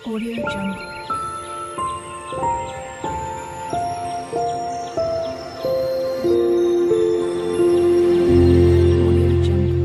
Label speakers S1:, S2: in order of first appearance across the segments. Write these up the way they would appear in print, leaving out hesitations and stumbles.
S1: Audio Jungle. Audio Jungle.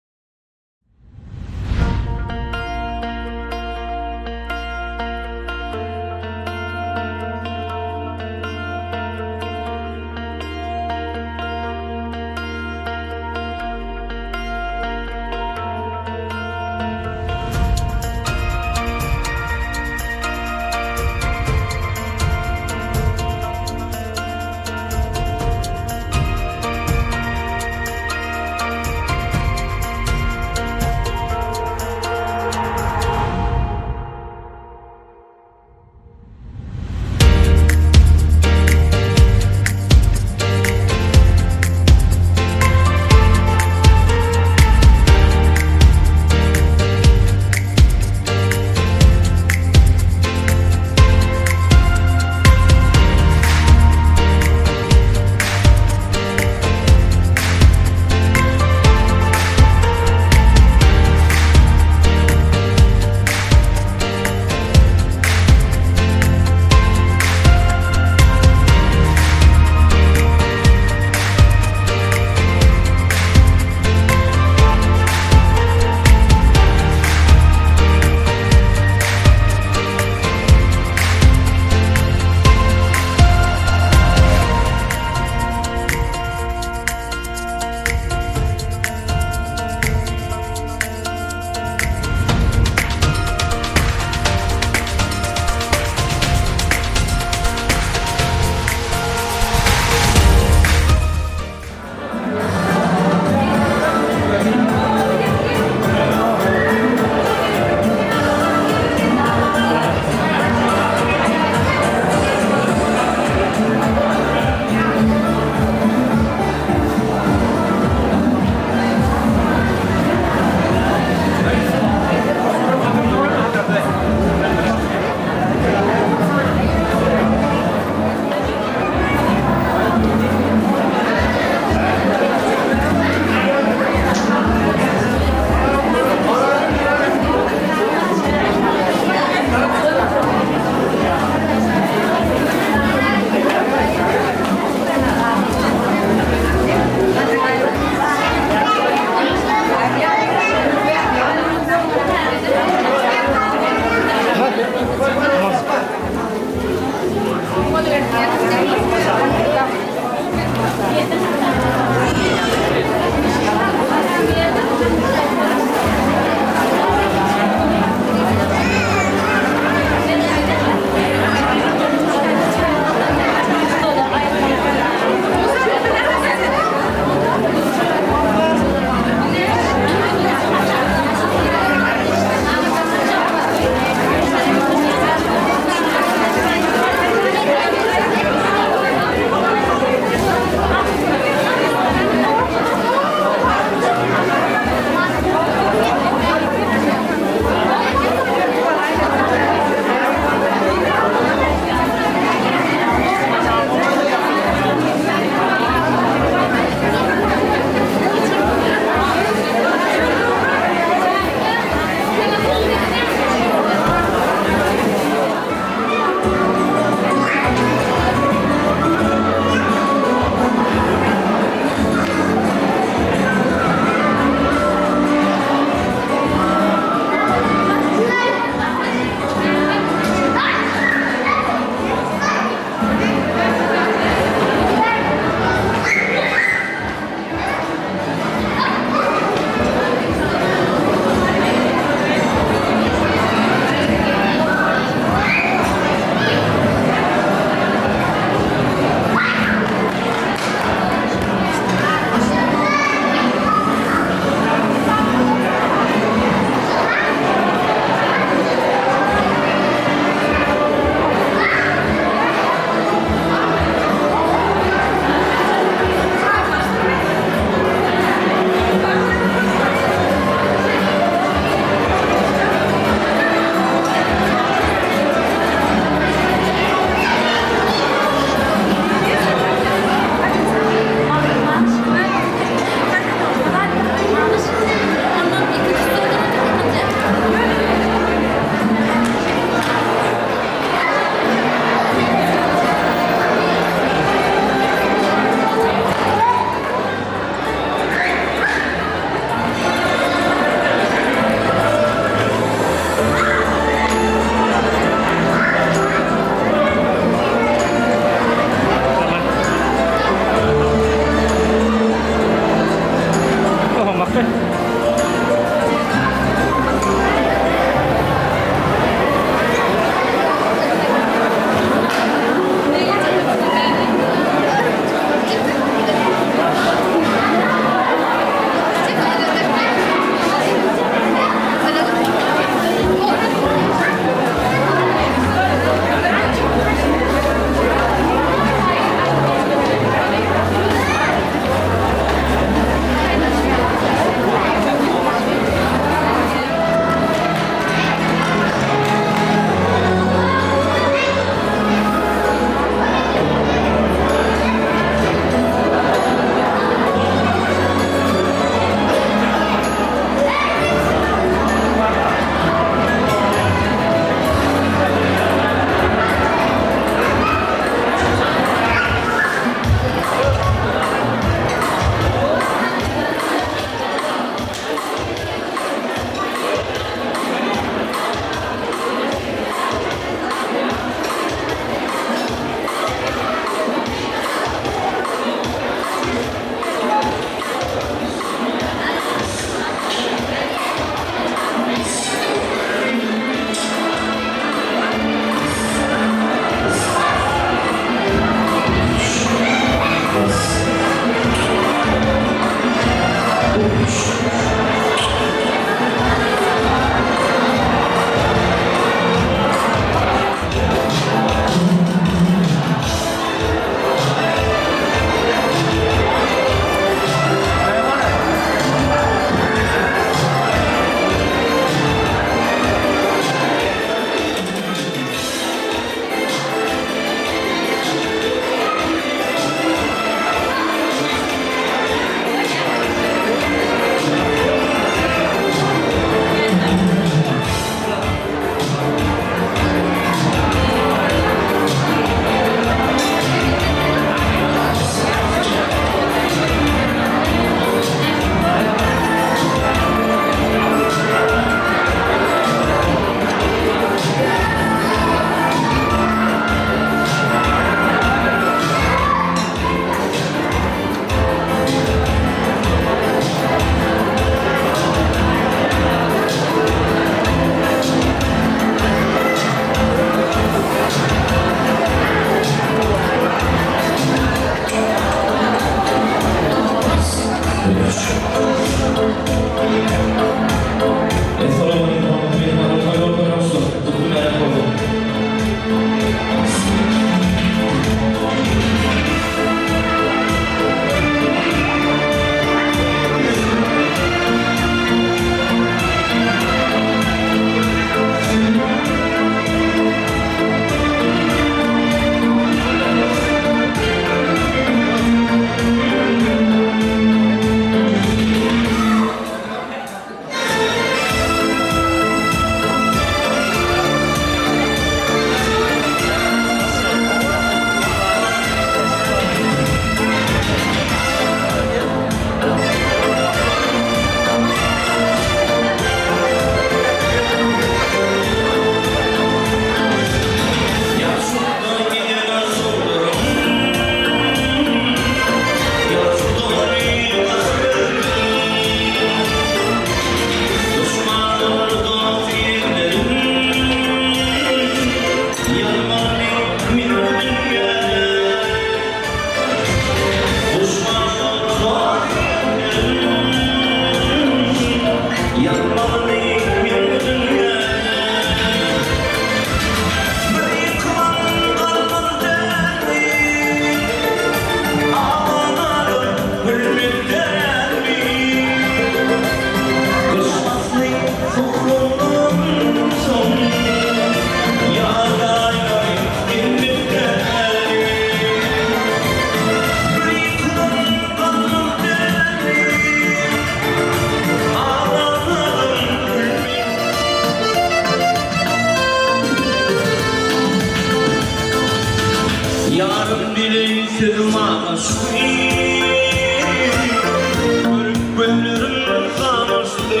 S2: Gönlüm kavuştu,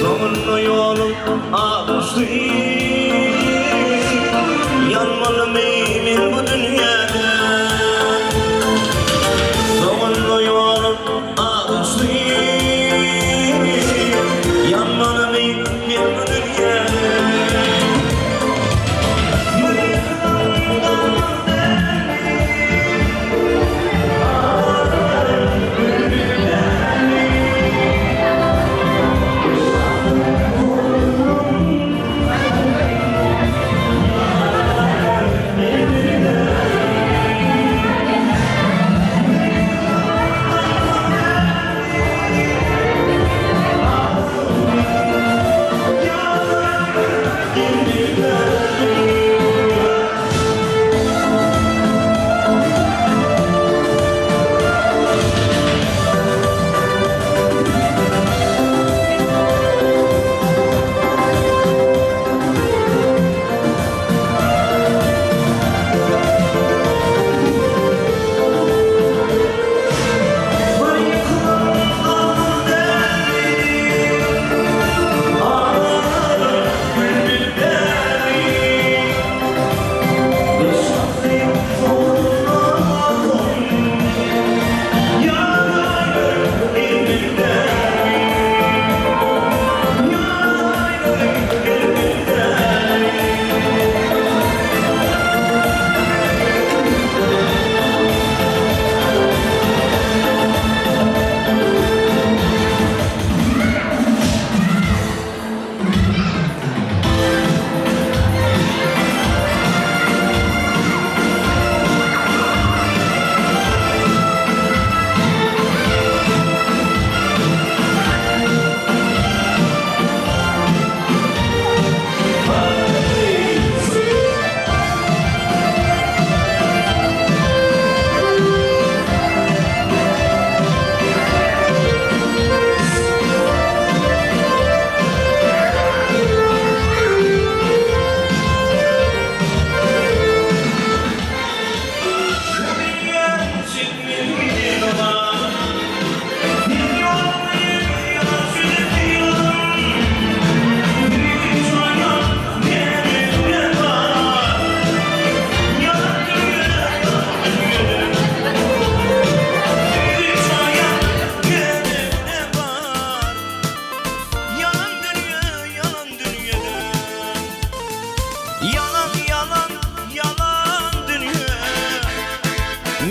S2: zorlu yolum ağuştu. Yanmalı mıyım bu dünyada? Zorlu yolum ağuştu. Yanmalı mıyım bu dünyada?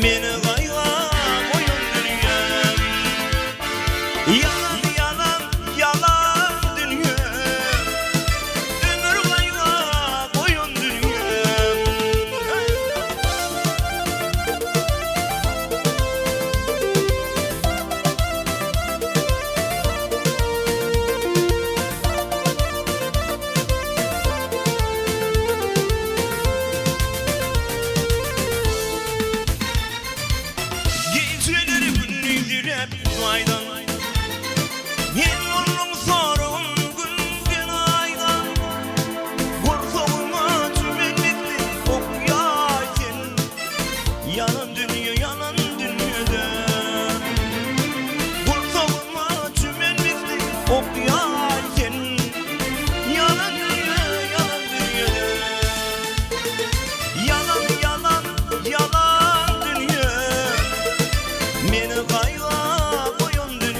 S2: Beni kayga koyun dünyam. Yalan yalan yalan dünya. Ömür kayga koyun dünyam. Geceleri gündüzleri hep aydan. Yen oldum sorun gün aydan. Korktuğuma tümenlikli okuyayken. Yalan dünya yalan dünyada. Korktuğuma tümenlikli okuyayken. Yalan dünya yalan dünyada. Yalan yalan yalan dünya. Beni kayga koyun dünya.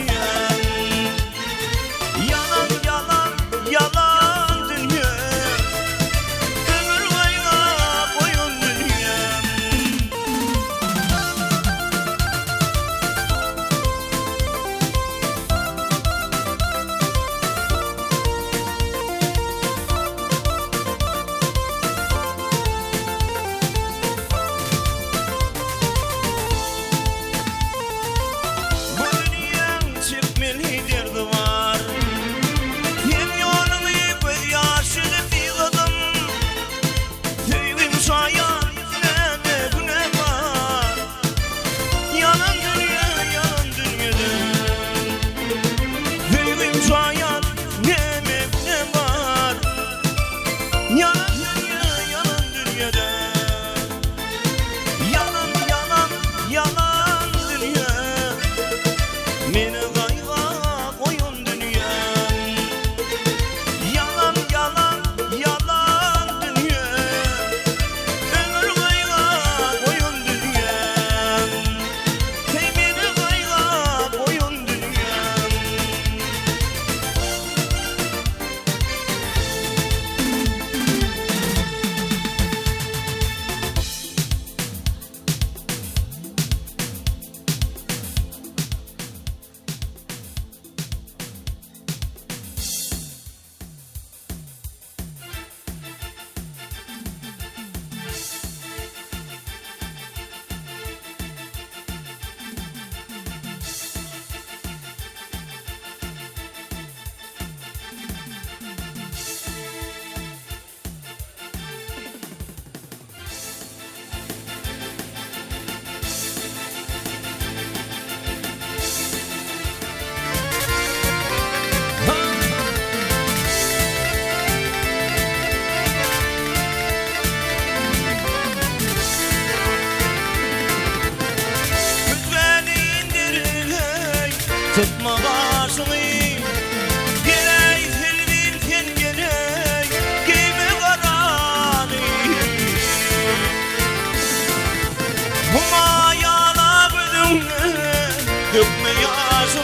S2: yaşlı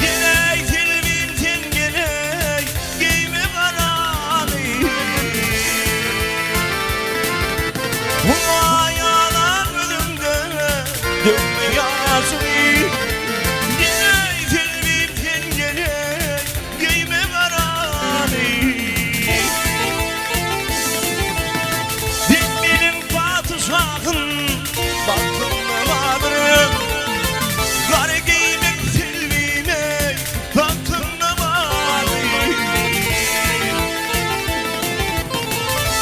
S2: Geley tilbimden geley Giyme karanı Vay yalan ölümde Dönme yaşlı Geley tilbimden geley Giyme karanı Dinmenin patuşağın Baktım varım Kar giymek tilbime Baktım varım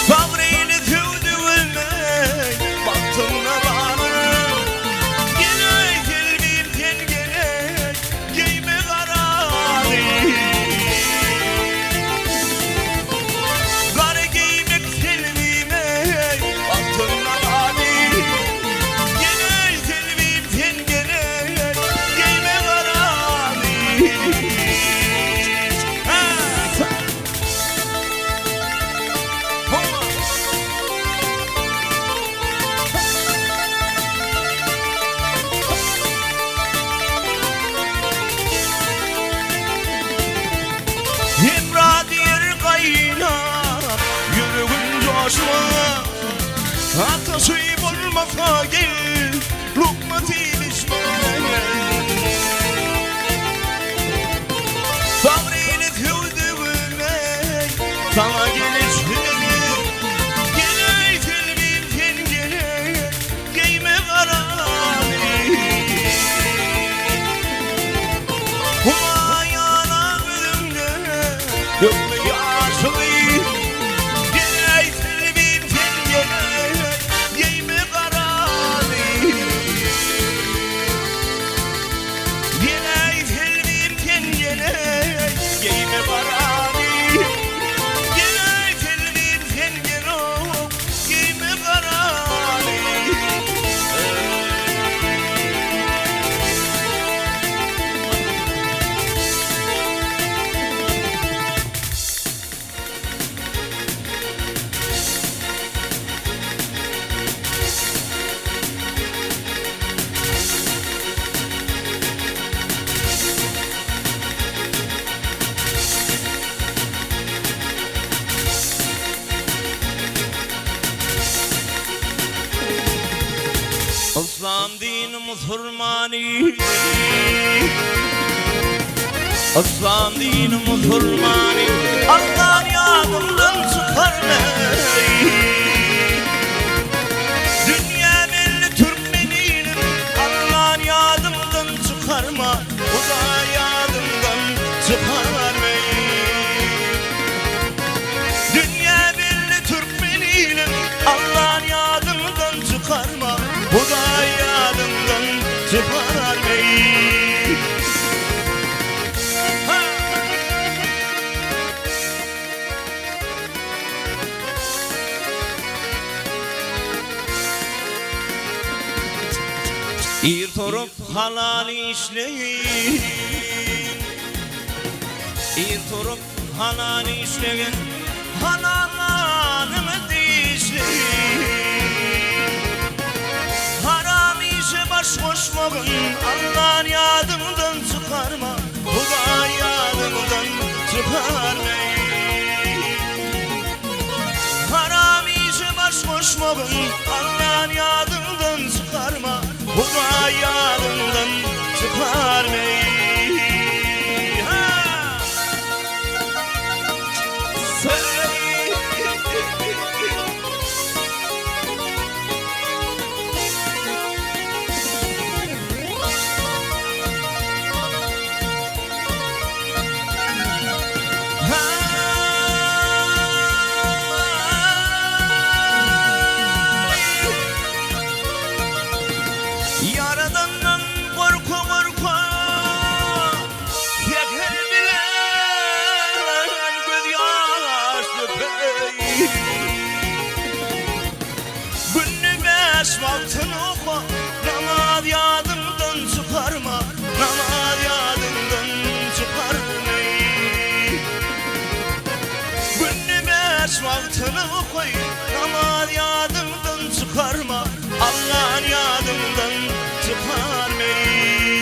S2: Sabrıyla tüvdüğüme Baktım varım Geley tilbimden geley Giyme kararı Kar giymek tilbime Baktım varım Geley tilbimden geley Giyme kararı İmradiyer kaynar Yüreğin coşma Hatta suyum olmasa gel Lokma değilişme Sabrıyla tüvdüğüme Sana gelişine Geley tilbimden geley Giyme kararı Vay yalan ölümde Dönme yaşlı Geley tilbimden geley Giyme kararı Geley tilbimden geley Giyme kararı Geley tilbimden geley Giyme kararı İslam dini Müslümani İslam dini Müslümani Allah yadımdan çıkarmayı Dünya belli Türkmeninim Allah yadımdan çıkarma O da yadımdan çıkarmayı Dünya belli Türkmeninim Allah yadımdan çıkarma Bu da yadımdan çıkarmayı İrtorup halal işleyin İrtorup halal işleyin Halallarımı dişleyin Haram işe baş koşmayın Allah'ın yadımdan çıkarma Bu da yadımdan çıkarmayın Haram işe baş koşmayın Allah'ın yadımdan çıkarma Bu da yadımdan çıkarmayın Yaradandan korku Yeter bilen göz yaşlı pey Günlü beş vaktini oku Namaz yadımdan çıkarma Namaz yadımdan çıkarma Günlü beş vaktini oku Namaz yadımdan çıkarma Allah'ın yadımdan çıkarmayı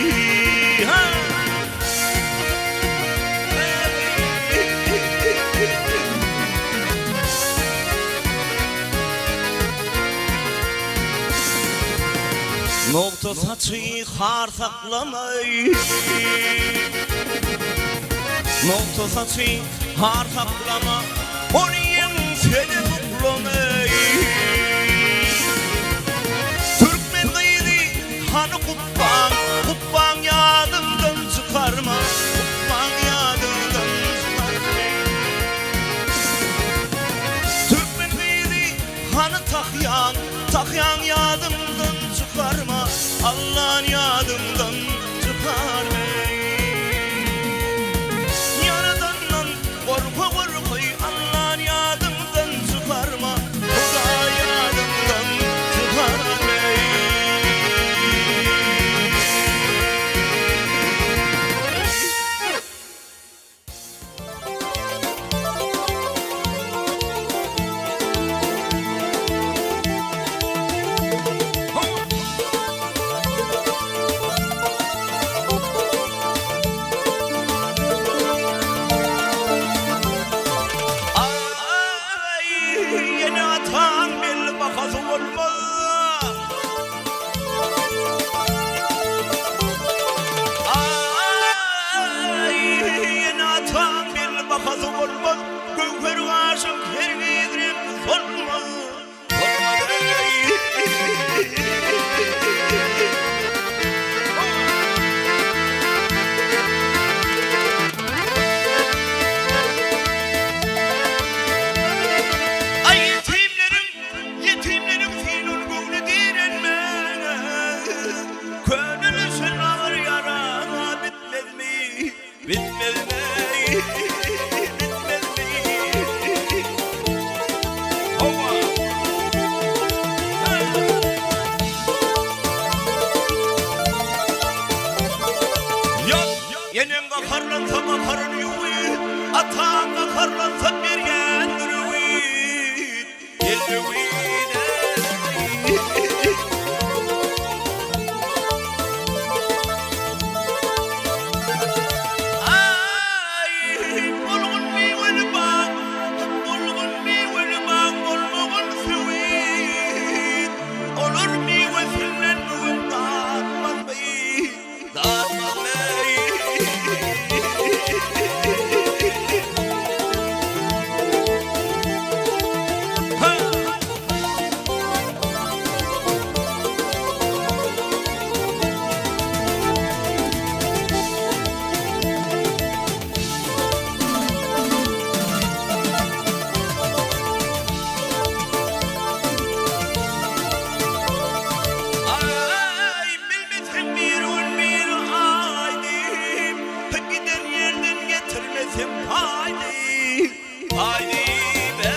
S2: Nokta saçı har saklamay Nokta saçı har saklama Onun seni kutlamay Türkmen kıydı hanı kubban Kubban yadımdan çıkarma Kubban yadımdan çıkarma Türkmen kıydı hanı takyan Takyan yadımdan çıkarma Allah'ın yadımdan çıkarma Yaradandan korku korku Allah'ın yadımdan çıkarma Huda yadımdan çıkarma Yeni atan bir bakası olma Yeni atan bir bakası olma Gönker aşık her giydirim olma Bitmez mi? Bitmez mi? Ova! Yenem bakarlansa bakarın yuvi Atan bakarlansa bir yendir yuvi Gel yuvi Haydi be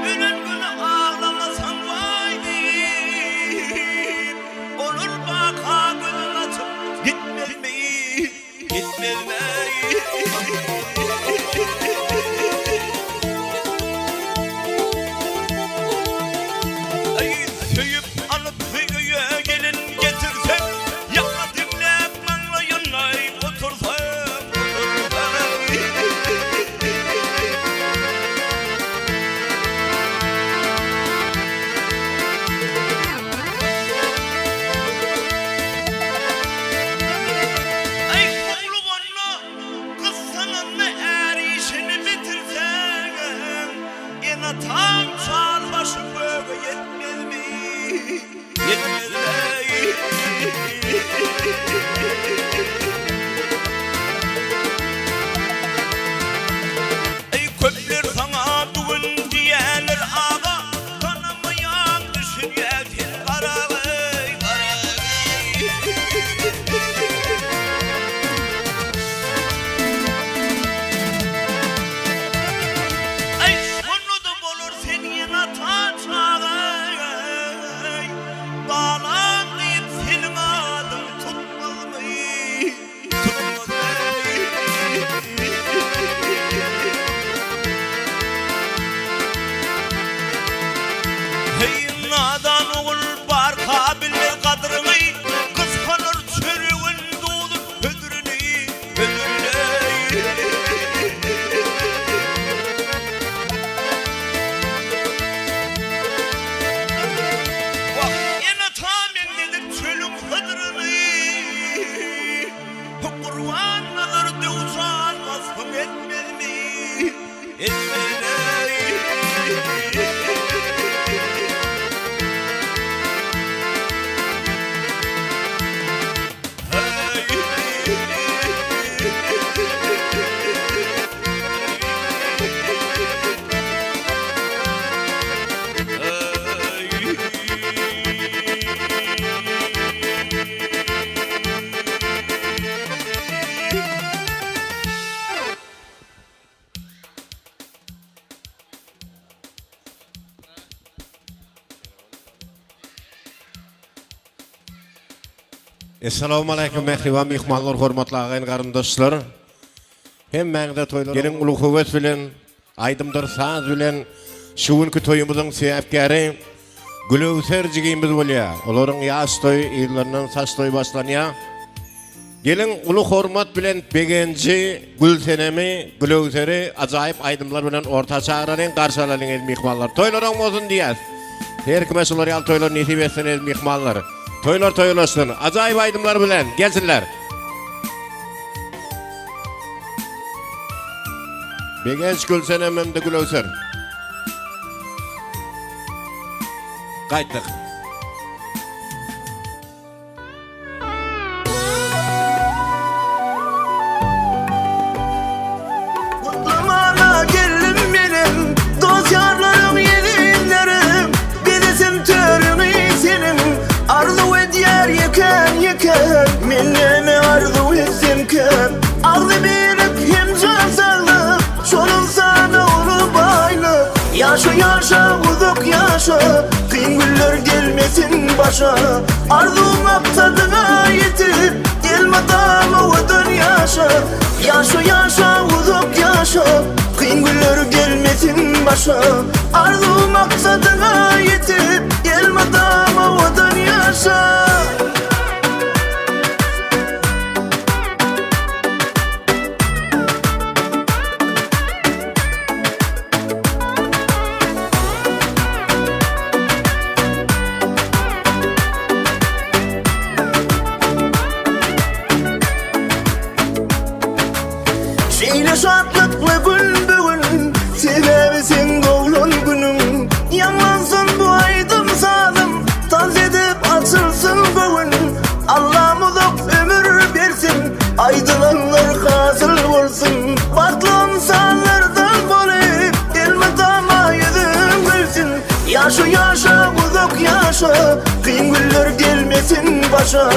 S2: Ölün günü ağlamasan vaydi Olur baka gözün açıp gitmez mi? Gitmez mi? Söyüp alıp hıyıya gelin getirsem Yakma dinlep manla yanay otursam Ay oğlu bana kız sana ne erişin
S3: Assalamu alaykum mehriban mehmanlar, hormatly agyn garyndaşlar. Hem mäňde toýlar gelin uluq howet bilen, aýdymdyr saz bilen şuwunky toýumyzyň sebäpkäri gülöwserjigimiz bolýar. Olaryň ýaş toý ýyllaryndan saç toý başlanýar. Gelin uluq hormat bilen begenji Gülsenemi gülöwseri ajaýyp aýdymlar bilen orta çagranyň garşylaryň mehmanlar. Toýlaryň bolsun diýäs. Her kime şolary al toýlar nesip etsin mehmanlar. Toylar toyulaşsın, acayip aydımlar bilen gelsinler. Begenç Gülsenem hem de Gülöwser. Kayttık.
S4: Kutlamana gelin benim, dost yarlarım yeğenlerim, bilesim törünü senin. Arzu ediyor yıkan, minemi arzu etsin kan. Ağzı birlik hem can sağlık, şunun sana olup aylık. Yaşa uzak yaşa, kıyın güller gelmesin başa. Arzu maktadına yetip, gelmeden ovudun yaşa. Yaşa uzak yaşa, kıyın güller gelmesin başa. Arzu maksadına yetip, gelmeden ovudun yaşa. Şeyle şatlıklı gün bugün, sebebi sen doğulun günüm. Yanlansın bu aydım sağdım, taz edip açılsın bugün. Allah uzak ömür versin, aydınlanlar hasıl olsun. Baklı insanlardan bolayıp, elmadama yüzüm gülsün. Yaşa uzak yaşa, kıyın güller gelmesin başa.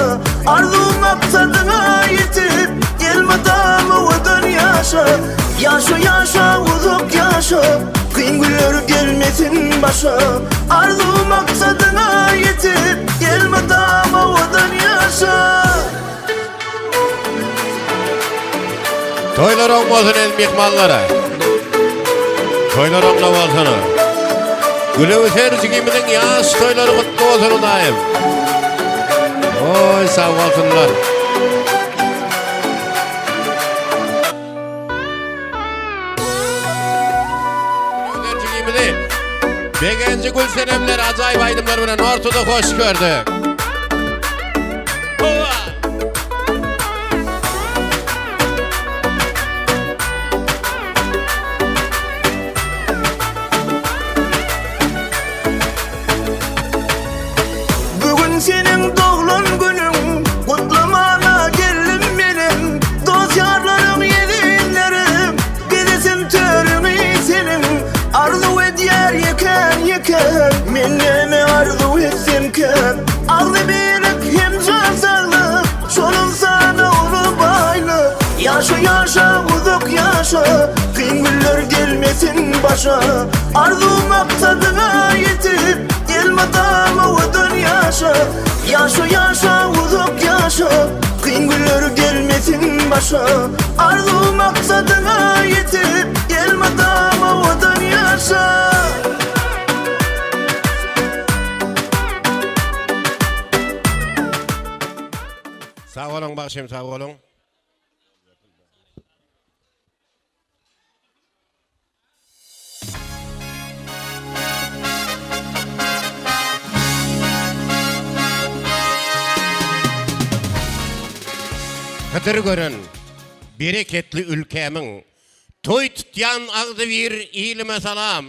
S4: Arzu maksadına yetip, gelmeden ovudun yaşa. Yaşa uzak yaşa, kıyın güller gelmesin başa. Arzu maksadına yetip, gelmeden ovudun yaşa.
S3: Toylar olmasın el mehmanlara. Toylar olmasın. Gülöwserjigimizin ýaş toýlary gutly bolsun daýym. Oy sag bolsunlar. Gülöwserjigimizi begenji Gülsenemler ajaýyp aýdymlar bilen ortada hoş gördük.
S4: Senin doğulun günün, kutlamana gelin benim. Dost yarlarım yeğenlerim, bilesim törünü senin. Arzu ediyor yıkan, minemi arzu etsin kan. Ağzı birlik hem can sağlık, şunun sana olup aylık. Yaşa uzak yaşa, kıyın güller gelmesin başa. Arzu maksadına yetip, gelmeden ovudun yaşa. Yaşa uzak yaşa, kıyın güller gelmesin başa. Arzu maksadına yetip, gelmeden ovudun yaşa.
S3: Sağ olun başım, sağ olun. Kadir görün, bereketli ülkemin, toy tutyan ağzı bir ilime salam,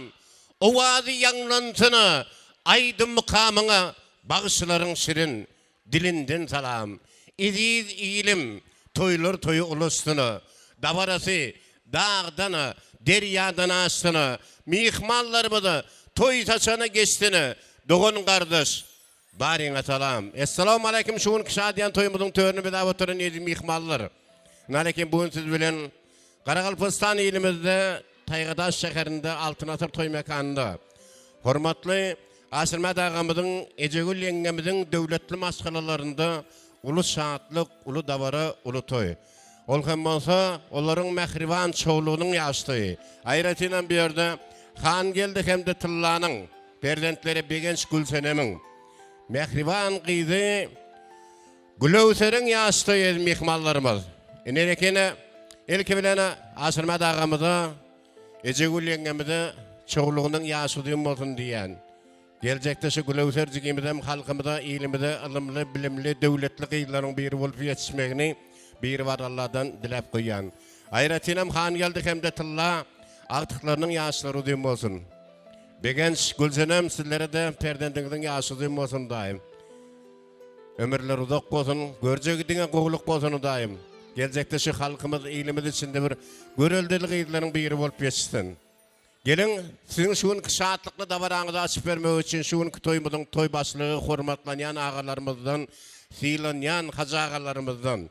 S3: ovazi yanlansını, aydın mukamına, bağışların şirin, dilinden salam. İziz ilim, toylar toyu ulusunu, davarası, dağdanı, deryadan açtını, mihmallarımızı, toy saçanı geçtini, doğun kardeş. Barine salam. Assalamu alaykum şuun kişadiyan toyumuzun törünü bir davatırın yedim ihmallar. Nalekin bugün siz bilen Qaraqalpaqistan ilimizde Taygadaş şehrinde altın asır toy mekanında. Hormatly Asırmat ağamızın, Ecegül yengemizin dövletli maskalalarında ulu şaatlyk, ulu dabara, ulu toy. Ol hem bolsa, olaryň mähriban çoğlugynyň ýaşdy. Aýratynyň bir ýerde Han geldi hem de Tyllanyň, perdentlere Begenç Gülsenemiň. Mähriban gyzy Gülöwseriň ýaşdy mehmanlarymyz. Enekene elke bilen Asyrma dagamyza, Ejegül ýengemide çoğlugynyň ýaşdy bolsun diýen. Gelecekde şu Gülöwser jigimizem halkymyza ilimide ilmli, bilimli, döwletli gyýlaryň biri bolup ýetişmegini bir var Allah'dan dilep koyan. Aýratynam Han geldi hem de Tylla agtyklarynyň ýaşlary diýen bolsun. Begenç Gülsenem sizlere de perdendiňiň ýaşy diýen bolsun daýym. Ömürler uzak bolsun, görjegdiňe gowluk bolsun daýym. Gelecekde şu halkymyz ilimiz içinde bir göreldili gyýlaryň biri bolup ýetişsin. Gelin sizin şuun kışaatlıklı davarağınızı açıp vermek için şuun toymudun toy başlığı hormatlanyan ağalarımızdan, silanyan hacı ağalarımızdan,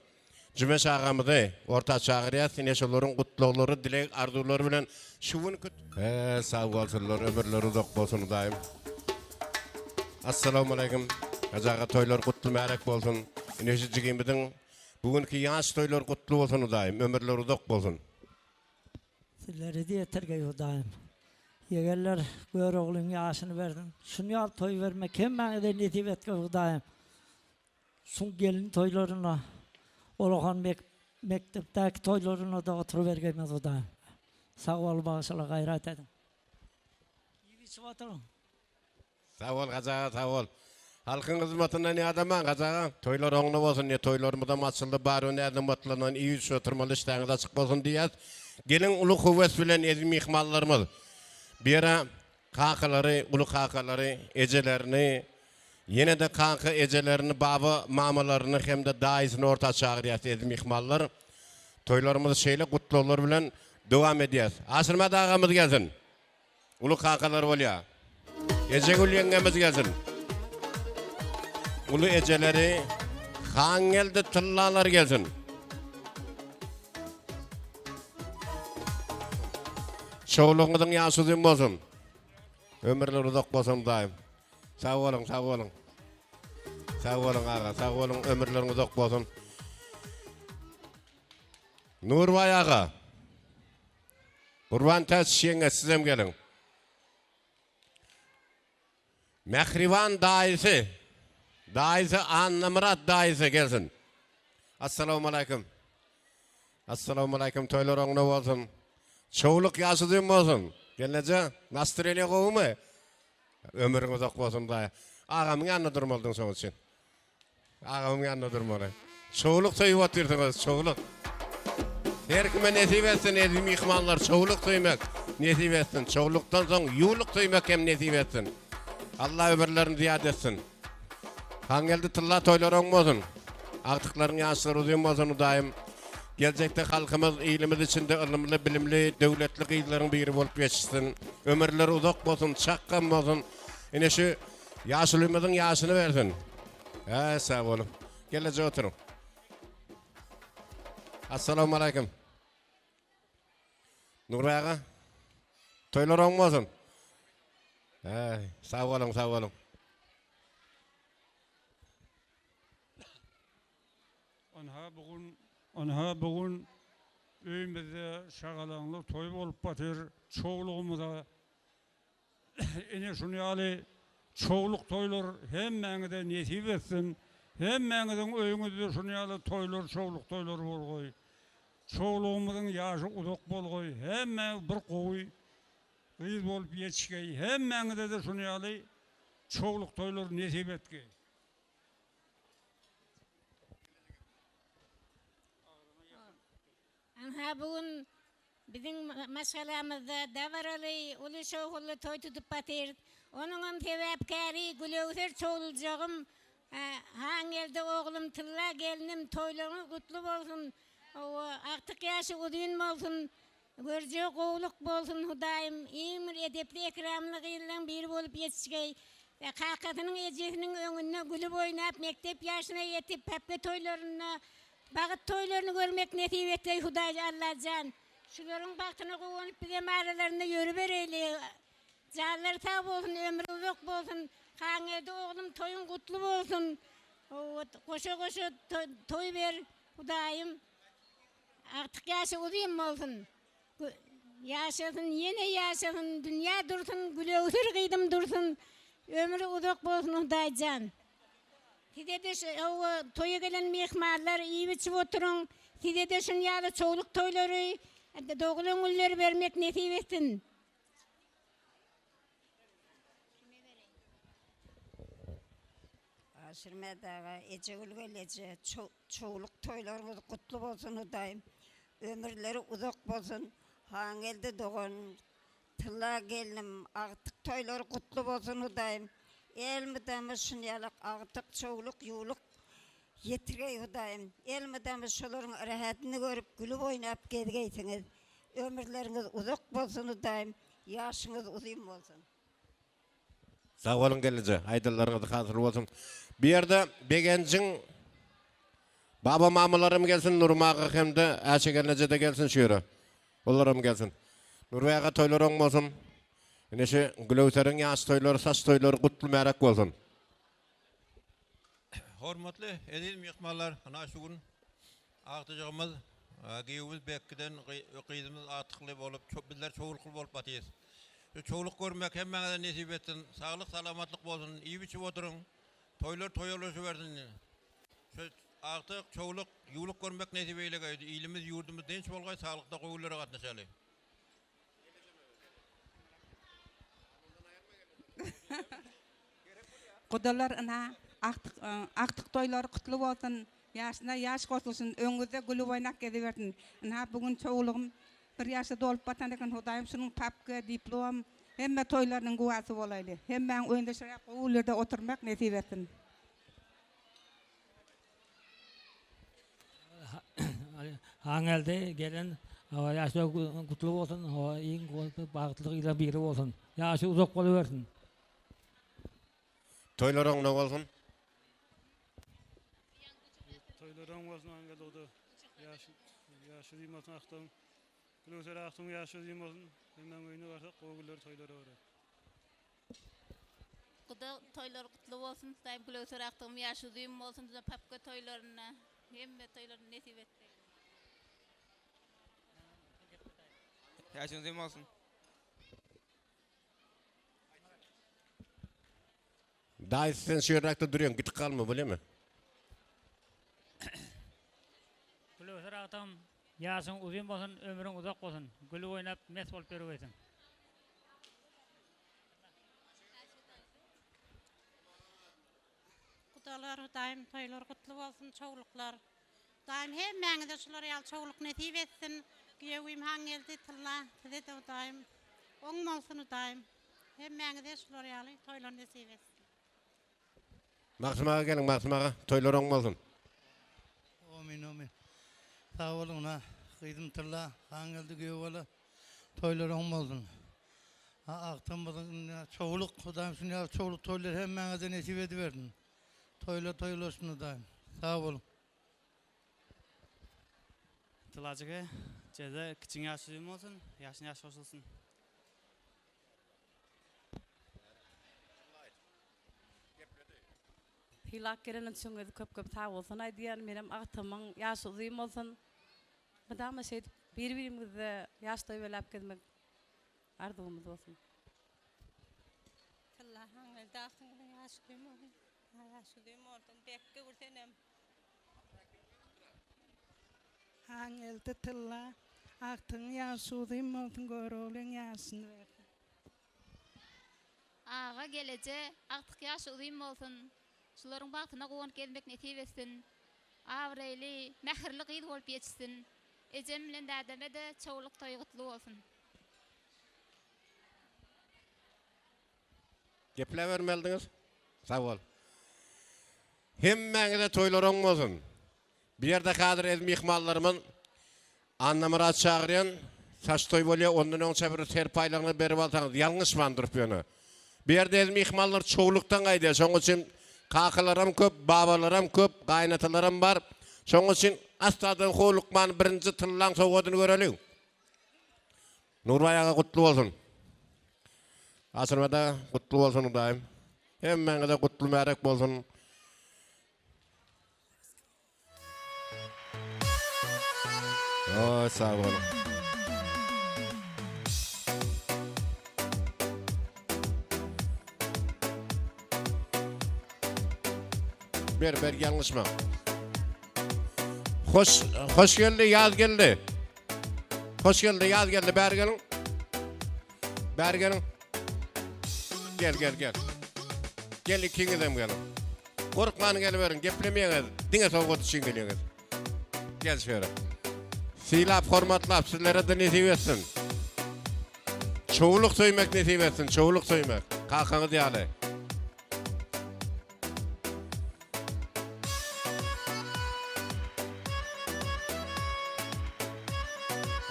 S3: Cümeş ağamızı orta çağırıyat, sineşoların kutluları, dilek arzuları bilen şuun sağ olsunlar, ömürleri uzak bolsun daim. Assalamu alaikum. Hacı ağa toylar kutlu mərek bolsun. Sineşi jigimizin bugünkü yaş toylar kutlu bolsun daim, ömürleri uzak bolsun.
S5: Sizleri de yeterge yudayım. Yegerler gör oğlun yaşını verdin. Şunu al toy vermek hem bana da netip etke yudayım. Sun gelin toylarına, Olohan mektepteki toylarına da otur vergemez yudayım. Sağ ol bağışla gayret edin. İyi bir çıvatırım.
S3: Sağ ol Gazağa, sağ ol. Halkın hizmetinden ne adamın Gazağa? Toylar oğlu olsun, ne toylarımızda maçıldı bari, ne adım otlanan iyi üç oturmalı işleriniz açık olsun diyez. Gelin ulu kuvvet bilen ezim ihmallarımız. Bir ara kankaları, ulu kankaları, ecelerini, yine de kanka ecelerini, baba mamalarını hem de daizini orta çağırıyat ezim ihmallar. Toylarımızı şeyle kutlu olur bilen devam ediyaz. Asırma dağımız gelsin. Ulu kankalar olya. Ecegül yengemiz gelsin. Ulu eceleri, Han geldi Tyllalar gelsin. Çoğluğunuzun ýaşy diýen bolsun. Ömürler uzak bolsun daýym. Sağ olun, sağ olun. Sağ olun ağa, sağ olun, ömürleriniz uzak bolsun. Nurbay ağa. Qurban täz şeňe sizem gelin. Mähriban daýysy. Daýysy Annamurat daýysy gelsin. Assalamu alaikum. Assalamu alaikum, toylar oňna bolsun. Çoğuluk ýaşy diýen bolsun. Gelneje nastreniýa gowmy? Ömürüň uzak bolsun daý. Agamyň ýanyna durmalydyň şoň üçin. Agamyň ýanyna durmaly. Çoğuluk toýup oturdyňyz, çoğuluk. Her kime nesip etsin, ezim ihmanlar çoğuluk toýmak nesip etsin. Çoğulukdan soň ýuluk toýmak hem nesip etsin. Allah ömürlerini ziyade etsin. Han geldi Tylla toylar oň bolsun. Agtyklaryň ýaşlary diýen bolsun daýym. Gelecekte halkımız ilimiz içinde ilimli, bilimli, döwletli gyýlaryň biri bolup ýetişsin. Ömürleri uzak bolsun, çaqqan bolsun. Ine şu ýaşlymyzyň ýaşyny bersin. Sağ olun. Gelece oturun. Assalamu alaikum. Nurbay ağa. Toylar oň bolsun. Sağ olun, sağ olun.
S6: Anha bugün öýümizde şagalanly toy bolup batyr. Çoğlugymyza ene şunu ýaly çoğluk toylar hemmeňize nesip etsin. Hemmeňiziň öýüňizde şunu ýaly toylar, çoğluk toylar bolgoý. Çoğlugymyzyň ýaşy uzak bolgoý. Hemme bir gowy gyz bolup ýetişgeý. Hemmeňize de şunu ýaly çoğluk toylar nesip etgeý.
S7: Anha bugün bizim maşgalamızda davaraly, ulu şoğully toy tutup batyr. Onuň sebäpkäri Gülöwser çoğuljagym. Han geldi oğlum Tylla gelinim, toylaryň kutlu bolsun. Aktyk ýaşy uzun bolsun. Görje gowluk bolsun Hudaýym. Emir edepli ekramly gyýlaryň biri bolup ýetişgeý. Kakatynyň ejesiniň öňünde gülüp oýnap mektep ýaşyna ýetip päpke toylaryna Bagyt toylaryny görmek nesip etdi Hudaý Allahan. Şularyň bagtyna gowanyp bize maralaryna ýörü bereli. Janlar sag bolsun, ömür uzak bolsun. Kaňerde oğlum toyun kutlu bolsun. O koşa koşa toy ver Hudayım. Artık yaşı uzayım olsun. Yaşasın, yine yaşasın, dünya dursun, gülöğütür kıydım dursun. Ömrü uzak bolsun Hudaycan. Size de o toya gelen mihmarlar iyi biçip oturun. Size de şun yalı çoğuluk toyları, doğulun gülleri vermek nasip etsin.
S8: Aşırmadağa ece ülgelece çoğuluk toylarımız kutlu bolsun Hudayım. Ömürleri uzak bolsun. Hangelde doğan tılla gelinim artık toyları kutlu bolsun Hudayım. El müdamız şun yalak artık çoğuluk yuğuluk yetirgey Hudayım. El müdamız şoların rahatını görüp gülüp oynap gezgeysiniz. Ömürleriniz uzak bolsun Hudayım. Yaşınız uzun bolsun.
S3: Sağ olun gelince. Aydınlarınız hazır olsun. Bir yerde begencin baba mamalarım gelsin, Nurmağa hem de Aşegenece de gelsin şöyle. Onlarım gelsin. Nurmağa toylarım olsun. Neşe gülöğüterin yaş toyları, saç toyları kutlu merak olsun.
S9: Hormatly edil mihmallar, ana şu gün ağtıcığımız, giyimiz bekkiden qıydımız artıqlı bolup, bizler çoğuluklu bolup batıyız. Çoğuluk görmek hemmene nesip etsin, sağlık salamatlık bolsun, iyi biçip oturun, toylar toyoluşu versin. Artık çoğuluk, yuğuluk görmek nesip eylegaydı, iyilimiz, yurdumuz dinç bolgay, sağlıkta koyulları katnaşalı.
S10: Kudalar ana aktık toyları kutlu bolsun. Yaşına yaş koşulsun. Öňüzde gülüp oynak gedibersin. Ana bugün çoğulugum bir yaşa dolup batandakan Hudayım şunun papka, diplom, hemme toylarynyň guwasy bolaýly. Hemmeň öňünde şuraya gowullarda oturmak nesip etsin.
S5: Hangelde gelen yaşta kutlu olsun, iň bagtlyk ila biri olsun. Yaşı uzak boluversin.
S3: Toylarың ne olsun?
S6: Toylarım olsun angel oldu. Yaşı diymasın aktım. Gülöser aktım yaşı diymasın. Hemen oyunu varsa kovgular toyları var.
S11: Kuda toylar kutlu olsun. Dayım gülöser aktım yaşı diyim olsun. Düze papka toylarına. Hem de toylarını nesip etti.
S12: Yaşınız diyim olsun.
S3: Daha sen şöyle duruyorsun, git kalma böyle mi?
S5: Gülöser atam, yaşın uzun bolsun, ömrün uzak bolsun. Gülüp oynap mes bolup beribeysin.
S7: Kudalar daim toylar kutlu bolsun, çoğuluklar. Daim hemmeňe de şular ýaly çoğuluk nesip etsin. Güýewim hangelde tylla, tide de daim oň bolsun daim. Hemmeňe de şular ýaly toylar nesip etsin.
S3: Maksymaga gelin, Maksymaga. Toylarың olsun.
S13: Amin amin. Sağ olun ha. Kıydım tırla. Hangelde güýewala. Toylarың bolsun. Aktım bolsun. Çoğuluk Hudayım şunu çoğuluk toylar hemmeňe de nesip ediverdin. Toylar toylaşsın daim. Sağ olun.
S12: Tılacığı ceze kiçin yaşıyım olsun, yaşın yaş koşulsun.
S10: Hilak gelenin şoňa köp sağ bolsun aýdýan menem agtymyň ýaşy uzun bolsun. Madama şey bir-birimizde ýaş toýlap gezmek arzumyz bolsun.
S7: Allah'ın eldaktın yaşlıyım olsun. Yaşlıyım olsun. Bekke vursenem.
S14: Hangelde tılla. Aktın yaşlıyım olsun. Görolun yaşını versin.
S11: Ağa gelece artık yaşı uzun olsun. Şuların bagtyna gowunyp gezmek nesip etsin. Awreyli, mähirli gyz bolup ýetişsin. Ejem bilen dädeme de çoğuluk toy kutlu bolsun.
S3: Gepler vermeldiniz. Sağ ol. Hemmeňe de toylarың bolsun. Bir yerde kadir ez mihmallarımın annamıra çağıryan saç toy bolýa ondan öňçe bir serpaýlaryny berip alsaňyz ýalňyş mandyryp ýöne. Bir yerde ez mihmallar çoğuluktan gaýdy. Şoň üçin kakalaram köp, babalaram köp, gaýnatalaram bar. Şoň üçin astadan howlukman birinji tyllaň sowadyny görelim. Nurbaýaga kutlu bolsun. Asyrmada kutlu bolsun daim. Hemmeňe de kutlu märak bolsun. O sağ olun. Ber yanlışma. Hoş geldi, yaz geldi. Hoş geldi, yaz geldi. Bergen'in. Gel. Gel ikiniz hem gelin. Korkmanı geliverin, geplemeyiniz. Dine soğuk için geliyorsunuz. Gel şöyle. Silap, hormatlap, sizlere de nesip etsin. Çoğuluk söymek nesip etsin, çoğuluk söymek. Kalkanı diyali.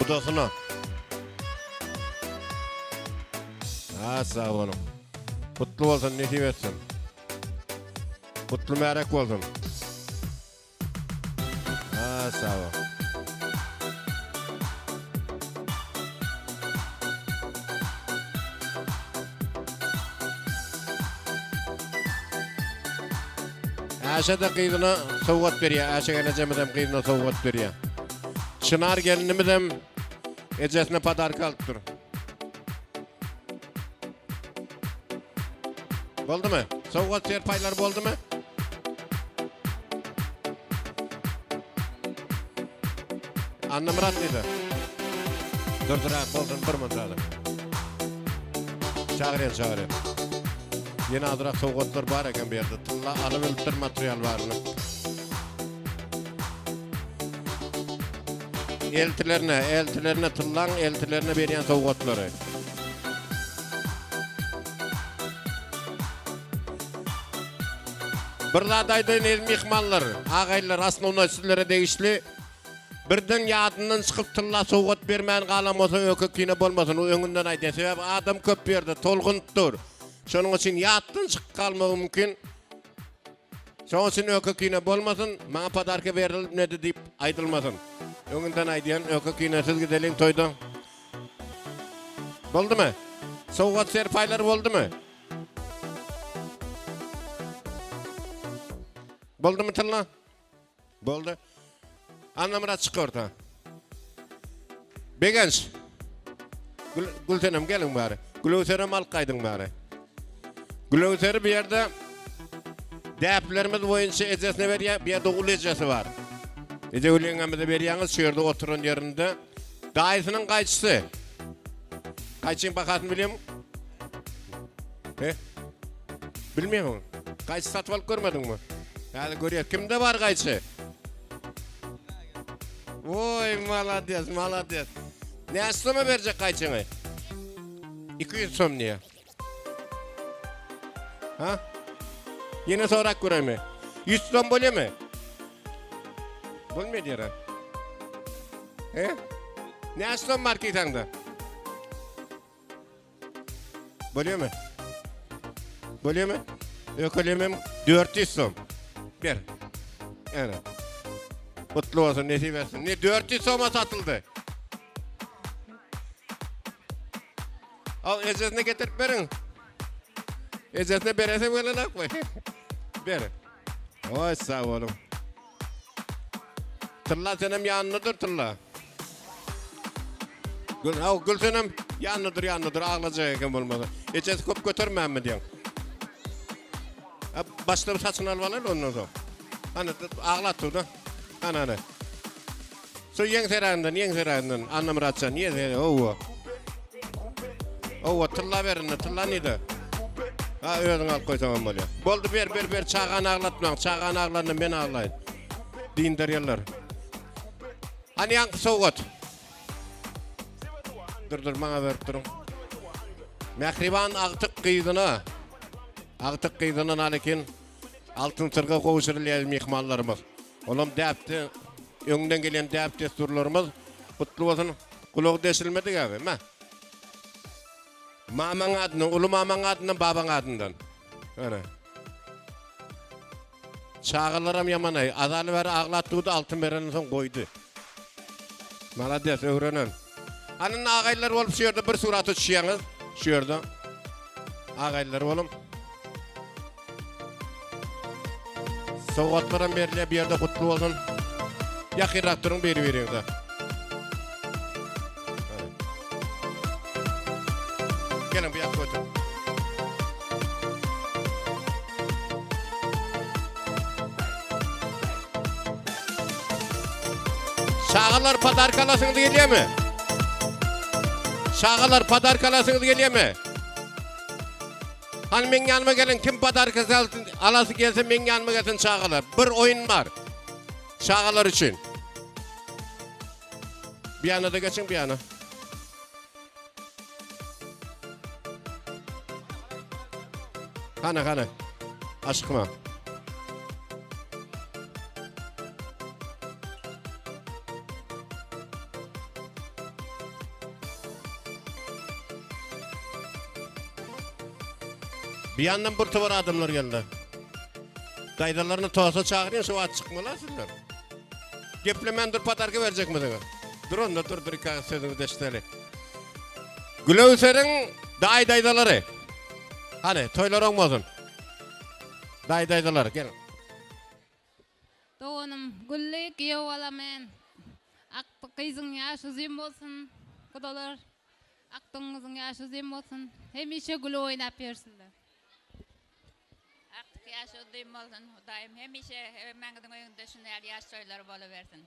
S3: Bu dostuna. Sağ olun. Kutlu olsun, nesip etsin. Kutlu merek olsun. Sağ ol. Aşağıda kıydına soğuk veriyor. Aşağı geleceğimizden kıydına soğuk veriyor. Çınar gelinimizden ecesine padarka alıp dur. Oldu mu? Soğuk serpaylar oldu mu? Anne Murat dedi. Dur ha, boldun durma zaten. Çağırayım. Yine adırak soğuklar var eken bir yerde. Tılla alıp materyal var mı? Eltilerine tıllan, eltilerine veriyen soğukları. Birladaydan mihmanlar, ağaylar aslında sizlere değişli. Birden yadından çıkıp tılla soğuk vermeyen kalam olsa öküküne bolmasın. O önünden aydan sebep adam köp verdi, tolguntur. Şonun için yaddan çıkıp kalmağı mümkün. Şonun için öküküne bolmasın. Bana padarka verilip ne deyip aydılmasın. Önünden aydan öküküne siz gidelim toyda. Oldu mu? Soğuk serpaylar oldu mu? Boldu mu tılla? Boldu. Anlamına çık orta. Begenç. Gülsenem gelin bari. Gülsenem al kaydın bari. Gülseri bir yerde deplerimiz boyunca ecesine veriyor. Bir yerde ul ecesi var. Ece ulengamızı veriyorsunuz. Şu yerde oturun yerinde. Dayısının kayçısı. Kayçın bakasını biliyor musun? Bilmiyor musun? Kayçı satıp alıp görmedin mi? Yani görüyor. Kimde var kayçı? Oy malades. Ne aslı mı verecek kayçını? 200 som niye? Ha? Yine sorak göreyim mi? 100 som bölüyor mu? Bulmuyor diyor ha? Ne aslı var ki sende? Bölüyor mu? Yok öyle mi? 400 som. Bir. Yani. Mutlu olsun, nesip etsin. Ne 400 soma satıldı. Al ecesine getirip verin. Ecesine berese böyle lak koy. Ver. Oy sağ olun. Tırla senem yanındadır tırla. Gül senem yanındadır ağlayacak eken olmadı. Ecesi köp götürmem mi diyen. Başta saçını alvalar ondan sonra. Hani ağlattı da. Ana. So yang serandan anlam ratsan ye de o. O tılla verin tılla neydi? Ha ödün al koy tamam böyle. Boldu ver çağan ağlatma. Çağan ağlarını ben ağlayın. Dindar yerler. Hani yang soğuk. Dur bana ver durun. Mehriban ağtık kıydına nalekin altın sırga kovuşurlayan mihmallarımız. Oğlum depti, önden gelen depti desturlarımız kutlu olsun. Kulağı deşilmedi abi. Maman adından, ulu maman adından, baban adından. Öyle. Çağırlarım yamanay. Adalı veri ağlattığıda altın verenin son koydu. Malades, öğrenen. Anın ağaylar olup şu yerde bir suratı çiğeniz. Şu yerde. Ağaylar oğlum. Soğutmadan berle bir yerde kutlu olsun. Yakırat durun beri verin de. gelin bu yakka ötün. Şağalar padarkalasınız geliyor mi? Şağalar padarkalasınız geliyor mi? Hani men yanıma gelin, kim padarkası alası gelsin men yanıma gelsin şağalar. Bir oyun var. Şağalar için. Bir yana da geçin bir yana. Hani. Aşkıma. Bir yandan bir tıvır adımlar geldi. Daydalarını toğasa çağırıyor, şu at çıkmalasınlar. Geplemen dur patarka verecek mi sana? Dur onda dur iki sözünü deşteli. Gülövserin daydaları. Hani toylar olmasın. Daydalar gelin.
S11: Doğanım gülle giyev alamen. Ak kızın yaşı zim olsun. Kudalar aktığınızın yaşı zim olsun. Hemişe gül oynap yersinler. Aktık yaşı zim olsun. Daim hemişe mengidin oyunda şunlar yaş toyları boluversin.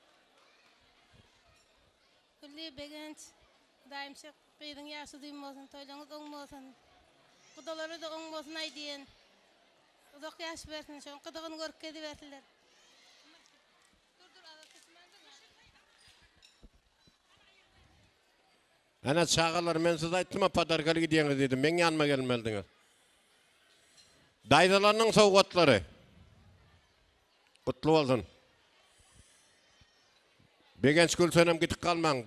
S15: Gülle begenç. Daim şek kızın yaşı zim olsun. Toylarınız olmasın. Kudaları da olmasın ay diyen. Uzak yaş versin. Şu an kıdığını görüp gediversinler.
S3: Ana çağalar, men siz aytdım padarkalı gidiyeniz dedim. Men yanıma gelmeldiniz. Daydalarının soğukatları. Kutlu olsun. Begenç Gülsenem gidip kalman.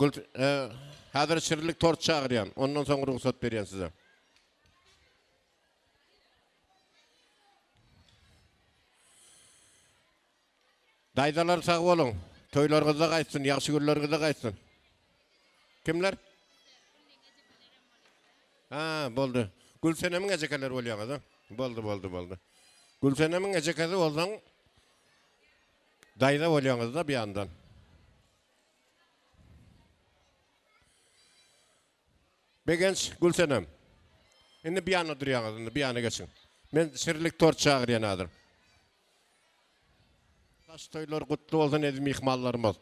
S3: Hazır şirinlik tort çağırıyan. Ondan sonra ruhsat veriyen size. Daydalar sağ olun. Toylarınız da kaçsın, yaxşı günleriniz de kaçsın. Kimler? Ha, boldu. Gülsenem'in ecekeleri oluyor da. Boldu. Gülsenem'in ecekesi olsan dayda oluyorsunuz da bir yandan. Begenç Gülsenem. Şimdi bir yana duruyorsunuz, bir yana geçin. Ben şirinlik tort çağırıyan adım. Taş toylar kutlu olsun edim ihmallarımız.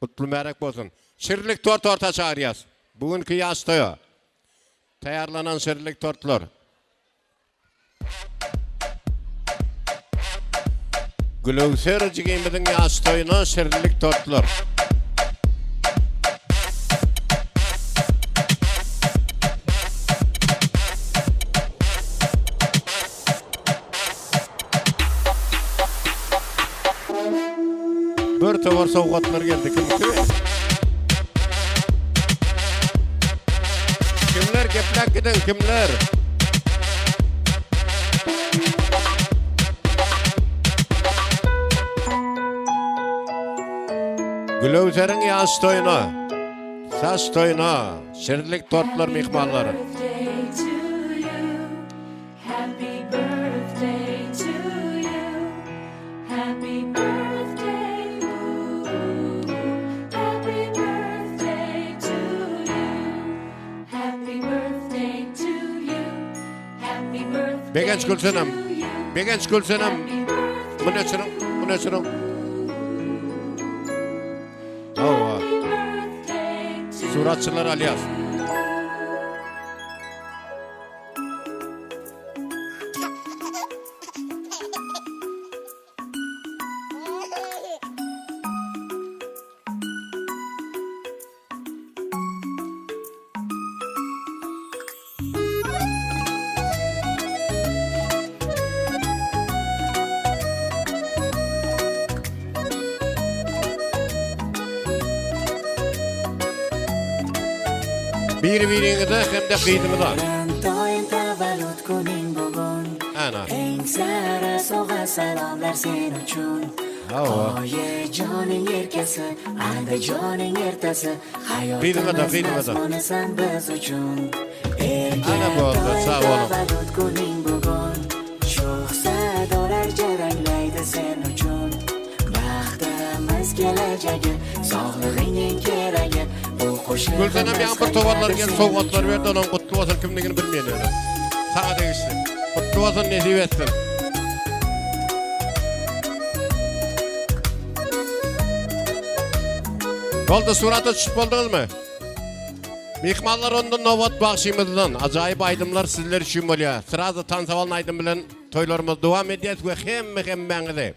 S3: Kutlu merak olsun. Şirinlik tort orta çağırıyız. Bugünkü yaş toyu. Tayarlanan şirinlik tortlar. Gülövser cigimizin yaş toyuna şirinlik tortlar. Bir tavır soğukatlar geldi. Kimler geplek gidin, kimler? Gülövserin yaş toyuna, saç toyuna, şirinlik tortlar mihmanları. Begenç Gülsenem. Bu ne çırım? Ova. Suratçılar alias. Bir-birinize hem de kıydımıza. Ana.
S16: Eng sara soğa salomlar sen uchun. Oyijoning yelkasi, Andijoning ertasi. Hayotimiz mazmunisan biz uchun.
S3: Ana bo'ldi, sog' olun.
S16: Kuning bugun. Sho'x sadolar jaranglaydi sen uchun. Baxtimiz kelajagi, sog'lig'ing eng keragi.
S3: Gülsenem yan bir tovarlar gel, soğukatlar verdi, onun kutlu olsun kimligini bilmeyen yani. Sana değişti. Kutlu olsun nasip etsin. Oldu surata düşüp oldunuz mu? Mihmallar ondan novat bağışımızdan. Acayip aydımlar sizler için oluyor. Sırada tansavalın aydım bilen toylarımız devam ediyoruz ve hem bengide.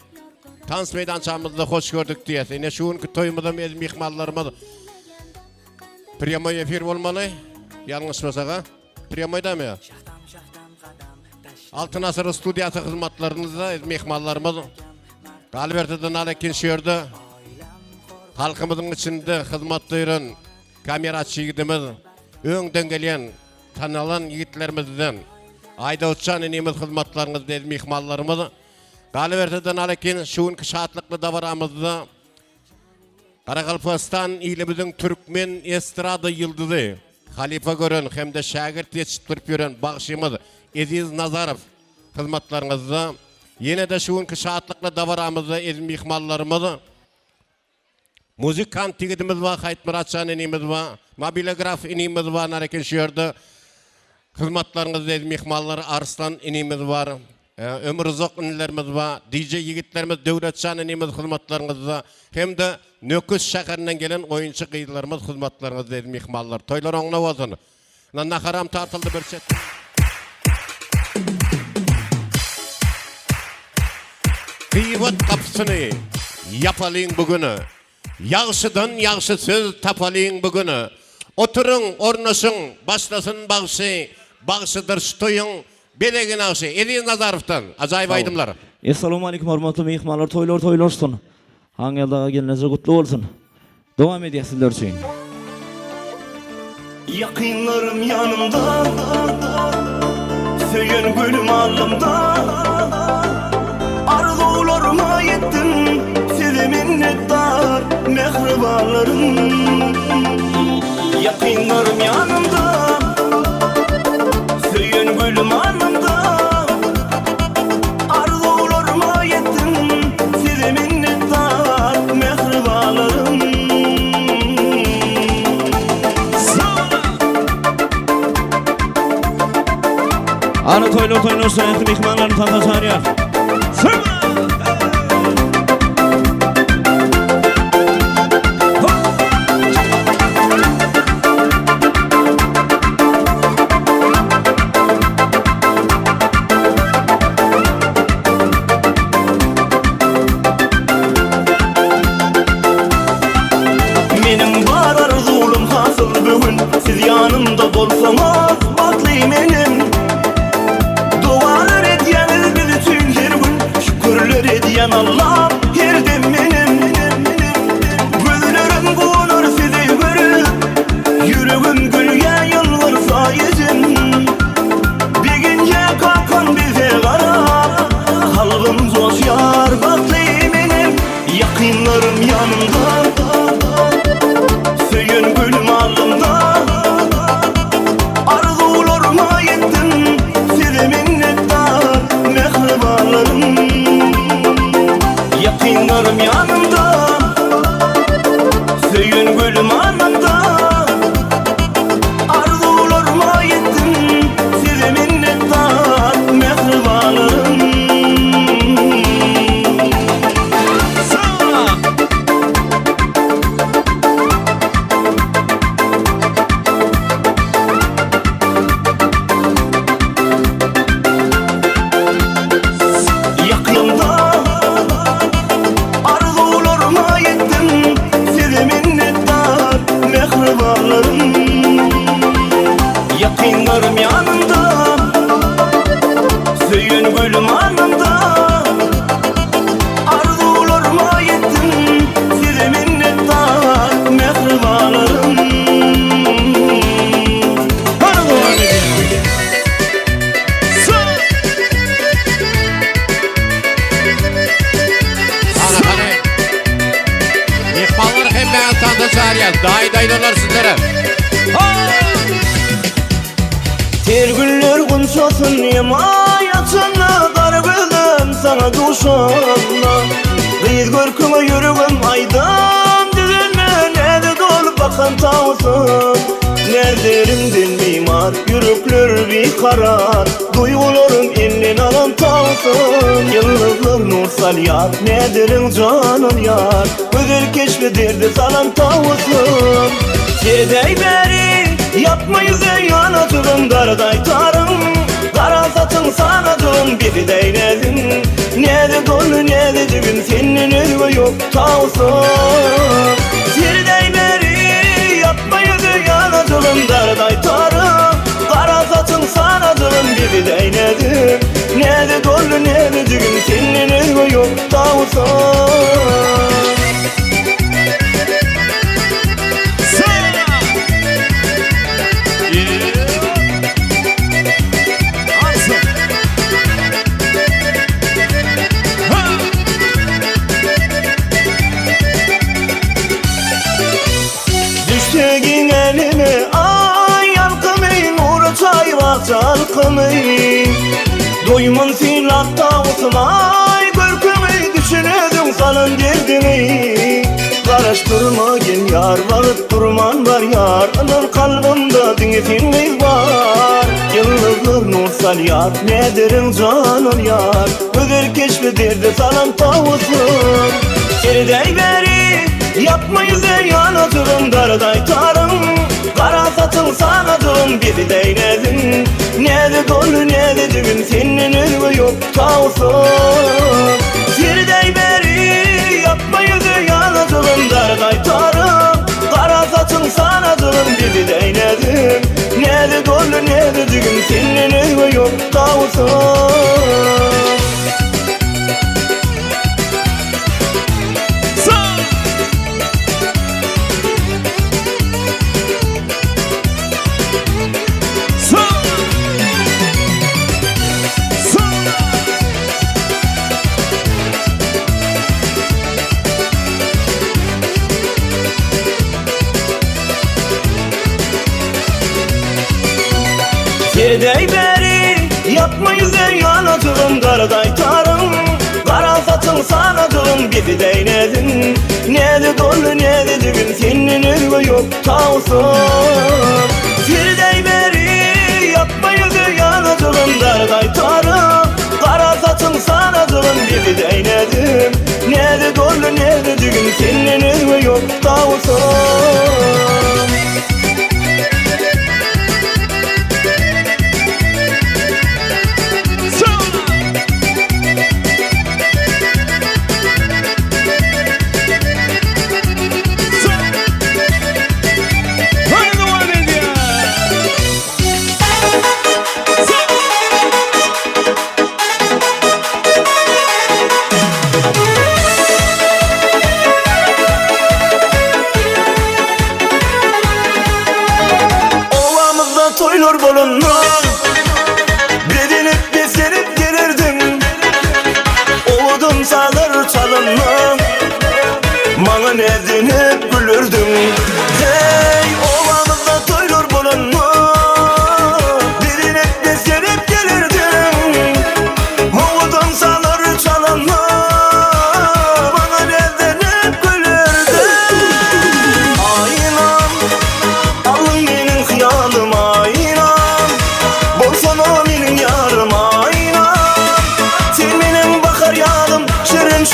S3: Tans meydançamızda hoş gördük diyoruz. Yine şu anki toyumuzda biz mihmallarımız Priyamoy efir olmalı. Yanlış olsa Priyamoy'da mı ya? Altın Asır Studiyası hizmetlerinize mihmallarımız Galverteden alekin şiirde halkımızın içinde hizmetlerin kameraçı yigitimiz öňden gelen tanalan yigitlerimizden ayda uçan inimiz hizmetleriniz dedi mihmallarımız Galverteden alekin şu anki şatlıklı davaramızda Karakalpastan ilimizin Türkmen estrada yıldızı Halifa gören hem de şagirt yetiştirip gören bağışımız Aziz Nazarov hizmetlerinize yine de şu anki şatlıklı davaramızda ez mihmallarımız Muzikant tigidimiz var, Hayt Muratcan inimiz var, mobilograf inimiz var, Narekin şiirde hizmetleriniz dedi mihmalları Arslan inimiz var, Ömür Uzak inilerimiz var, DJ yigitlerimiz Devletcan inimiz hizmetleriniz var, hem de Nöküs şehrinden gelen oyuncu kıyılarımız hizmetleriniz dedi mihmallar. Toylar oğuna olsun. Nakaram tartıldı bir set. Kıyıvat kapısını yapalım bugünü. Yağşıdan yağşı söz tapalıyın bugünü. Oturun, ornaşın, başlasın bağışı, bağışıdır ştoyun, belegin ağışı. Aziz Nazarov'tan, acayip aydımlar.
S17: Assalamu alaikum hormatly mehmanlar, toylar olsun. Hangi yılda gelinize kutlu olsun. Devam ediyoruz sizler için.
S4: Yakınlarım yanımda, söyün gülüm alımda. Arzularıma yettim, size minnettar mehribanlarım. Yakınlarım yanımda, söyün gülüm alımda. Arzularıma yettim, size minnettar mehribanlarım.
S17: Ana toylar sayesinde mihmanların tantasar ya.
S4: Benim var arzulum hasıl bugün, siz yanımda bolsanız batlıyım benim. Dualar ediyeniz biz için her gün, şükürler ediyen Allah her dem benim. Gözlerim bulur sizi görüp, yüreğim gülge yıllar sayesinde. Bir gece kalkan bize karar, kalbim coşar batlıyım benim. Yakınlarım yanımda, söyün gülüm alımda. Arzularıma yettim, size minnettar mehribanlarım. Yakınlarım yanımda, söyün gülüm alımda. Arzularıma yettim, size minnettar mehribanlarım. Yakınlarım yanımda, söyün gülüm alnımda. Arzularıma yettim, size minnettar mehribanlarım.
S3: Mihmallar hem ben tantasar ya. Daydalar sizlere.
S4: Ter güller gümşasın yemayatına, dar gözüm sana duşanla. Kıyız görküme yürügüm aydan düzülme, nede dolup bakan tavsın. Nerlerimden mimar, yürekler bir karar. Duygularım elin alan tavsın. Yıldızlar nur sal yar, ne derin canım yar. Özel keşfederdi salan tavsın. Sedey beri, yapma yüze yanatırım. Darday tarım, kara satın sanadım. Bizi değnedim, ne de dolu ne de cebim. Senin ölü yok tavsın. Sedey beri, yapma yüze yanatırım. Darday tarım, kara satın sanadım. Bizi değnedim, ne de dolu ne de cebim. Senin ölü yok tavsın. Düştüğün elime ay yalkımın uğraşay çalkımın. Doyumun filatta olsun ay görkümü düşünürdüm salın derdimi. Karıştırma gel yar vakit durman var yar. Anıl kalbimde dinletiniz var. Yıldızlar nur sal yar, ne derin canım yar. Özel keşfederdi salan tavusun. Sedey beri, yapma yüze yanatırım. Darday tarım, kara satın sanadım. Bizi değnedim, ne de dolu ne de cebim. Senin ölü yok tavsın. Sedey beri, yapma yüze yanatırım. Darday tarım, kara satın sanadım. Bizi değnedim, ne de dolu ne de cebim. Senin ölü yok tavsın. Sedey beri, yapma yüze yanatırım. Darday tarım, kara satın sanadım. Bizi değnedim, ne de dolu ne de cebim. Senin ölü yok tavsın. Sedey beri, yapma yüze yanatırım. Darday tarım, kara satın sanadım. Bizi değnedim, ne de dolu ne de cebim. Senin ölü yok tavsın. Toylar bolunmaz, bedinip beserip gelirdim. Oğudum sağlar çalınmam, bana nedinip gülürdüm. Hey, ovamızda toylar bolunmaz, bedinip beserip gelirdim. Oğudum sağlar çalınmam, bana nedinip gülürdüm. Aynam, alın benim hiyalıma.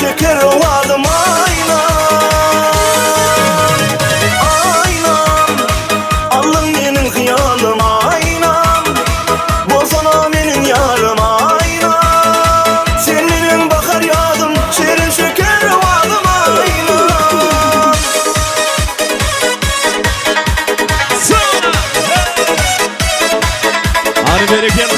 S4: Şeker ovadım aynam, aynam. Alın benim hıyalım aynam. Bozana benim yarım aynam. Sen benim bakar yadım, şerin şeker ovadım aynam.
S3: Hadi bereket.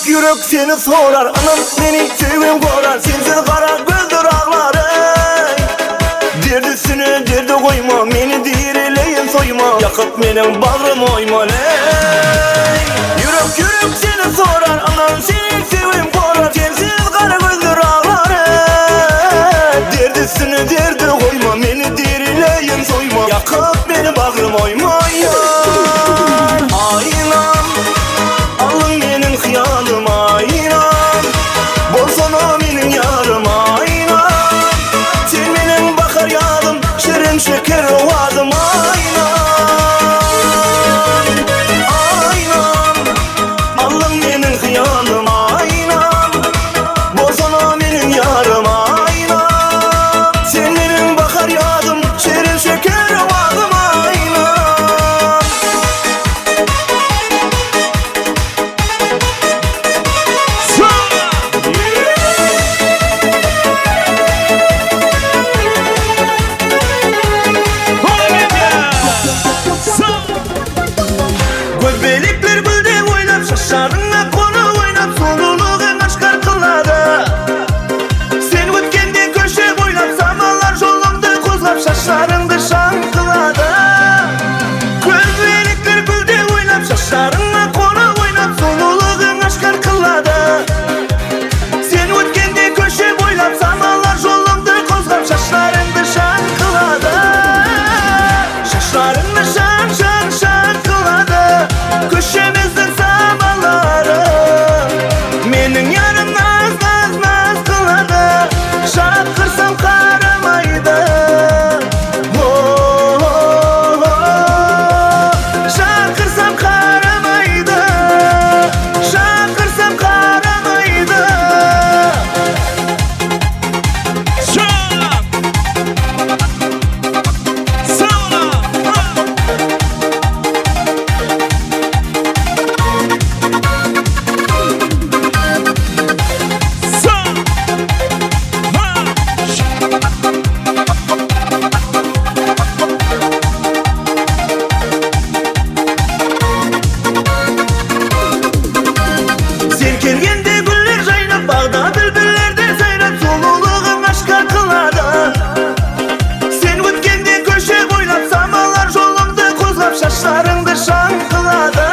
S4: Yürek seni sorar, anam beni sevim korar. Sensiz kara gözdür ağlar ey. Derdisini derde koyma, beni direleyin soyma. Yakıp benim bağrım oyma ey. Yürek seni sorar, anam seni sevim korar. Sensiz kara gözdür ağlar ey. Derdisini derde koyma, Menin yarım naz naz naz kıladı, şakırsam karamaydı. Şakırsam karamaydı, şakırsam karamaydı. Serkelgende güller jaynap, bağda bülbüllerde sayrap, soluluğun aşka kıladı. Sen ötkende köşe boylap, samalar jolumdu kozlap, şaşlarыңды şan kıladı.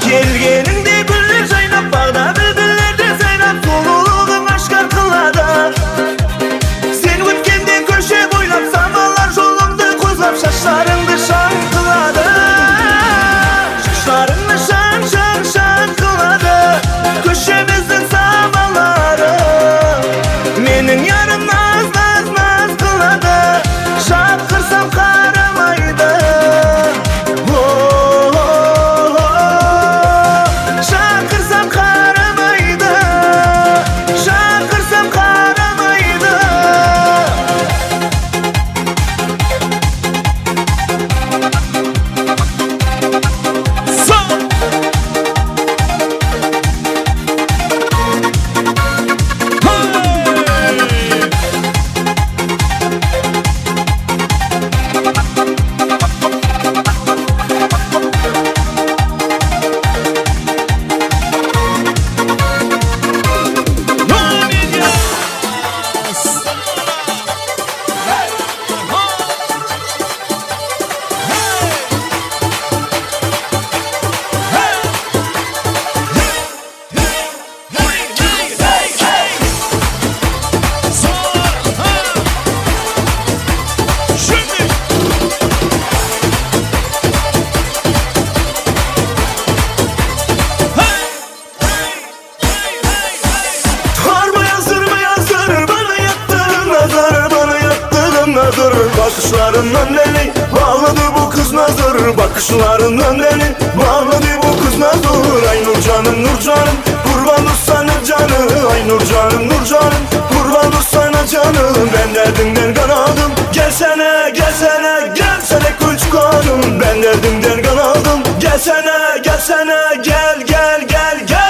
S4: Kelgeningde güller jaynap, bağda bülbüllerde sayrap, soluluğun aşka kıladı. Sen ötkende köşe boylap, samalar jolumdu kozlap, şaşlarыңды şan kıladı. Şaşlarыңды şan şan şan kıladı, köşemizin samaları. Menin yarım naz naz naz kıladı, şakırsam karamaydı. Şakırsam karamaydı, şakırsam karamaydı. Harma yazır mı yazır, bana yattığın nazar, bana yattığın nazar. Bakışlarından beni bağladı bu kız nazar, bakışlarından beni bağladı bu kız nazar. Ay Nurcanım Nurcanım, kurban sana canım. Ay Nurcanım Nurcanım, kurban sana canım. Ben derdimden kanadım, gelsene gelsene gelsene küçük hanım. Ben derdimden kanadım, gelsene gelsene gel gel gel gel.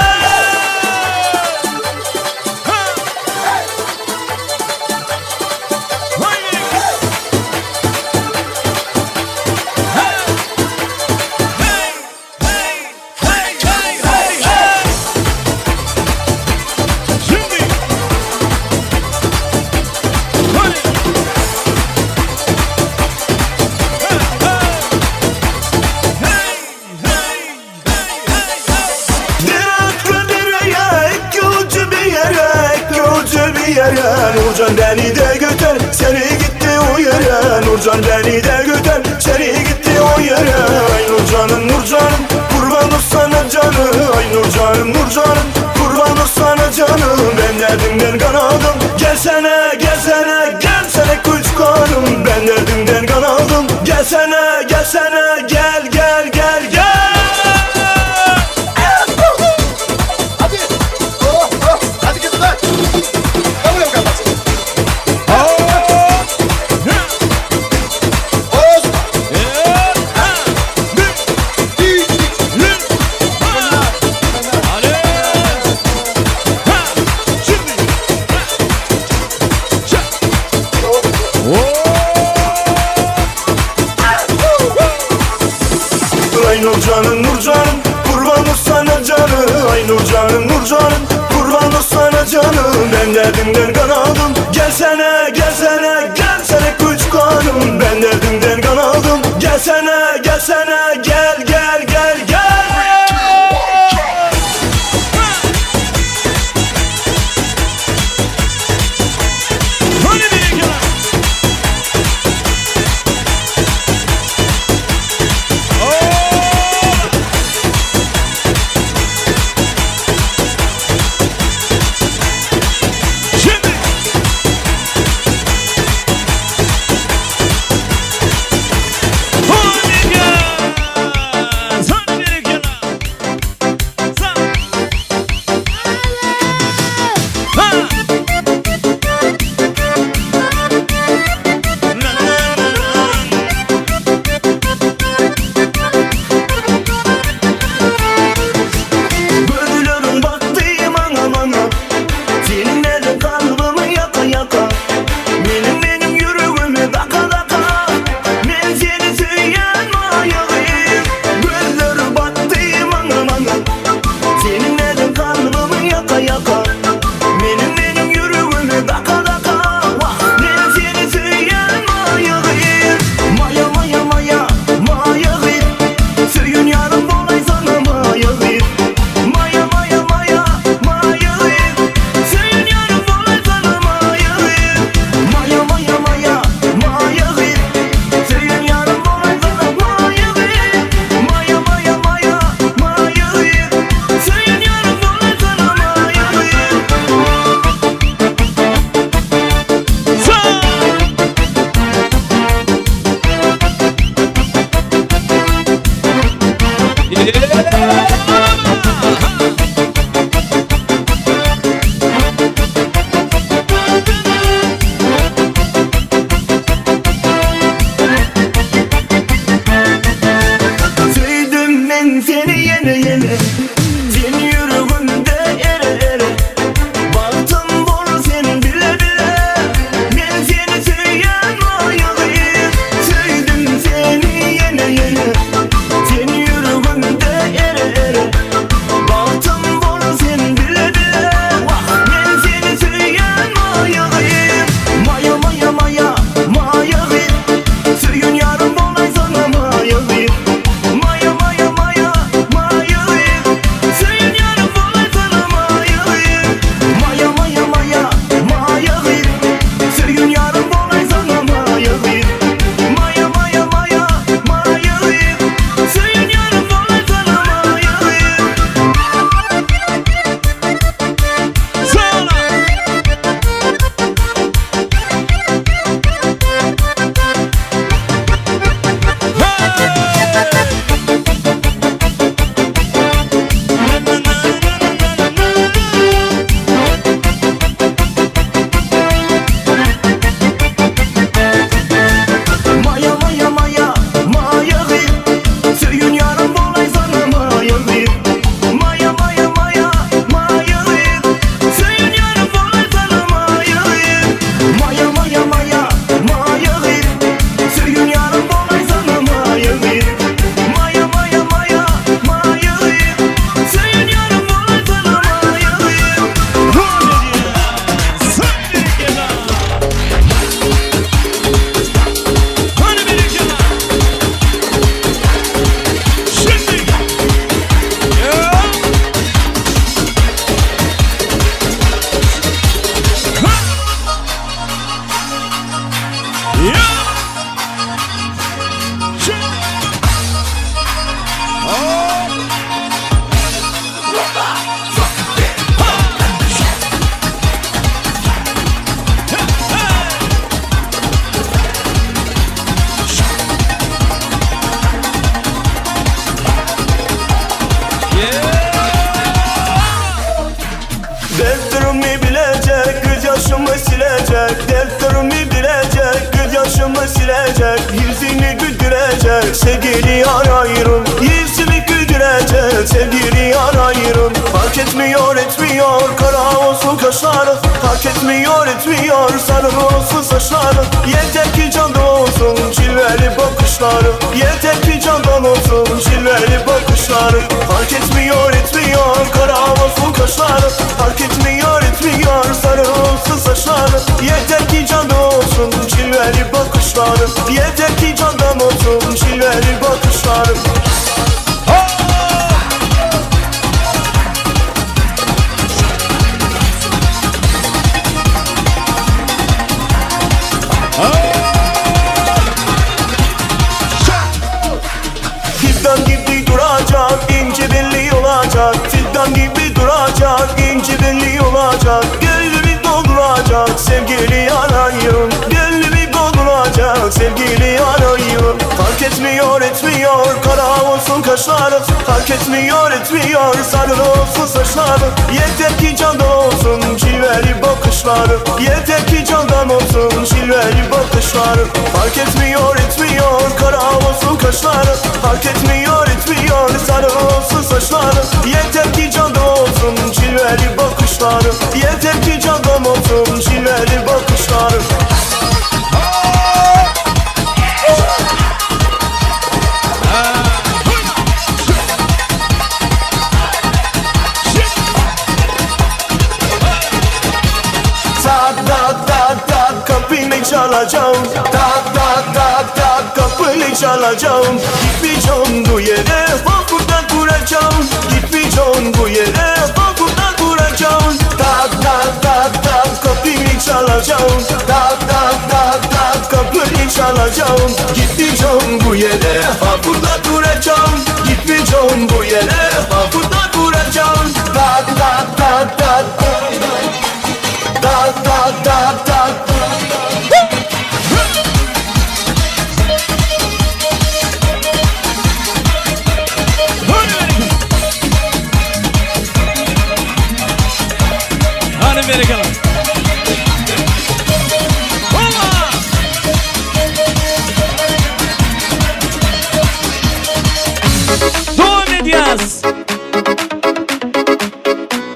S4: Nurcan beni de götür, seni gitti o yere. Nurcan beni de götür, seni gitti o yere. Ay Nurcanım Nurcanım, kurban sana canım. Ay Nurcanım Nurcanım, kurban sana canım. Ben derdimden kanadım, gelsene gelsene gelsene küçük hanım. Ben derdimden kanadım, gelsene gelsene gel gel gel gel.
S18: Hadi git lan.
S4: Ay Nurcanım Nurcanım, kurban sana canım. Ay Nurcanım Nurcanım, kurban sana canım. Ben derdimden kanadım, gelsene gelsene gelsene küçük hanım. Ben derdimden kanadım, gelsene gelsene gel gel gel gel. Dertlerimi bilecek, göz yaşımı silecek. Dertlerimi bilecek, göz yaşımı silecek. Yüzünü güldürecek, sevgili yar ayrım. Yüzünü güldürecek, sevgili yar ayrım. Fark etmiyor etmiyor, kara olsun kaşları. Fark etmiyor etmiyor, sarı olsun saçları. Yeter ki canda olsun, cilveli bakışları. Yeter ki candan olsun, cilveli bakışları. Fark etmiyor etmiyor, kara olsun kaşları. Fark etmiyor etmiyor, sarı olsun saçları. Yeter ki canda olsun, cilveli bakışları. Yeter ki candan olsun, cilveli bakışları. Fidan gibi duracak, ince belli olacak. Fidan gibi duracak, ince belli olacak. Gönlümü dolduracak, sevgili yanayım. Gönlümü dolduracak, sevgili yanayım. Fark etmiyor etmiyor, kara olsun kaşları. Fark etmiyor etmiyor, sarı olsun saçları. Yeter ki candan olsun, cilveli bakışları. Yeter ki candan olsun, cilveli bakışları. Fark etmiyor etmiyor, kara olsun kaşları. Fark etmiyor etmiyor, sarı olsun saçları. Yeter ki candan olsun, cilveli bakışları. Yeter ki candan olsun, cilveli bakışları. Tak tak tak tak kapını çalacağım. Tak tak tak tak kapını çalacağım. Gitmeyeceğim bu yere, bak burada duracağım. Gitmeyeceğim bu yere, bak burada duracağım. Tak tak tak tak kapını çalacağım. Tak tak tak tak kapını çalacağım. Gitmeyeceğim bu yere, bak burada duracağım. Gitmeyeceğim bu yere, bak burada duracağım. Tak tak tak tak. Tak tak tak tak.
S17: Hadi Amerikalı. Devam ediyoruz.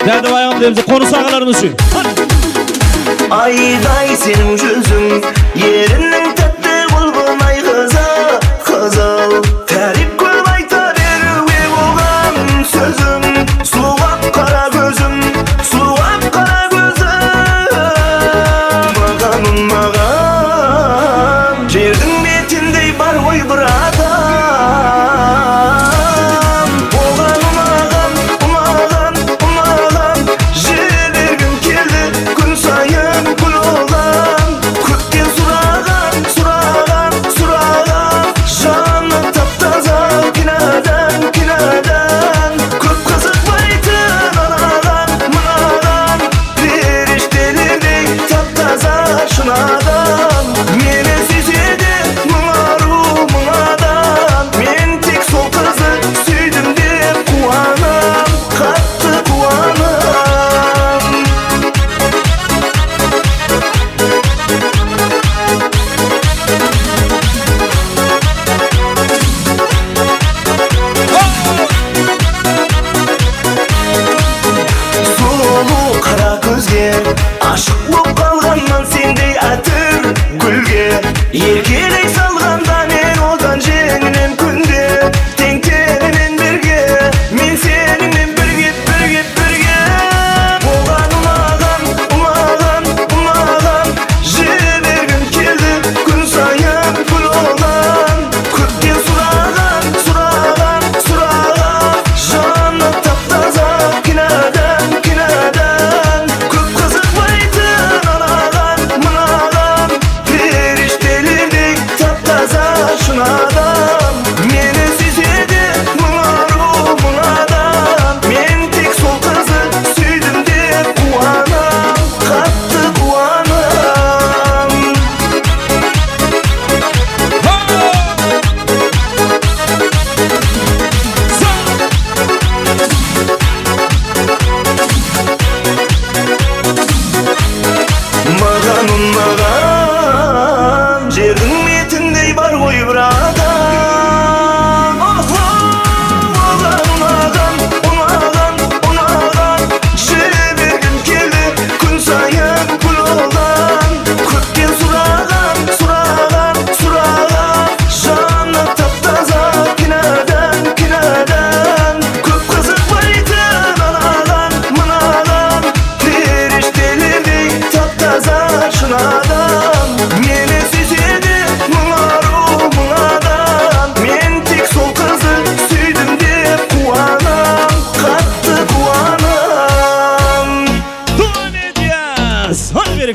S17: Derdi bayan demize konu sağlarını sür.
S4: Ayday senin yüzün yerinin tatlı bulbun ay kızal kızal. Terip koymay tarir ve boğan sözüm. Suluap kara gözüm, suluap kara gözüm. Mağanım mağan, жердің бетіндей бар ой бір адам. Оған ұнаған, ұнаған, ұнаған, жүре бергім келді күн сайын күн оған. Көктен сұраған, сұраған, сұраған, жаны тап-таза кинадан, кинадан. Көп қызықпайтын анаған, мынаған, періштелердей тап-таза шынадан. Мені сүйседі мың ару мың адам. Мен тек сол қызды сүйдім деп қуанам, қатты қуанам. Сұлу қара көзге ашық боп қалғаннан сендей әтір гүлге еркелей салғанда мен одан жеңінен күнде тең-теңімен бірге мен сенімен бірге бірге бірге. Оған ұнаған, ұнаған, ұнаған, жүре бергім келді күн сайын күн оған. Көптен сұраған, сұраған, сұраған, жаны тап-таза кинадан, кинадан. Көп қызықпайтын анаған, мынаған, періштелердей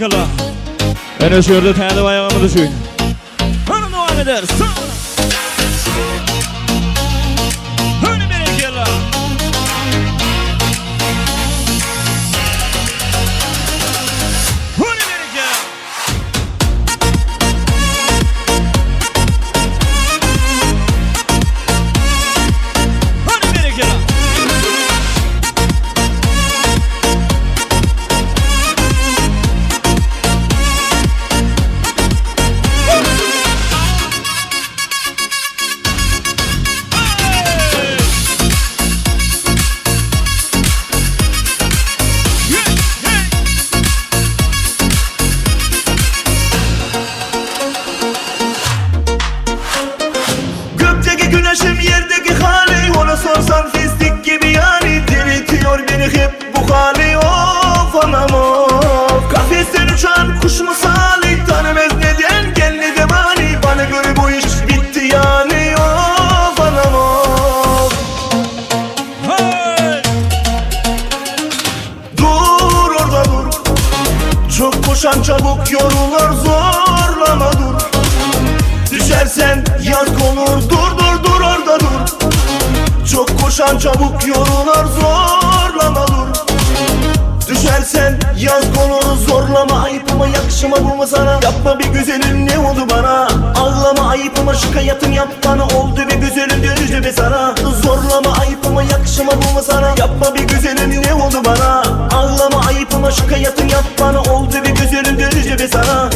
S17: bereket. Ana şu yerde tanıp ayağımı düşün. Hadi devam ederiz. Hadi bereket.
S4: Gökteki güneşim yerdeki hali, ona sorsan fistik gibi yani. Diriltiyor beni hep bu hali, of anam of. Kafesten uçan kuş misali, tanımaz neden geldi de mani. Bana göre bu iş bitti yani, of anam of. Dur orada dur, çok koşan çabuk yorulur, zorlama dur. Düşersen yazık olur, dur orada dur. Çok koşan çabuk yorulur, zorlama dur. Düşersen yazık olur, zorlama. Ayıpıma yakışıma bu mu sana? Yapma bir güzelim, ne oldu bana? Ağlama ayıpıma, şikayetimi yap bana. Oldu bir güzelim, dönücü be sana. Zorlama ayıpıma yakışıma bu mu sana? Yapma bir güzelim, ne oldu bana? Ağlama ayıpıma, şikayetimi yap bana. Oldu bir güzelim, dönücü be sana.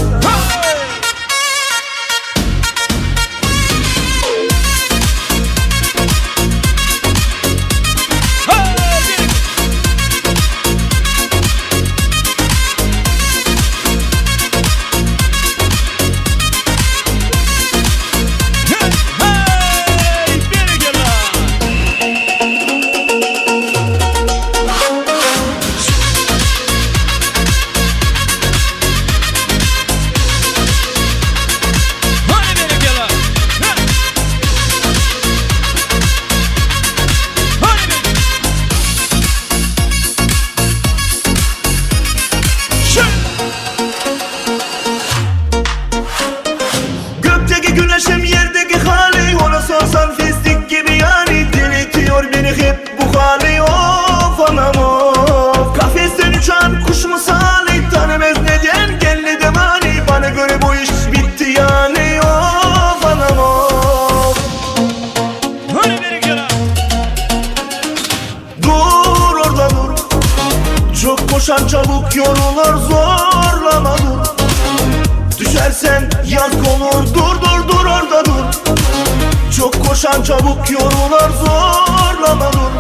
S4: Gökteki güneşim yerdeki hali, ona sorsan fistik gibi yani. Diriltiyor beni hep bu hali, of anam of. Kafesten uçan kuş misali, tanımaz neden geldi de mani. Bana göre bu iş bitti yani, of anam of. Dur orada dur, çok koşan çabuk yorulur, zorlama dur. Düşersen yazık olur, dur orada dur. Çok koşan çabuk yorulur, zorlama dur.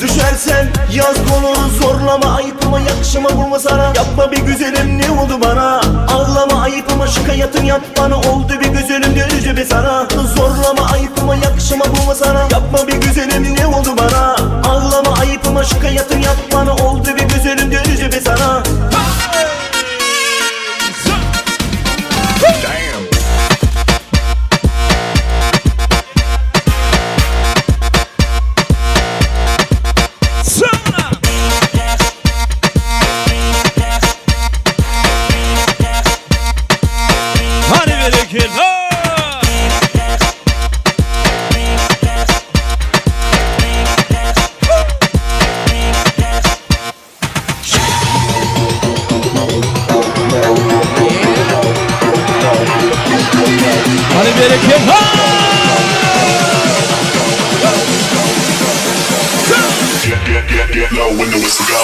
S4: Düşersen yazık olur, zorlama. Ayıpıma yakışıma bu mu sana? Yapma bir güzelim, ne oldu bana? Ağlama ayıpıma, şikayetimi yap bana. Oldu bir güzelim, dönücü be sana. Zorlama ayıpıma yakışıma bu mu sana? Yapma bir güzelim, ne oldu bana? Ağlama ayıpıma, şikayetimi yap bana. Oldu bir güzelim, dönücü be sana.
S17: Hadi bereket.
S19: Get low when the whistle go.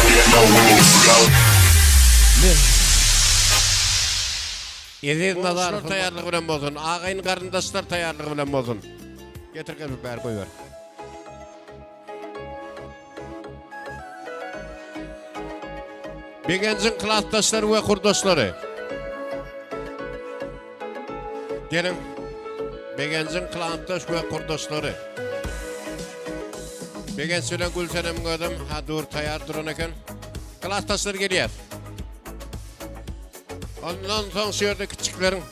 S19: Get low when the whistle go.
S3: Eziz Nazarov tayarlığı bilen bolsun. Ağayın karındaşlar tayarlığı bilen bolsun. Getirken bir bär koy ver. Begencin klassdaşları ve kurdaşları. Gelin. Begencin klassdaş ve kurdaşları. Begenç bilen Gülsenem gördüm. Ha dur tayar durun eken. Klassdaşlar geliyor. Ondan son şöyle küçüklerin.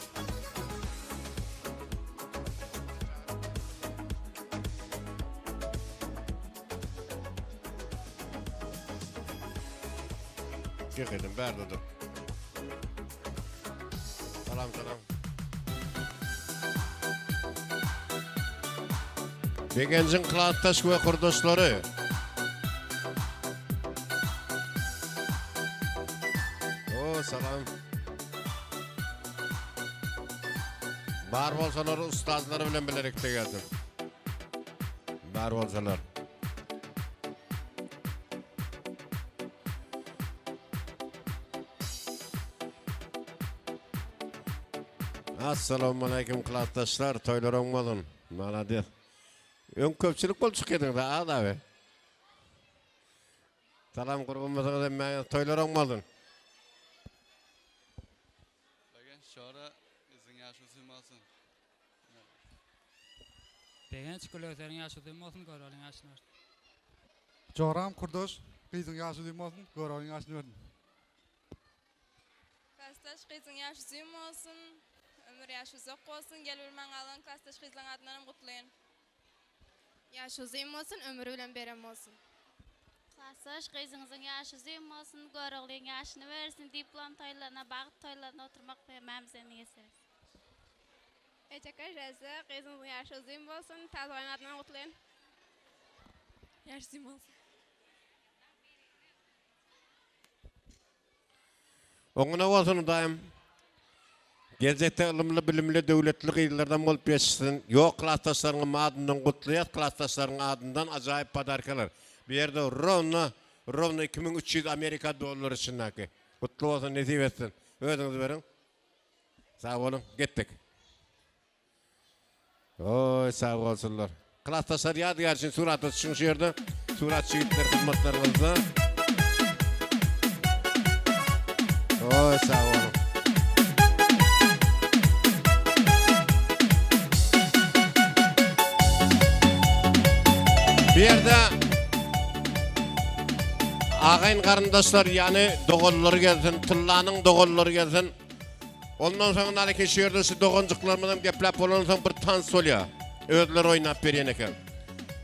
S3: Gekedim, berdi dur. Salam salam. Begencin klassdaş ve kurdaşları. O salam. Bar bolsalar ustazları bilen bilerekte geldim. Bar bolsalar. Assalamu alaikum klassdaşlar, toylar olmadın. Malades. Ön köpçülük bol çıkıyordun da ağda be. Salam kurgummasına ben toylar olmadın.
S12: Şora izin yaşı suymasın. Begen çikolataların yaşı duymasın, göralın yaşını versin.
S20: Joram kurdoş, kızın yaşı duymasın, göralın yaşını versin.
S21: Klassdaş kızın yaşı duymasın, ömür yaşı uzak olsun, gel bilmen alan klassdaş kızların adından kutlayın. Yaşı uzun olsun, ömrü bilen berem olsun.
S11: Klassdaş kızınızın yaşı uzun olsun, göralın yaşını versin, diplom toylarına, bağıt toylarına oturmak mememizden niyesiniz.
S21: Eceka Reza, kızınızın yaşı uzun olsun, tazgayın adından kutlayın. Yaşı uzun olsun.
S3: Oňuna bolsun daim. Gelecekte ılımlı bilimli devletli gıylardan bolup geçsin. Yok klassdaşlarının adından kutlayat, klassdaşlarının adından acayip padarkalar. Bir yerde rovna 2300 Amerika doları içindeki. Kutlu olsun, nesip etsin. Ödünüzü verin. Sağ olun, gittik. Oy sağ olsunlar. Klassdaşlar yadigar için suratı çıkın şu yerde. Surat şehitler hizmetlerinizi. Oy sağ olun. Bir yerde ağayın karındaşlar yani doğulları gelsin, tıllanın doğulları gelsin. Ondan sonra nalike şehirde şu doğuncuklarımdan geplep olan sonra bir tans oluyor. Ödüler oynap veriyen eken.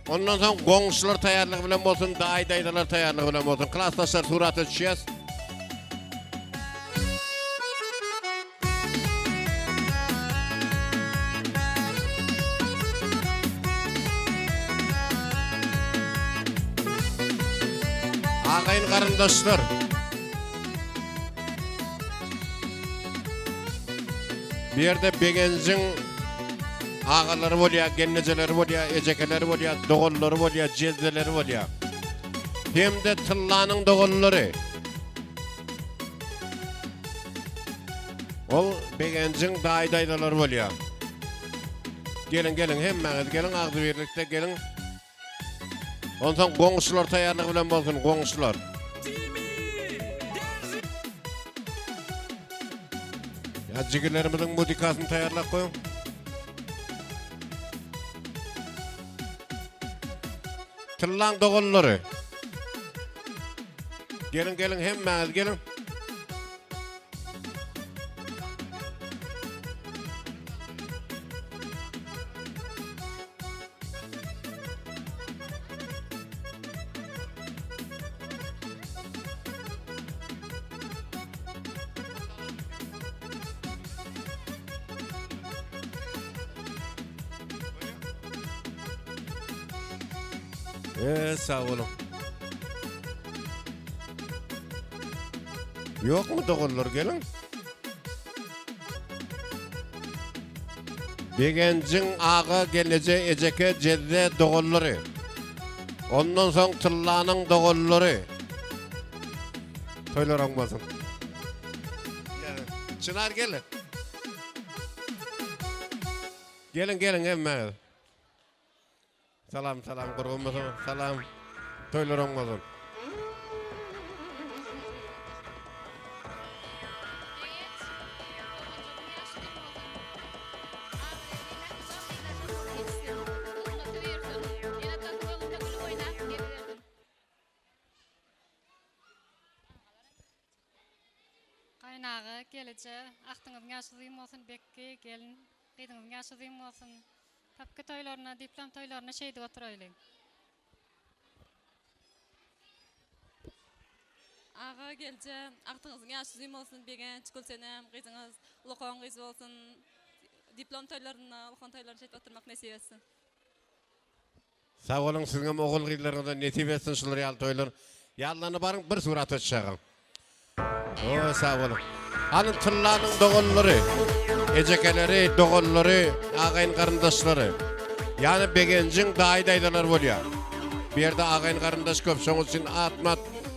S3: Ondan sonra gongçular tayarlığı bilen olsun, daydalar tayarlığı bilen olsun. Klassdaşlar suratı düşeceğiz. Ağayın karındaşlar. Bir yerde Begencin ağaları bolya, genneceleri bolya, ecekeleri bolya, doğulları bolya, cezdeleri bolya. Hem de tıllanın doğulları. Ol Begencin daydalar bolya. Gelin hemmeniz gelin ağzı birlikte gelin. Ondan gongçular tayarlığı bilen bolsun, gongçular. Ya jigirlerimizin mudikasını tayarlap koyun. Tıllan doğulları. Gelin hemmeniz gelin. Sağ olun. Yok mu doğullar gelin? Begencin ağa gelece eceke cezde doğulları. Ondan sonra tıllanın doğulları. Toylar olmasın. Çınar gelin. Gelin emme. Salam kurulmasın. Salam. Toylar olmasın.
S1: Kaynağı gelece, aktığınızın yaşadığım olsun, bekki gelin, kıydığınızın yaşadığım olsun. Tapkı toylarına, diplom toylarına şeyde oturayım.
S22: Ağa gelece, aktığınızın yaşadığım olsun, begen, çikol senem, kıydığınız, ulukon kıyız olsun, diplom toylarına, ulukon toylarına şeyde oturmak nesip etsin.
S3: Sağ olun, sizin oğul kıyılarında nesip etsin şular yal toylar. Yallarını barın bir surat açacağım. O sağ olun. Anın tıllanın doğulları, ecekeleri, doğulları, ağayın karındaşları. Yani begencin daydalar oluyor. Bir yerde ağayın karındaş köp, şoň için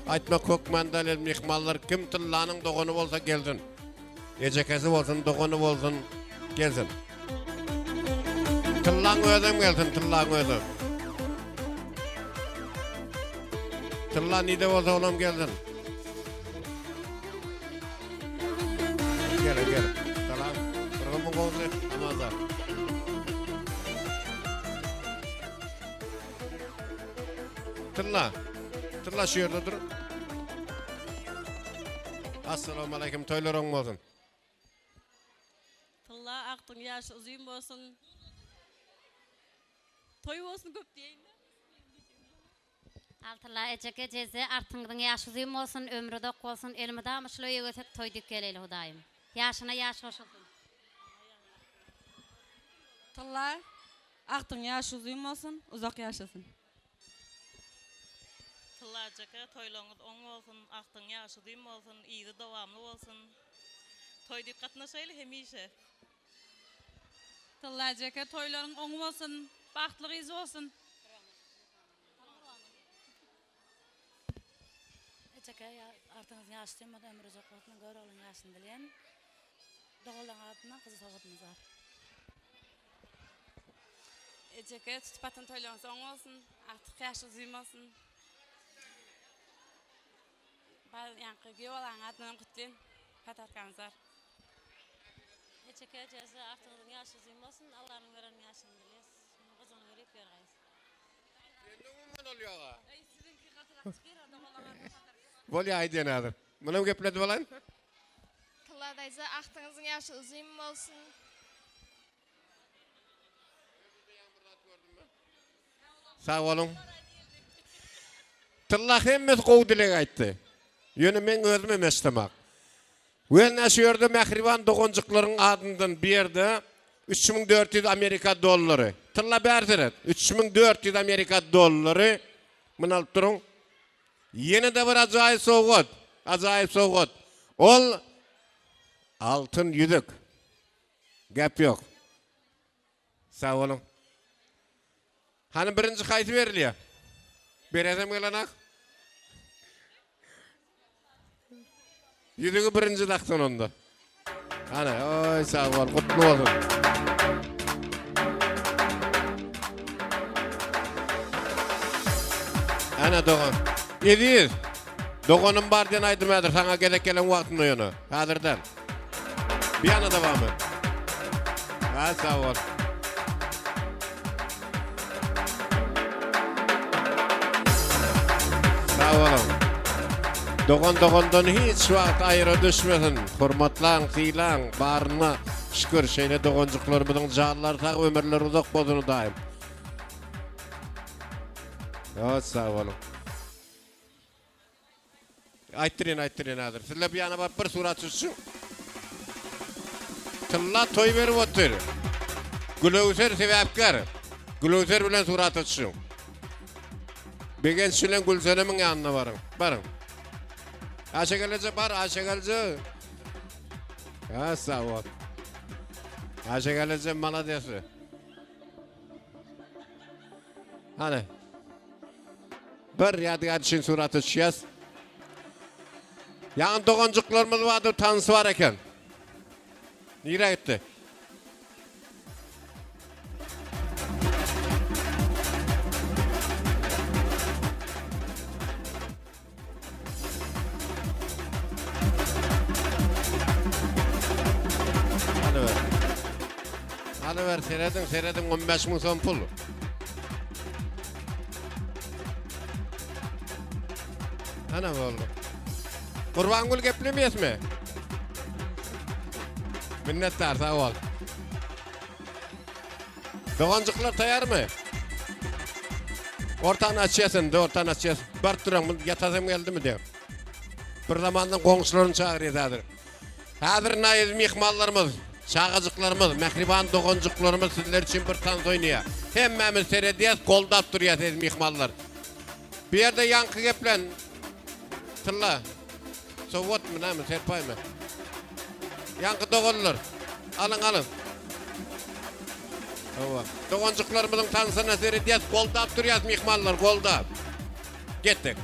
S3: aytma kök mandalel mihmallar kim tıllanın doğunu olsa geldin. Ecekesi olsun, doğunu olsun, gelsin. Tıllan özüm gelsin, tıllan özüm. Tıllan ide olsa olam geldin. Gelin. Salam. Kırgın konusu amazda. Tırla şu yerde dur. Assalamu alaikum, toylar olmasın.
S22: Tilla aktın yaşı uzun olsun. Toy olsun köp deyin.
S23: Altıla eceke ceze artıngdın yaşı uzun olsun, ömrü dok olsun, elimi damışlı ögötek toyduk geleyle hudayım. Yaşına yaş koşulsun.
S22: Tilla aktın yaşı uzun olsun, uzak yaşasın.
S24: Tillacaka toylarınız oň bolsun, aktın yaşı uzun olsun, iyidi dowamly bolsun. Toydyp gatnaşaýly hemişe.
S22: Tillacaka toylaryň oň bolsun, baktly iz bolsun.
S23: Eceke artıngız yaş demede ömrü uzak olsun, gör olun yaşını dileyen. Doğulan adına kızı soğutmuz var.
S22: Eceke tutpatın toylaryňyz oň bolsun, aktyk yaşı uzun bolsun. Bal yankı göwalaň adynam kutlaýyn. Patarkanzar.
S23: Eceke ceze artıngdın yaşı uzun olsun, Allah'ın veren yaşını dileyen. Kızını verip ýergaýys.
S3: Kendin oluyor ağa.
S22: Sizinki gatyrak çıkyr, doğulaň adynam
S3: Bolya aýdýan adyr. Munam gepledi bolan?
S21: Tılladaysa aktığınızın yaşı uzun olsun.
S3: Sağ olun. Tilla hemmet gowy dilek aýtdy. Ýöne men özüm emesdemek. Wen näşerde mehriban dogonjyklaryň adyndan berdi 3400 Amerika dollary. Tilla berdiret. 3400 Amerika dollary. Muna alyp duruň. Ýene de bir ajaýyp sowgat. Ol altın yüzük. Gap yok. Sağ olun. Hani birinci kayıt veriliyor. Berezem gelenak. Yüzüğü birinci taktın onda. Hani oy sağ ol. Kutlu olun. Ana doğan. 700. Doğanın bar den aydım edir. Sana gedek gelen vaktin oyunu. Hazırdan. Bir yana devamı. Ha sağ ol. Sağ olun. Doğandan hiç vakt ayrı düşmesin. Hurmatlan, kıylan, barına şükür. Şeyle doğancıklarımızın canlılar tak ömürler uzak bozunu daim. Evet sağ olun. Ayttirin adır. Sizle bir yana var bir surat çizsin. Tilla toy verip otur. Gülöwser sebäpkar. Gülöwser bilen surat çizsin. Begen şülen Gülsenem'in yanına varın. Barın. Aşa gelece bar, aşa gelece. Ha sağ ol. Aşa gelece maladesi. Hani. Bir yadigar için surat çizeceğiz. Yan doğancıklarımız vardı, tanısı var eken. Nire gitti? Hadi ver seredin 15 bin son pul. Ana oldu. Kurban gül geplemeyiz mi? Minnettar sağ ol. Doğancıklar tayar mı? Ortanı açıyorsun. Bar duran yatasım geldi mi diyor. Bir zamandan komşularını çağırıyor zaten. Hazır nayiz mihmallarımız, çağacıklarımız, mehriban doğancıklarımız sizler için bir tanz oynuyor. Hemmemiz seyrediyoruz, koldap duruyorsunuz mihmallar. Bir yerde yankı geplen. Tılla. Soğut mu ne mi, serpay mı? Yankı doğulur. Alın. Doğancıklarımızın tanzına seyrediyoruz, koldap duruyoruz mihmallar, koldap. Gittik.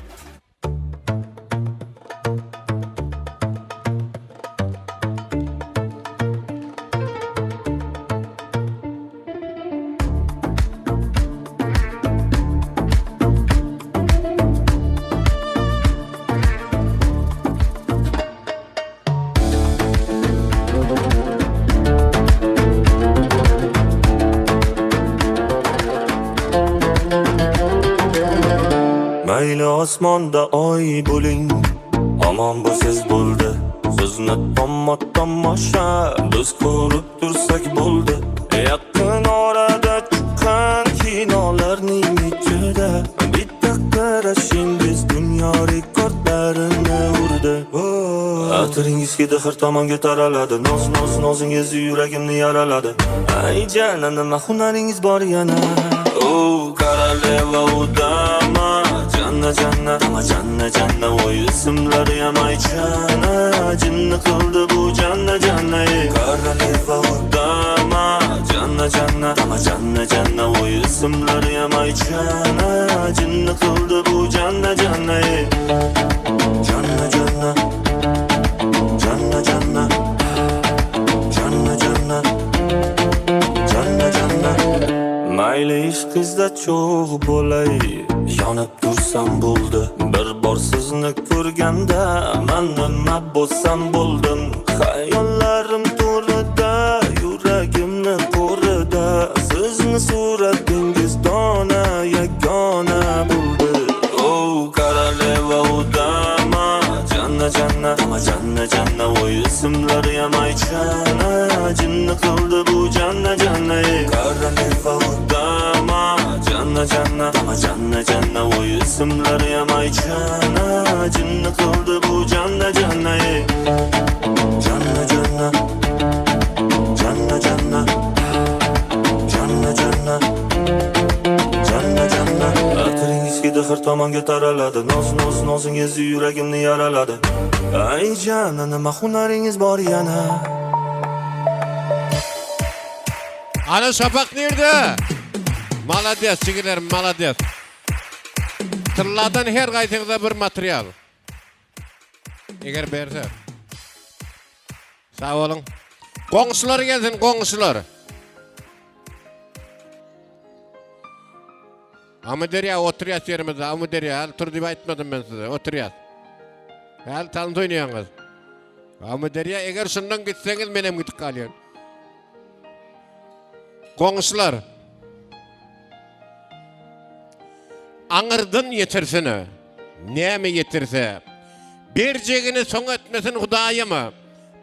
S4: Mayli osmonda oy bo'ling, aman bu siz bo'ldi. Sizni tomosha biz ko'rib tursak bo'ldi. Yaqin orada chiqqan kinolarning ichida bitta qarashingiz dunyo rekordlarini urdi. Atiringiz kedihir tomonga taraladi. Nozingiz yuragimni yaraladi. Ay jana nima hunaringiz bor yana? O koroleva udama Canna o isimler yamay Jinni qildi bu janna Koroleva udama Canna o isimler yamay Jinni qildi bu janna Janna Mayli ish qizda cho'g' bo'lay, yonib tursam bo'ldi. Bir bor sizni ko'rganda men nima bo'lsam bo'ldim. Xayollarim to'rida, yuragimni qo'rida. Sizni suratingiz dona yagona bo'ldi. O koroleva udama Janna o isimlar yamay Jinni qildi bu janna Koroleva udama Janna o isimlar yamay Jinni qildi bu janna Atiringiz kedihir tomonga taraladi. Nozingiz yuragimni yaraladi. Ay jana nima hunaringiz bor yana?
S3: Ana şapak nerede? Malades çigilerim, malades. Tırlardan her qaytığında bir material. Eğer berse. Sağ olun. Qoňşular gelsin, qoňşular. Amuderiya oturyat yerimizde, Amuderiya. Tur diye aytmadım ben size, oturyat. Hal tanıt oynayanız. Amuderiya eğer şundan gitseniz benim gittik kalyon. Qoňşular. Aňyrdan yetirsini, näme yetirse, berjegini soň etmesin Hudaýymy.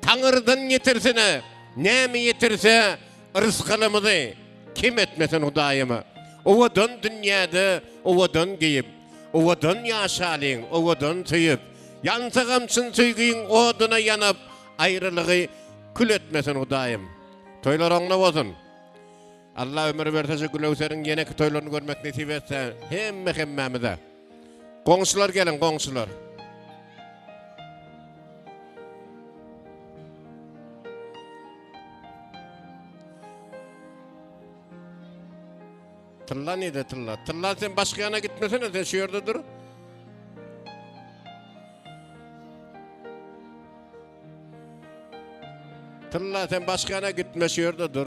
S3: Taňyrdan yetirsini, näme yetirse, rızkylymyzy kim etmesin Hudaýymy. Owadan dünýäde, owadan geyip, owadan ýaşalyň, owadan süýüp, ýansagamçyn süýgüň oduna ýanyp, aýrylygy kül etmesin Hudaýym. Toýlar oňlap bolsun. Allah ömür verse Gülöwseriň ýene-ki toýlaryny görmek nesip etse, hemmemize. Qoňşular gelin, qoňşular. Tılla neydi tılla? Tılla sen başka yana gitmesene, sen şu yerde dur. Tılla sen başka yana gitme, şu yerde dur.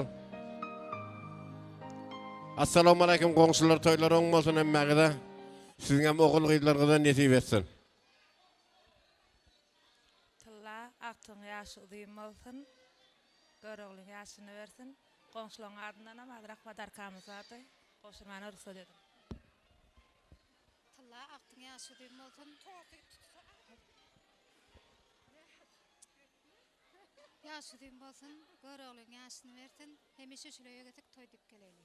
S3: Assalamu alaikum qoňşular, toýlar oň bolsun emmägide. Siziň hem ogul gyzlargyza nesip etsin.
S2: Talla aktyň ýaşy uzyň bolsun. Görögliň ýaşyny bersin. Goňşularyň adyndan hem azrak badarkamyz zaty. Goşurmany ruhsat edin.
S1: Talla aktyň ýaşy uzyň bolsun. Ýaşy uzyň bolsun. Görögliň ýaşyny bersin. Hemişe şule ýögetek toý dip geleli.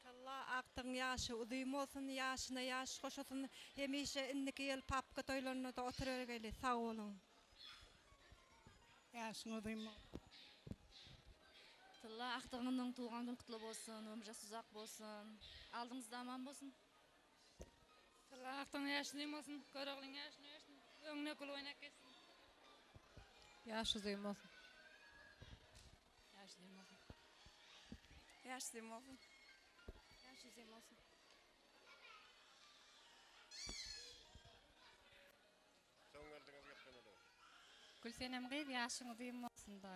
S6: Talla aktyň ýaşy uzyň bolsun. Ýaşyna ýaş goşasyn. Hemişe inniki ýyl papka toýlaryna da oturýargely. Sag bolun.
S14: Ýaşyň uzyň bolsun.
S22: Talla aktyňyň tuğan gün kutly bolsun, ömrüňiz uzak bolsun. Aldyňyzda aman bolsun.
S2: Talla aktyň ýaşy uzyň bolsun. Görögliň ýaşyny bersin. Öňüne gül oýnak gelsin.
S8: Ýaşy uzyň bolsun.
S2: Ýaşy uzyň bolsun.
S8: Ýaşy uzyň bolsun.
S2: Ýaşy uzyň bolsun. Gülsenem gyz ýaşyň uzyň bolsun da.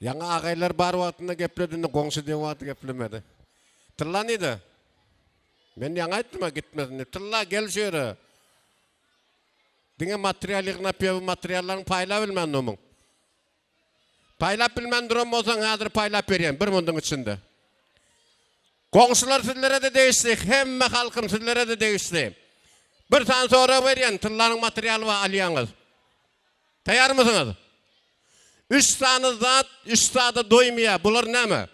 S3: Yaňa agaýlar bar wagtynda gepledinde goňşy diýip wagt geplemedi. Tilla nidi? Men yaňa aýtdym gitmedin. Tilla gel şeýre. Diňe materiallygyna pew materiallaryň paýlap bilmän nomuň. Paýlap bilmän duran bolsaň häzir paýlap berýän bir mundyň içinde. Goňşular sizlere de değişdi, hemme halkym sizlere de değişdi. Bir tan sonra berýän tillaryň materialy we alýaňyz. Taýýar mısınız? 3 tane zat, 3 tane doymaýa. Bular näme?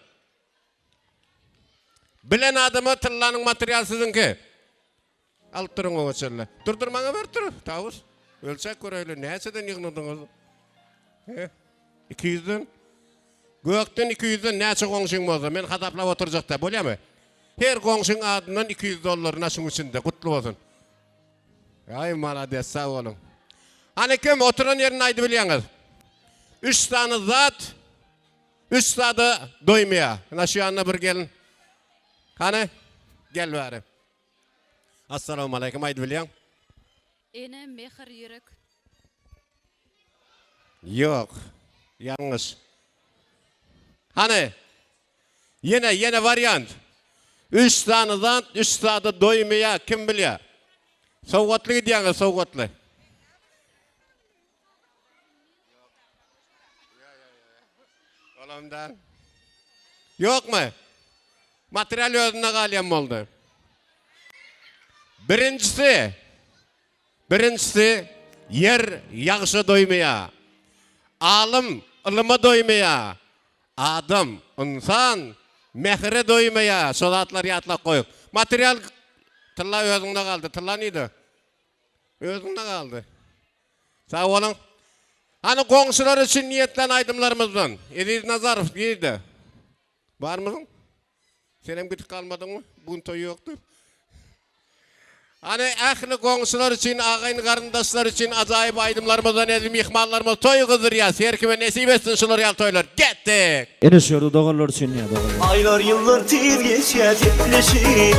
S3: Bilen adamy tillanyň material sizinki. Alyp turuň oňa çelle. Durdurmaňa ber tur. Tawus. Ölçek göreýli. Näçeden ýygnadyňyz? 200'den. Gökden 200'den näçe goňşyň bolsa, men hataplap oturjakda bolýarmy? Her goňşyň adyndan $200 naşyň içinde gutly bolsun. Ay malades, sag bolun. Hani kim oturan yerini aýdy bilýäňiz? 3 tane zat, 3 tane doymaýa. Naşy ýanyna bir gelin. Hani? Gel bäri. Assalamu alaykum, aýdy bilýäň?
S22: Ene mehir ýürek.
S3: Yok. Yanlış. Hani? Yine varyant. 3 tane zat, 3 tane doymaýa. Kim bilýär? Sowgatly diýäňiz, sowgatly. Olamdan. Yokmu? Material özüne galyan boldy. Birincisi yer ýagşy doymaýa. Alym ilyma doymaýa. Adam, insan mehre doymaýa. Şolatlar ýatlap goýup. Material tilla özüňde galdy. Tilla nidi? Özüňde galdy. Sag bolun. Hani goňşular üçin niýetlen aýdymlarymyzdan. Ediz Nazarov diýdi. Barmyň? Senem gitip kalmadyňmy? Bugün toý ýokdy. Hani ähli goňşular üçin, agaýyn garyndaşlar üçin ajaýyp aýdymlarymyzdan edim mehmanlarymyz toý gyzyrýar. Serkime nesip etsin şular ýal toýlar. Getdik.
S17: Ene şeýle doganlar üçin ýa doganlar.
S4: Aylar yıllar tiz geçýär tepleşip.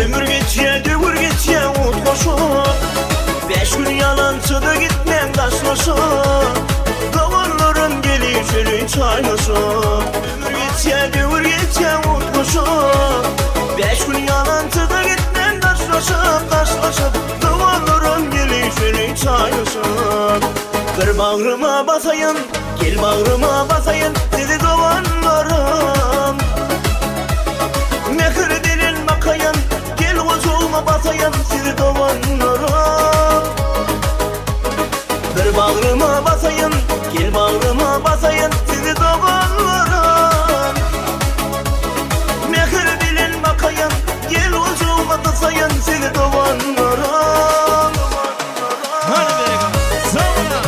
S4: Ömür geçýär, döwür geçýär utgaşyp. 5 gün yalançyda gitmem daşlaşyp. Doganlarym gelip şöyle çaýlaşyp. Ömür geçýär, döwür geçýär utgaşyp. 5 gün yalançyda gitmem daşlaşyp. Doganlarym gelip şöyle çaýlaşyp. Bir bagryma basaýyn, gel bagryma basaýyn, sizi doganlarym. Mehir dilen bakaýyn, gel goşulma basaýyn, sizi doganlarym. Bir bagryma basaýyn, gel bagryma basaýyn, sizi doganlarym. Mehir dilen bakaýyn, gel goşulma basaýyn, sizi doganlarym. Hadi bereka. Sawla.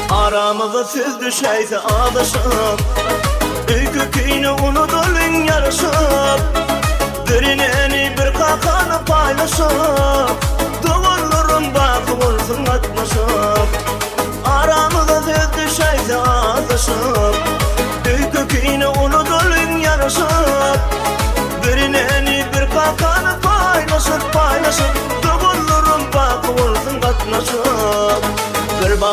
S4: Aramıza siz düşeyse ağlaşıp. Öykü köyünü unudulun yarışıp. Birini bir kakanı paylaşıp. Duvarlarım bakı olsun atmışıp. Aramıza siz düşeyse ağlaşıp. Öykü köyünü unudulun yarışıp. Birini bir kakanı paylaşıp. Duvarlarım bakı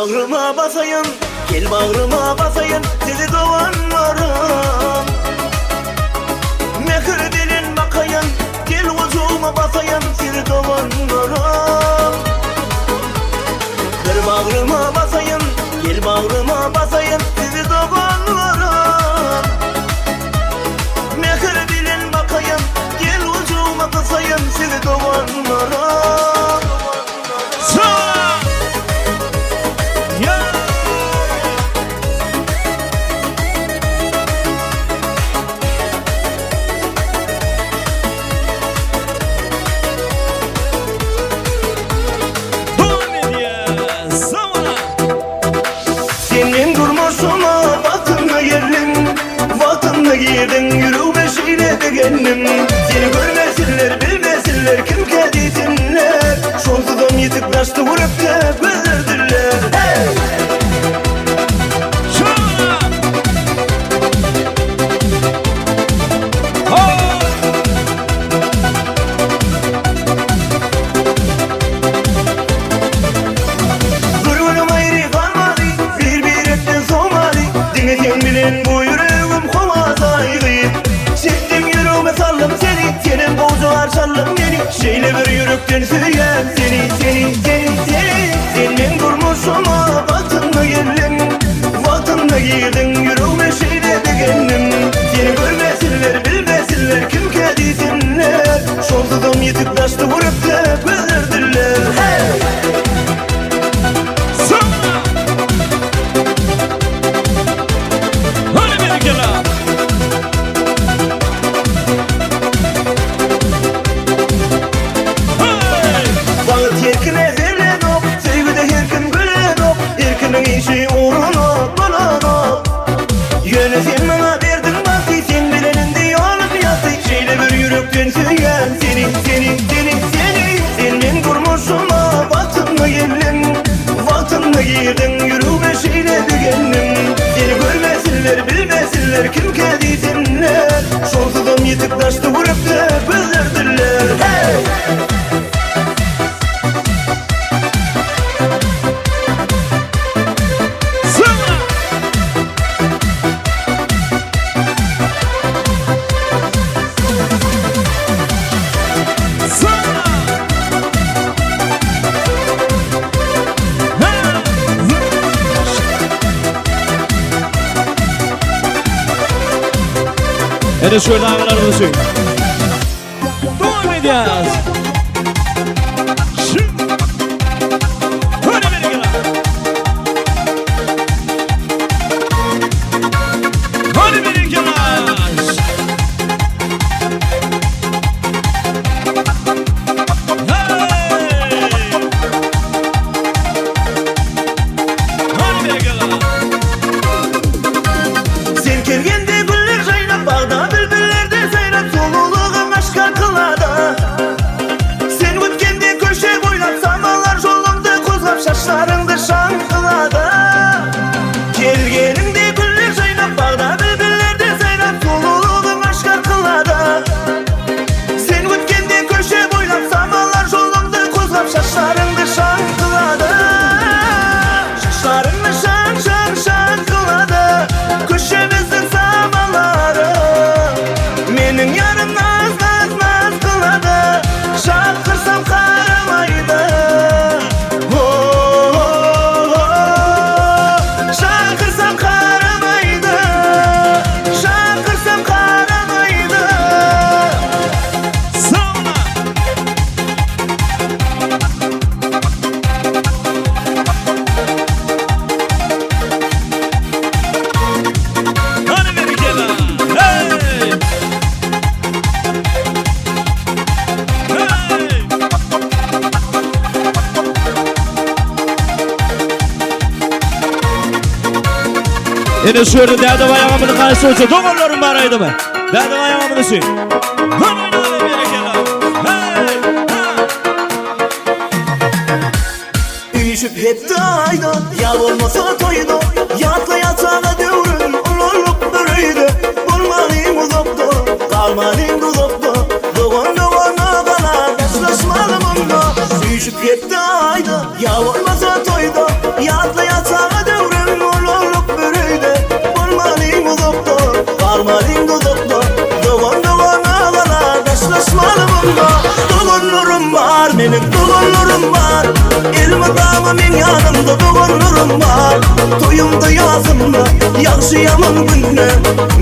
S4: bağrıma basayım, gel bağrıma basayım sizi doğanlarım. Mehir dilin bakayım, gel kucağıma basayım sizi doğanlarım. Bir bağrıma basayım, gel bağrıma basayım sizi doğanlarım. Mehir dilin bakayım, gel kucağıma basayım sizi doğanlarım. Senin durmuşuna vatınla geldim, vatınla girdin yürüme şeyle de geldim. Seni görmesinler bilmesinler kim kedisinler, şonsudan yitip taştı vurup da bezirdiler. Hey! Dinleten bilen bu yüreğim kovazaydı. Çektim yüreğime saldım seni, senin bozu harçalım beni. Şeyle bir yürekten süyen seni. Senin durmuşuma vatınla geldim, vatınla girdin yüreğime şeyle de geldim. Seni görmesinler bilmesinler kim kedisinler, şonsudan yitip taştı vurup da bezirdiler. Hey! Bağıt yerkine verilen o, sevgide yerkin gülen o, yerkinin işi uğruna bulan o. Yönetim bana verdin vakti, sen bilenindi yolum yatı. Şeyle bir yürekten süyen seni. Senin kurmuşuma vatınla geldim, vatınla girdin yürüme şeyle de geldim. Seni görmesinler bilmesinler kim kedisinler, şonsudan yitip taştı vurup da bezirdiler. Hey!
S17: Hadi şöyle ağlarını söyle. Devam edeceğiz. Hadi beni gel. Hadi beni gel. Hadi beni gel.
S4: Sen kelgende güller jaynap bağda, bülbüllerde sayrap soluluğun aşka kılada. Sen ötkende köşe boylap samalar jolunda kozlap şaşlarыңды şan kılada. Kelgeninde güller jaynap bağda, bülbüllerde sayrap soluluğun aşka kılada. Sen ötkende köşe boylap samalar jolunda kozlap şaşlarыңды şan kılada. Şaşlarыңды şan kılada. Köşemizin samaları menin yarım naz kılada. Şakırsam karamaydı, şakırsam karamaydı, şakırsam karamaydı.
S17: Yine şöyle dede ayağımını karşı olsa doğrularım baraydı mı? Dede ayağımını söyle.
S4: Uyuşup hep daydı, ya olmasa toydu. Yatla yatağa devrin, ululuk bürüydü. Bulmalıyım uzakta, kalmalıyım uzakta. Doğan doğana bana, yaşlaşmalım onunla. Düşüp gitti ayda Yağmurmasa toyda Yatla yatağa devrem Olurluk bürüyde Olmalıyım o doktor Kalmalıyım o doktor Doğan doğan ağalar Taşlaşmalı bunda Doğanlarım var Benim doğanlarım var Elmi damımın yanımda Doğanlarım var Toyumda yazımda Yakşı yaman günne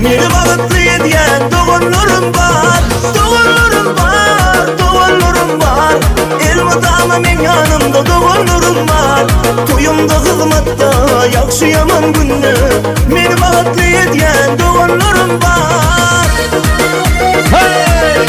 S4: Meni bağıtlı ediyen Doğanlarım var Doğanlarım var Doğanlarım var Elmi damımın yanımda Doğanlarım var Toyumda hizmette Yakşı yaman günne Meni bağıtlı ediyen Doğanlarım var Hey!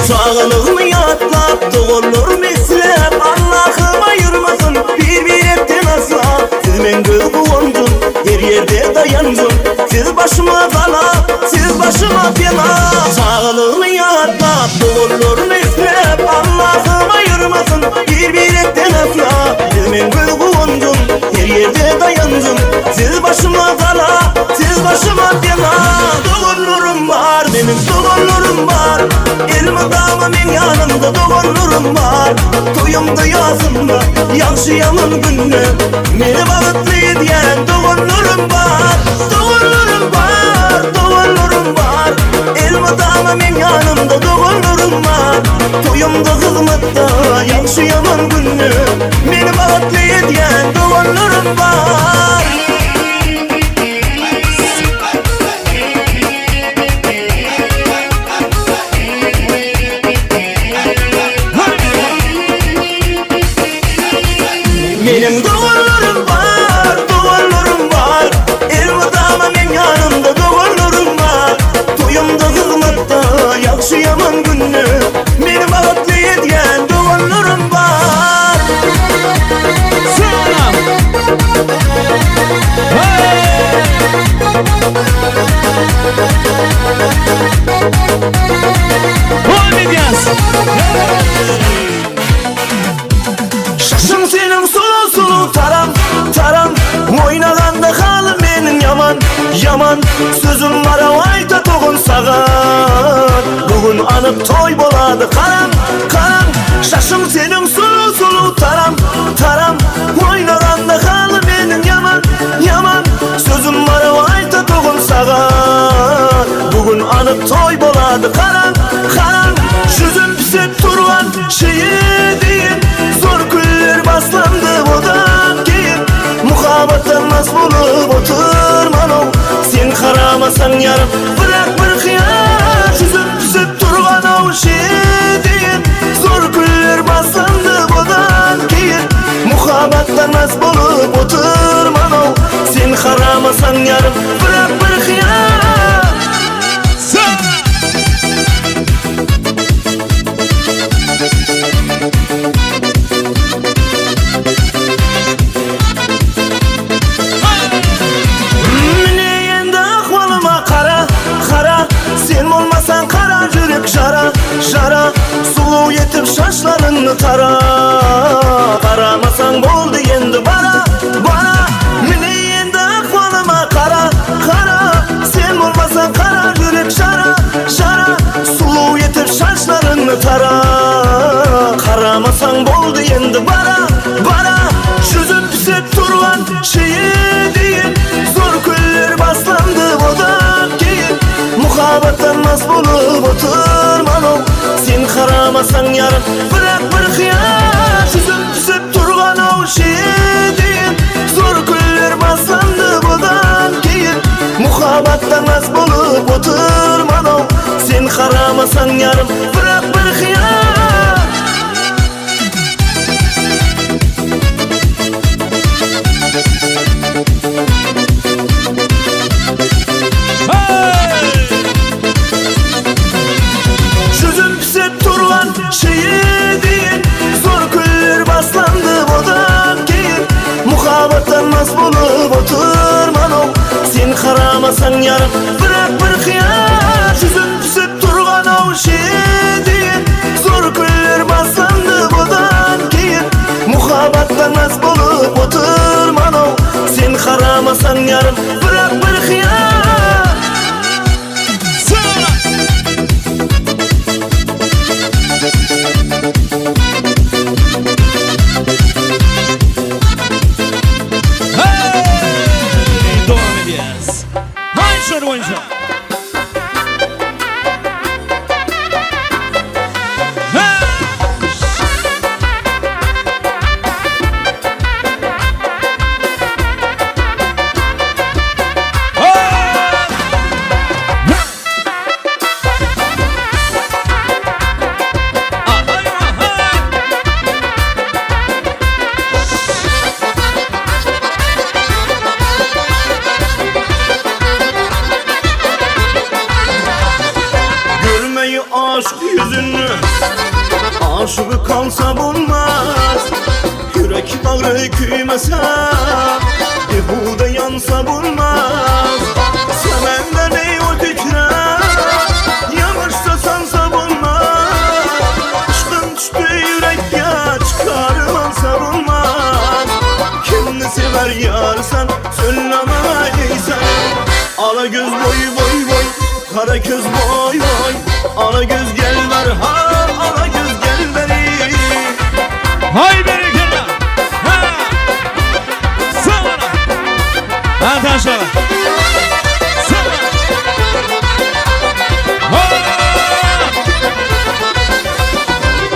S4: Sağlığımı yatlap Doğulur mislep Allah'ım ayırmasın Bir etten asla Siz men gözü oncun Her yerde dayancun Siz başıma bala Siz başıma fena Sağlığımı yatlap Doğulur mislep Allah'ım ayırmasın Bir etten asla Siz men gözü oncun Her yerde dayancun Siz başıma bala Siz başıma fena Doğulurum var Benim doğulurum var Elmi damımın yanımda Doğulurum var Toyumda yazımda Yakşı yaman günne Meni bağıtlı ediyen Doğulurum var Doğulurum var Doğulurum var Elmi damımın yanımda Doğulurum var Toyumda hizmette Yakşı yaman günne Meni bağıtlı ediyen Doğulurum var Benim doğullarım var, doğullarım var Elmi damımın yanımda doğullarım var Toyumda hizmette yakşı yaman günne Meni bağıtlı ediyen doğullarım var Selam! Şaşım senin sulu sulu taram taram Oynaganda halim benim yaman yaman Sözüm var ayta toğun sağan Bugün anıp toy boladı karam karam Şaşım senin sulu sulu taram taram Oynaganda halim benim yaman yaman Sözüm var ayta toğun sağan Bugün anıp toy boladı karam karam Yüzüm pisip turgan şeyi deyin Zor küller baslandı odan keyin Muhabbattan nas bulup oturmanım Sen karamasan yarım bırak bir kıyas Yüzüm pisip turgan o şeyi deyin Zor küller baslandı odan keyin Muhabbattan nas bulup oturmanım Sen karamasan yarım bırak bir kıyas Jara sulu yetip şaşlarını tara Karamasan boldu endi bara bara Mine endi akvalıma kara kara Sen olmasan kara yürek şara şara Sulu yetip şaşlarını tara Karamasan boldu endi bara bara Yüzüm pisip turgan şeyi deyin Zor küller baslandı odan keyin Muhabbattan nas bulup oturmanım Sen karamasan yarım bırak bir kıyas Yüzüm pisip turgan o şeyi deyin Zor küller baslandı odan keyin Muhabbattan nas bulup oturmanım Sen karamasan yarım bırak bir kıyas Yüzüm pisip turgan şeyi deyin Zor küller baslandı odan keyin Muhabbattan nas bulup oturmanım Sen karamasan yarım bırak bir kıyas Yüzüm pisip turgan o şeyi deyin Zor küller baslandı odan keyin Muhabbattan nas bulup oturmanım Sen karamasan yarım bırak bir hıyar
S17: Devam ediyoruz. Haydi şöyle oyuncu.
S4: Görmeyi aşk yüzünü aşığı kalsa bulmaz Yürek bağrı küymese Yehuda yansa bulmaz Sevenden ey o tükrer Yanırsa sansa bulmaz Aşkın düştü yürekye çıkarılansa bulmaz Kimini sever yarsan söyleme eysen Ala göz boy boy boy Kara göz boy boy Ala göz gel merhaba Ala göz gel beri
S17: Hay beri gel ha Sana Hadi aşağı Sana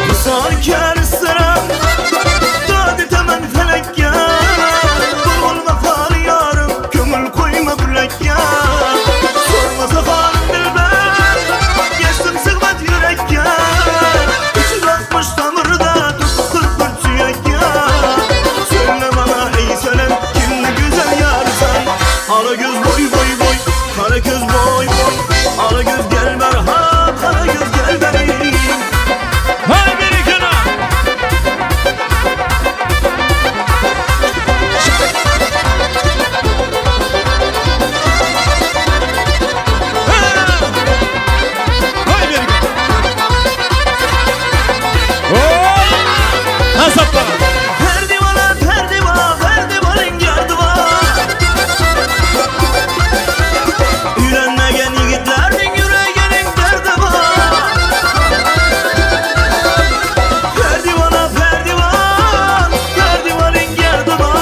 S4: Kısar kâr sıram Dadi temen felek ya Durulma far yarım Kömül koyma bülek ya Sormasa halim dilber Geçtim sıkmat yürek ya 360 tamırda Tuttuk 40 tüyek ya Söyle bana ey söylem Kimdi güzel yarsan Ala göz boy boy boy Kara göz boy boy Ala göz gel merhaba Kara göz gel beri
S17: Hay beri gel Hay beri gel Nasap bana
S4: Perdivana, perdiva, perdivanın yardıva Ürenmegen yigitlerin yüreğinin derdi var Perdivana, perdivan, perdivanın yardıva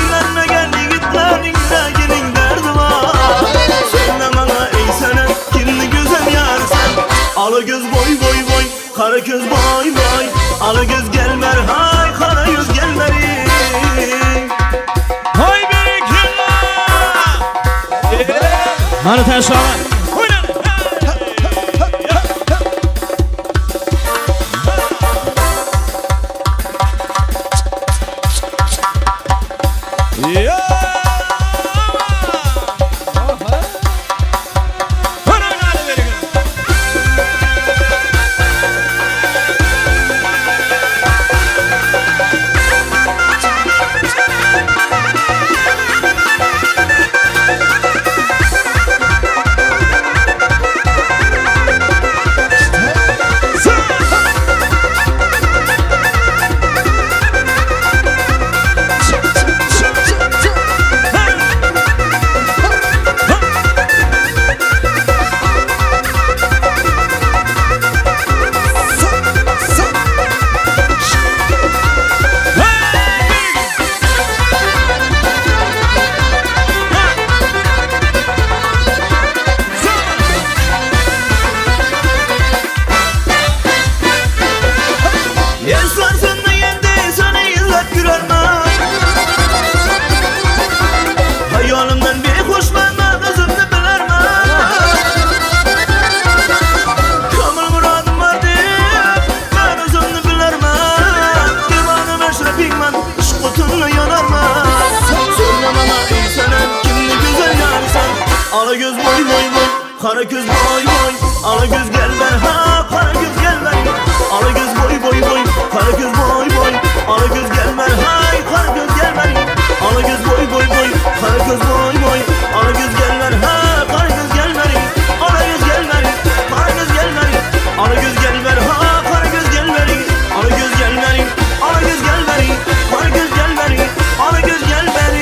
S4: Ürenmegen yigitlerin yüreğinin derdi var Söyle bana ey senem, kimdi güzel yarsan Ala göz boy boy boy, kara göz boy boy Ala göz gelmer hay, kara göz gelmeri
S17: Hay beri gel Hadi aşağı
S4: Yaslarsın da yendi sana yıllar gürermem Hayalımdan bir hoşlanma gözümde bilermem Kamil muradım var deyip ben özümde bilermem Divanım eşrefiyim ben iş kutunla yanarmam Söyle bana ey senem kimdi güzel yarsan Ala göz boy boy boy kara göz boy boy Ala göz gel ben ha kara göz gel ben Ala göz boy boy boy kara göz boy boy Ala göz gel ben hay kara göz gel ben Ala göz boy boy boy kara göz boy boy Ala göz gel ben ha kara göz gel ben Ala göz gel ben kara göz gel ben Ala göz gel ben ha kara göz gel ben Ala göz gel ben Ala göz gel ben kara göz gel ben Ala göz gel ben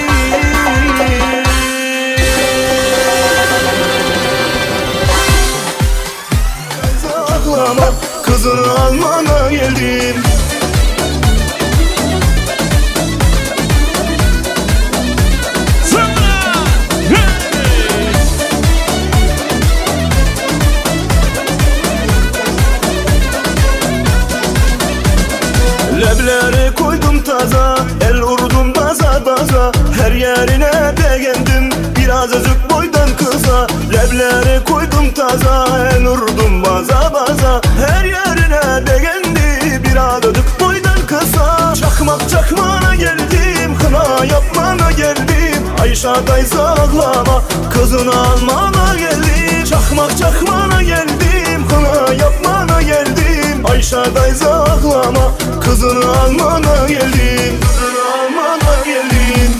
S4: kızını almana geldim. Lebleri koydum taza, el vurdum baza baza. Her yerine beğendim, birazcık boydan kısa. Lebleri koydum taza, el vurdum baza baza. Her yerine beğendi, birazcık boydan kısa. Çakmak çakmana geldim, kına yapmana geldim. Ayşe teyze ağlama, kızını almana geldim. Çakmak çakmana geldim, kına yapmana geldim. Ayşe teyze ağlama, kızını almana geldim. Kızını almana geldim.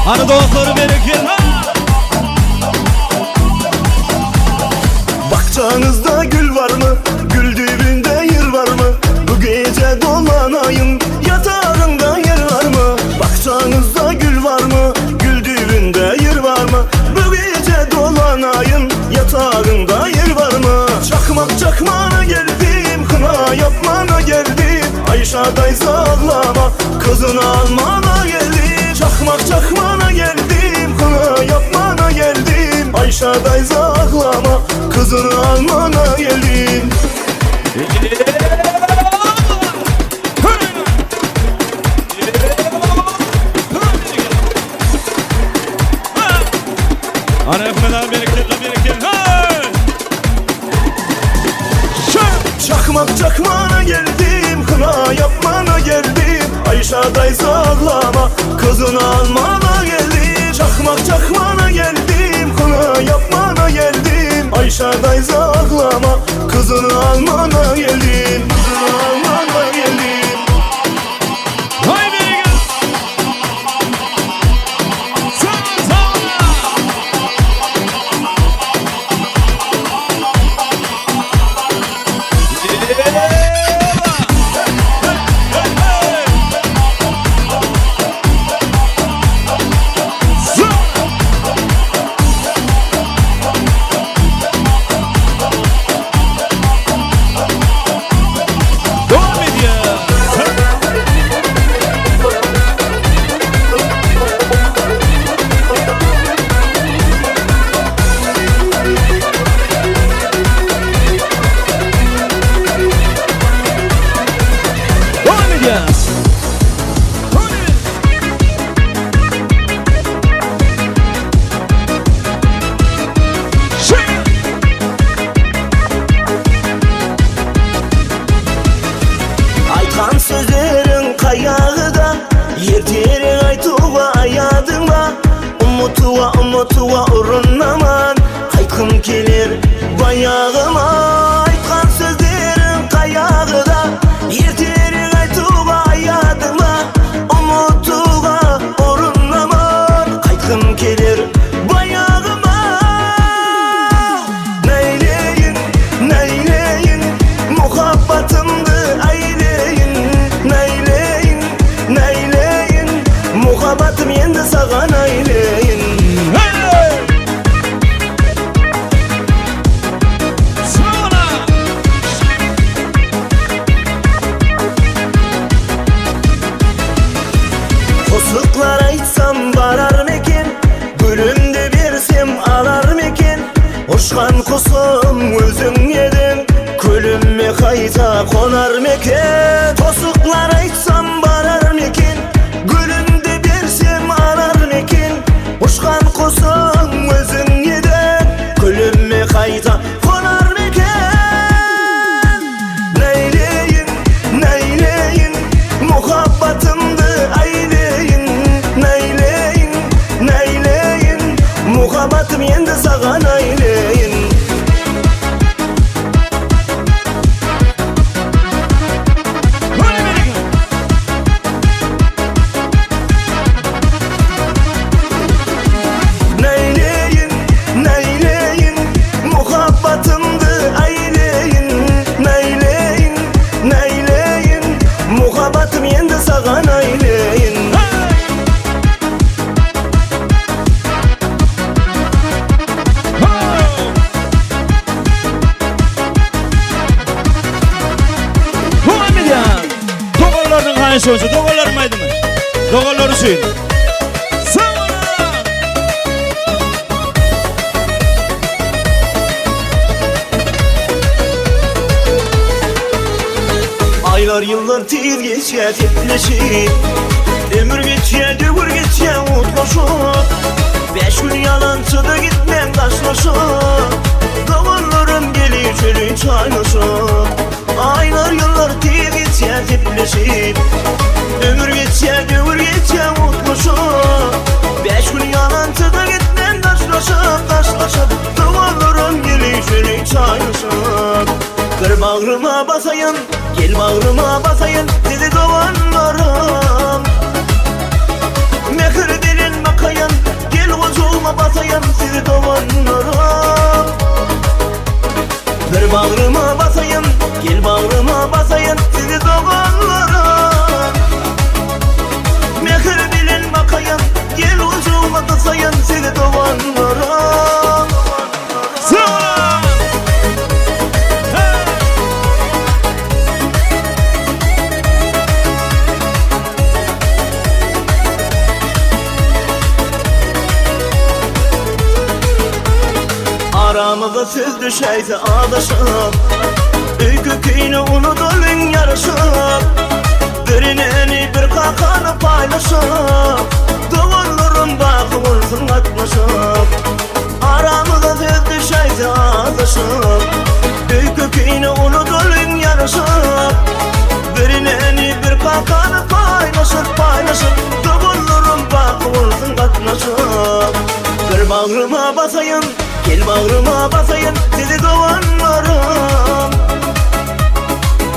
S17: Hani dostları bereket.
S4: Bahçanızda gül var mı? Gül dibinde yer var mı? Bu gece dolanayım, yatağında yer var mı? Bahçanızda gül var mı? Gül dibinde yer var mı? Bu gece dolanayım, yatağında yer var mı? Çakmak çakmana geldim, kına yapmana geldim. Ayşe teyze ağlama, kızını almana geldim. Çakmak çakmana geldim, kına yapmana geldim. Ayşe teyze ağlama, kızını almana geldim.
S17: Arifmeden bereketli bereket.
S4: Çakmak çakmana geldim, kına yapmana geldim. Ayşe teyze ağlama, kızını almana geldim. Çakmak çakmana geldim, kına yapmana geldim. Ayşe teyze ağlama, kızını almana geldim. Kızını almana geldim.
S17: Hay bereket. Ana şonça dogalarım aydım. Dogaları söyün.
S4: Aylar yıllar tez geçe tepleşip ömür geçe dövür geçe utlaşıp 5 gün yalancıda gitmem taşlaşıp davarlarım gelir çölü çaylaşıp Aylar yıllar tez geçe tepleşip ömür geçe dövür geçe utlaşıp 5 gün yalancıda gitmem taşlaşıp davarlarım gelir çölü çaylaşıp Kır bağrıma basayın, gel bağrıma basayın dedi doğanlarım Mehir dilin bakayın, gel huzuruma basayın sizi doğanlarım Kır bağrıma basayın, gel bağrıma basayın sizi doğanlarım Mehir dilin bakayın, gel huzuruma basayın sizi doğanlarım Aramıza söz düşeyse adaşıp Öykü köyünü unudulun yarışıp Birini bir kakanı paylaşıp Duvarlarım bakı olsun atlaşıp Aramıza söz düşeyse adaşıp Öykü köyünü unudulun yarışıp Birini bir kakanı paylaşıp Duvarlarım bakı olsun atlaşıp Bir bağrıma basayın Gel bağrıma basayın sizi doğanlarım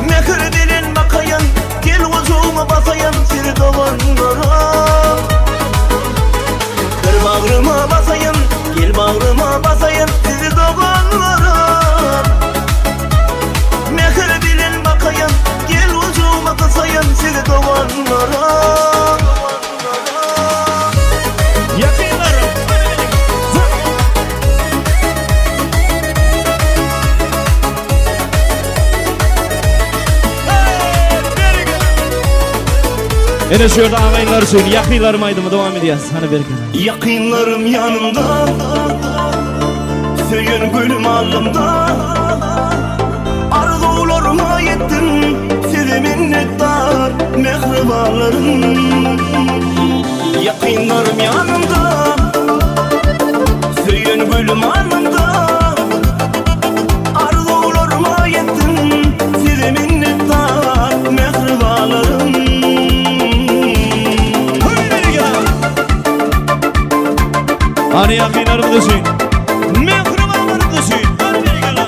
S4: Mehir dilin bakayın Gel huzuruma basayın sizi doğanlarım Bir bağrıma basayın Gel bağrıma basayın sizi doğanlarım Mehir dilin bakayın Gel huzuruma basayın sizi doğanlarım
S17: Yakınlarım Ene şurada ağayınları söyleyin. Yakınlarım aydımı devam ediyoruz. Hani berken.
S4: Yakınlarım yanımda Söyün gülüm alımda Arzularıma yettim Sizi minnettar mehribanlarım Yakınlarım yanımda Söyün gülüm alımda Arzularıma yettim Sizi minnettar mehribanlarım
S17: Hani yakınlarımı da söyleyin. Mehribanlarımı da söyleyin. Hani beni gel lan.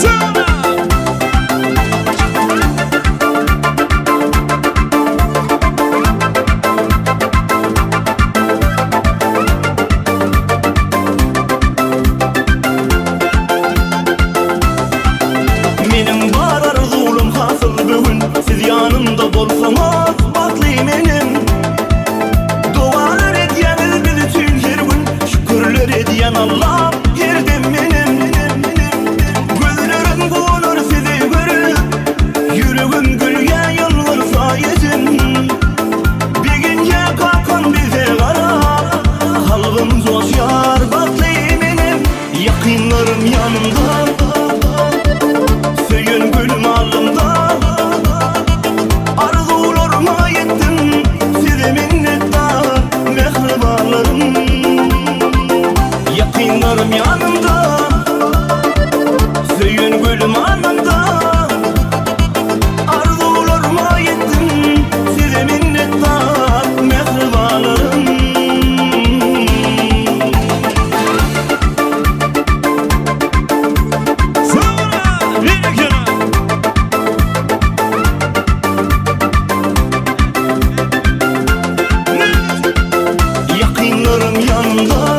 S17: Sana.
S4: Benim var arzulum hasıl bugün Siz yanımda bolsanız batlıyım benim Dualar ediyeniz biz için her gün Şükürler ediyen Allah herdim benim Gözlerim bulur sizi görüp Yüreğim gülge yılgın sayesinde Bir gece kalkın bize karap Kalbim coşar batlıyım benim Yakınlarım yanımda Söyün gülüm alımda Arzularıma yettim Size minnettar mehribanlarım Yakınlarım yanımda Söyün gülüm alımda Arzularıma yettim Size minnettar mehribanlarım Yakınlarım yanımda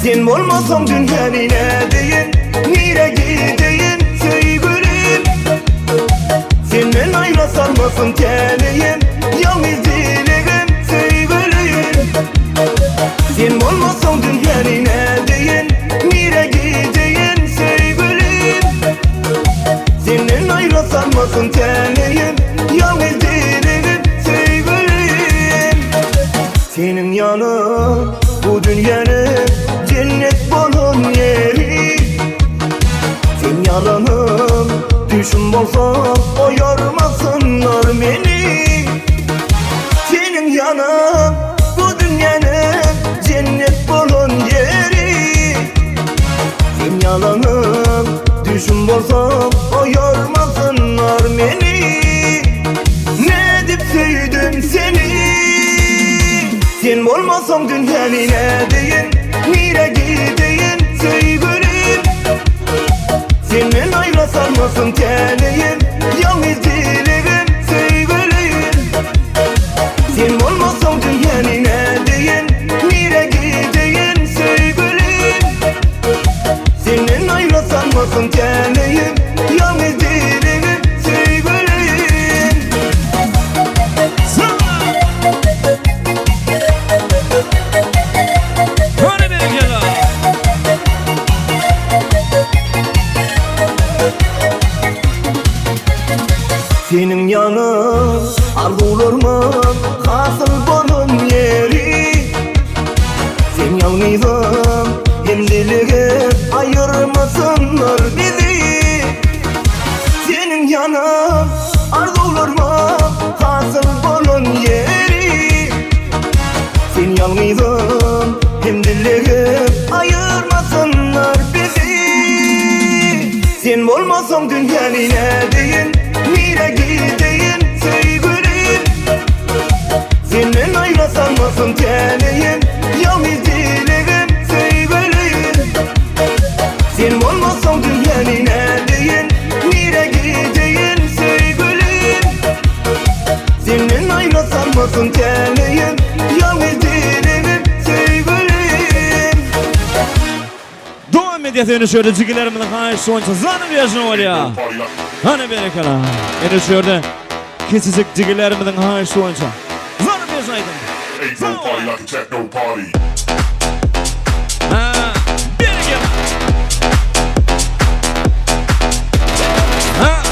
S4: Sen olmasan dünyanın nedeyin, nire gideyin sevgilim. Senden ayrısalmasın teniyim, yalnız dileğim sevgilim. Sen olmasan dünyanın nedeyin, nire gideyin sevgilim. Senden ayrısalmasın teniyim, yalnız dileğim sevgilim. Senin yanın bu dünyanın cennet bolun yeri. Sen yalanım düşün bolsam oyarmasınlar beni. Senin yanın bu dünyanın cennet bolun yeri. Sen yalanım düşün bolsam oyarmasınlar beni. Ne dip sevdim seni. Sen olmasan dünyanın nedeyin, nire gideyin sevgilim. Senden ayrısalmasın teniyim, yalnız dileğim sevgilim. Sen olmasan dünyanın nedeyin, nire gideyin sevgilim. Senden ayrısalmasın teniyim, yalnız dileğim sevgilim. Senin yanın arzularımın hasıl bolun yeri. Sen yalnızım endiliğe ayırmasınlar bizi. Senin yanın arzularımın hasıl bolun yeri. Sen yalnızım endiliğe ayırmasınlar bizi. Sen olmasan dünyanın nedeyin, nire gideyin sevgilim. Senden ayrısalmasın teniyim, yalnız dileğim sevgilim. Sen olmasan dünyanın nedeyin, nire gideyin sevgilim. Senden ayrısalmasın teniyim, yalnız dileğim sevgilim.
S17: Devam ediyoruz şöyle cigilerimizin karşı sonuçta zanım yaşını var ya. Hani beni kala. En şöyle kesecek cigilerimizin karşı sonuçta zanım yaşaydım.
S19: Ain't no party like a techno party.
S17: Ha, beni gel. Ha.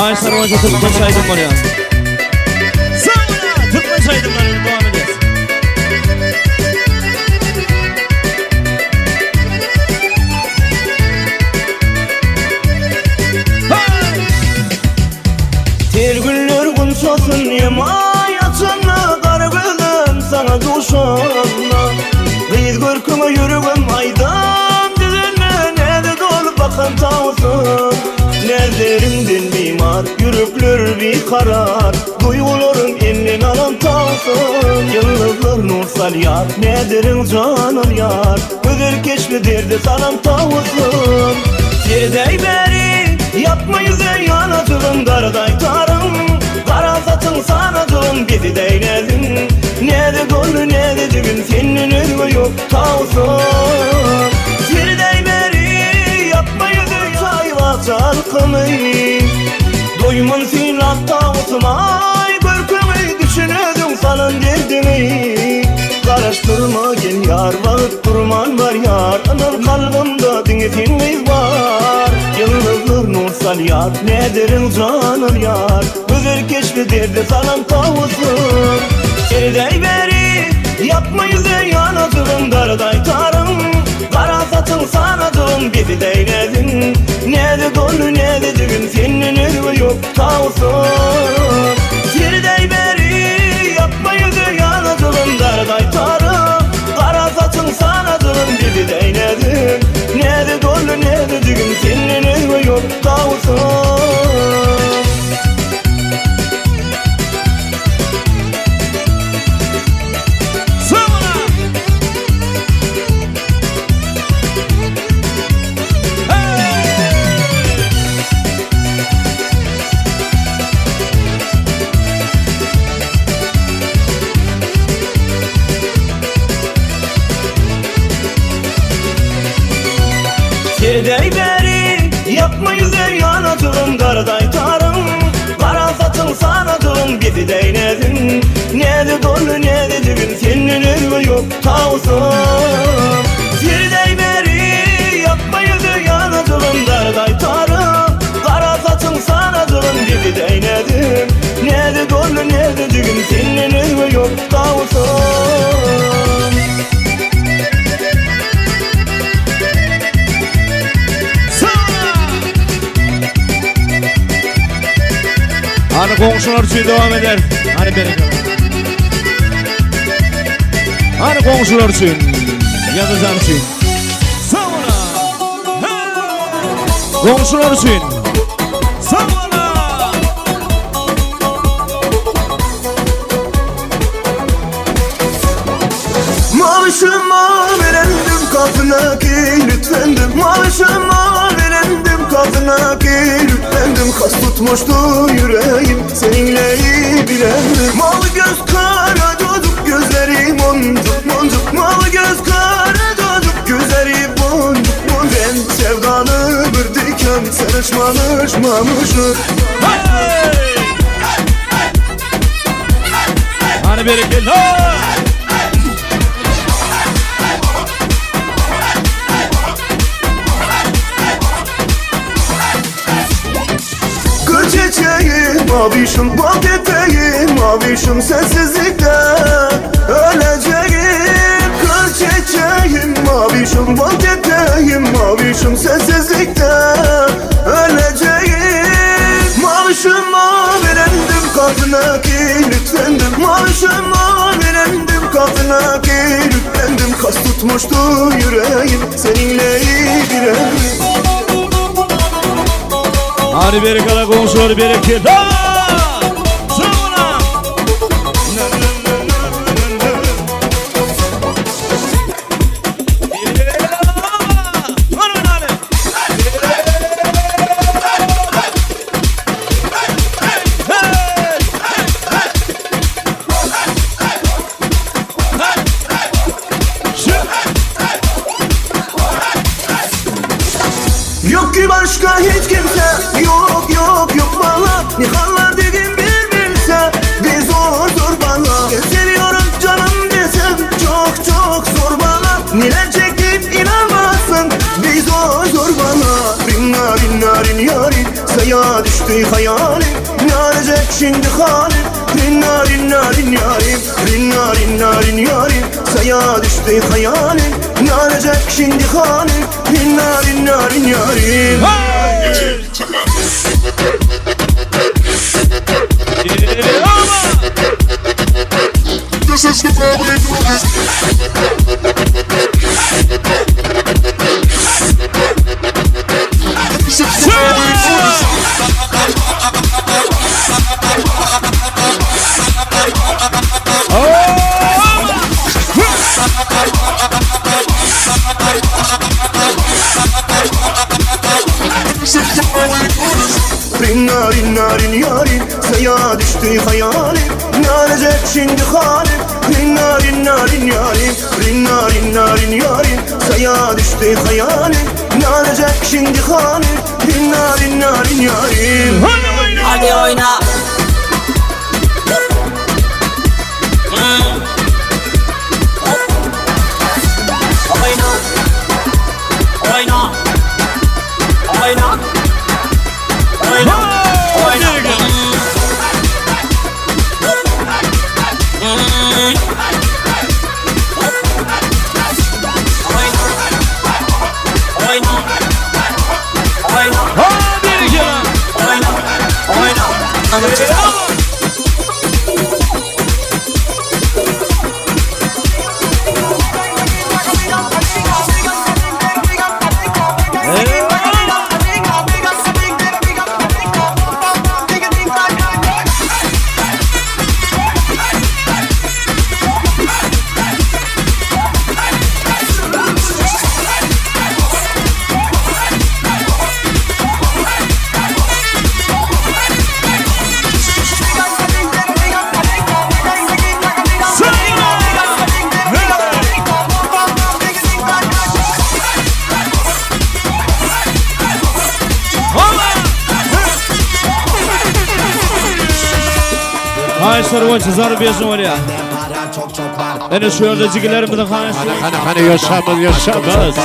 S17: Ağaçlar boyunca tıkmasaydım var ya. Sağına tıkmasaydımlar devam ederiz.
S4: Ter güller gün sosun yemayatına Kargılım sana duşanla Kıyız görküme yürügüm aydan Dizine nede dolup bakan tavsın Nerlerimden bimar yürüklür bir karar Duygularım elin alan tavsın Yıldızlar nur salyar nederin canın yar Öder keşfi derdi salam tavsın Serdey beri yapmayız ey yanatığım Darday tarım Kara satın sanatığım bizi değnedim Ne de gönlü ne de düğün senin ölümü yok tavsın Serdey beri yapmayız ey çayva çalkımı Doymun silah tavsın ay görkümü düşünüdüm salın derdimi Karıştırma gel yar vakit durman var yar Anıl kalbimde dinletiniz var Yıldızlar nur salyar nederin canın yar Özer keşfi derdi salam tavusun Serdey beri yapmayız ey yanatığım Darday tarım Kara satın sanatığım bizi değnedim Ne de gönlü ne de düğün senin ölümü yok tavusun Serdey beri yapmayız ey yanatığım Darday tarım Kara satın sanatığım bizi değnedim Ne de gönlü ne de düğün senin ölümü yok tavusun Serdey beri yapmayız ey yanatığım Darday tarım Kara satın sanatığım bizi değnedim Ne de gönlü ne de düğün senin ölümü yok tavsın Serdey beri yapmayız ey yanatığım Darday tarım Kara satın sanatığım bizi değnedim Ne de gönlü ne de düğün senin ölümü yok tavsın
S17: Hani komşular için devam eder. Hani bereket. Hani komşular için. Yadızan için. Sağına. Komşular için. Sağına.
S4: Mavişim mavilendim kapına ki lütfendim Mavişim mavilendim kapına ki lütfendim Kas tutmuştu yüreğim seninle iyi bilendim Mavi göz kara çocuk gözleri boncuk boncuk Mavi göz kara çocuk gözleri boncuk boncuk Ben sevdalı bir diken sen açmamışmamışım
S17: Hani bereket.
S4: Çiçeğim mavişim bak eteğim Mavişim sensizlikte öleceğim Kır çiçeğim mavişim bak eteğim Mavişim sensizlikte öleceğim Mavişim mavilendim kadına ki lütfendim Mavişim mavilendim kadına ki lütfendim Kas tutmuştu yüreğim seninle ilgilendim
S17: Hadi bereket komşular bereket. Sağına.
S4: Yok ki başka hiç kimse yok yok yok bana Nihallar dediğim bir bilse bir zor zor bana Seviyorum canım desem çok çok zor bana Neler çekip inanmazsın bir zor zor bana Rinna rinna rin yarin saya düştü hayalim. Narecek şimdi halim. Rinna rinna rin yarim, rinna rinna rin yarim. Saya düştü hayalim. Narecek şimdi halim. Rinna rinna rin yarim.
S19: This is the family movie. This is the family
S4: Rinna rinna rin yarim, saya düştü hayalim. Narecek şimdi halim. Rinna rinna rin yarim, rinna rinna rin yarim. Saya düştü hayalim. Narecek şimdi halim. Rinna rinna rin yarim.
S5: Hadi oyna. Oyna. Oyna. Oyna. Oyna. Oyna.
S17: Hayşlar oyuncu zarı beşin var ya. Beni şu yerde cigilerimizin hayşlar.
S3: Hani yaşamız.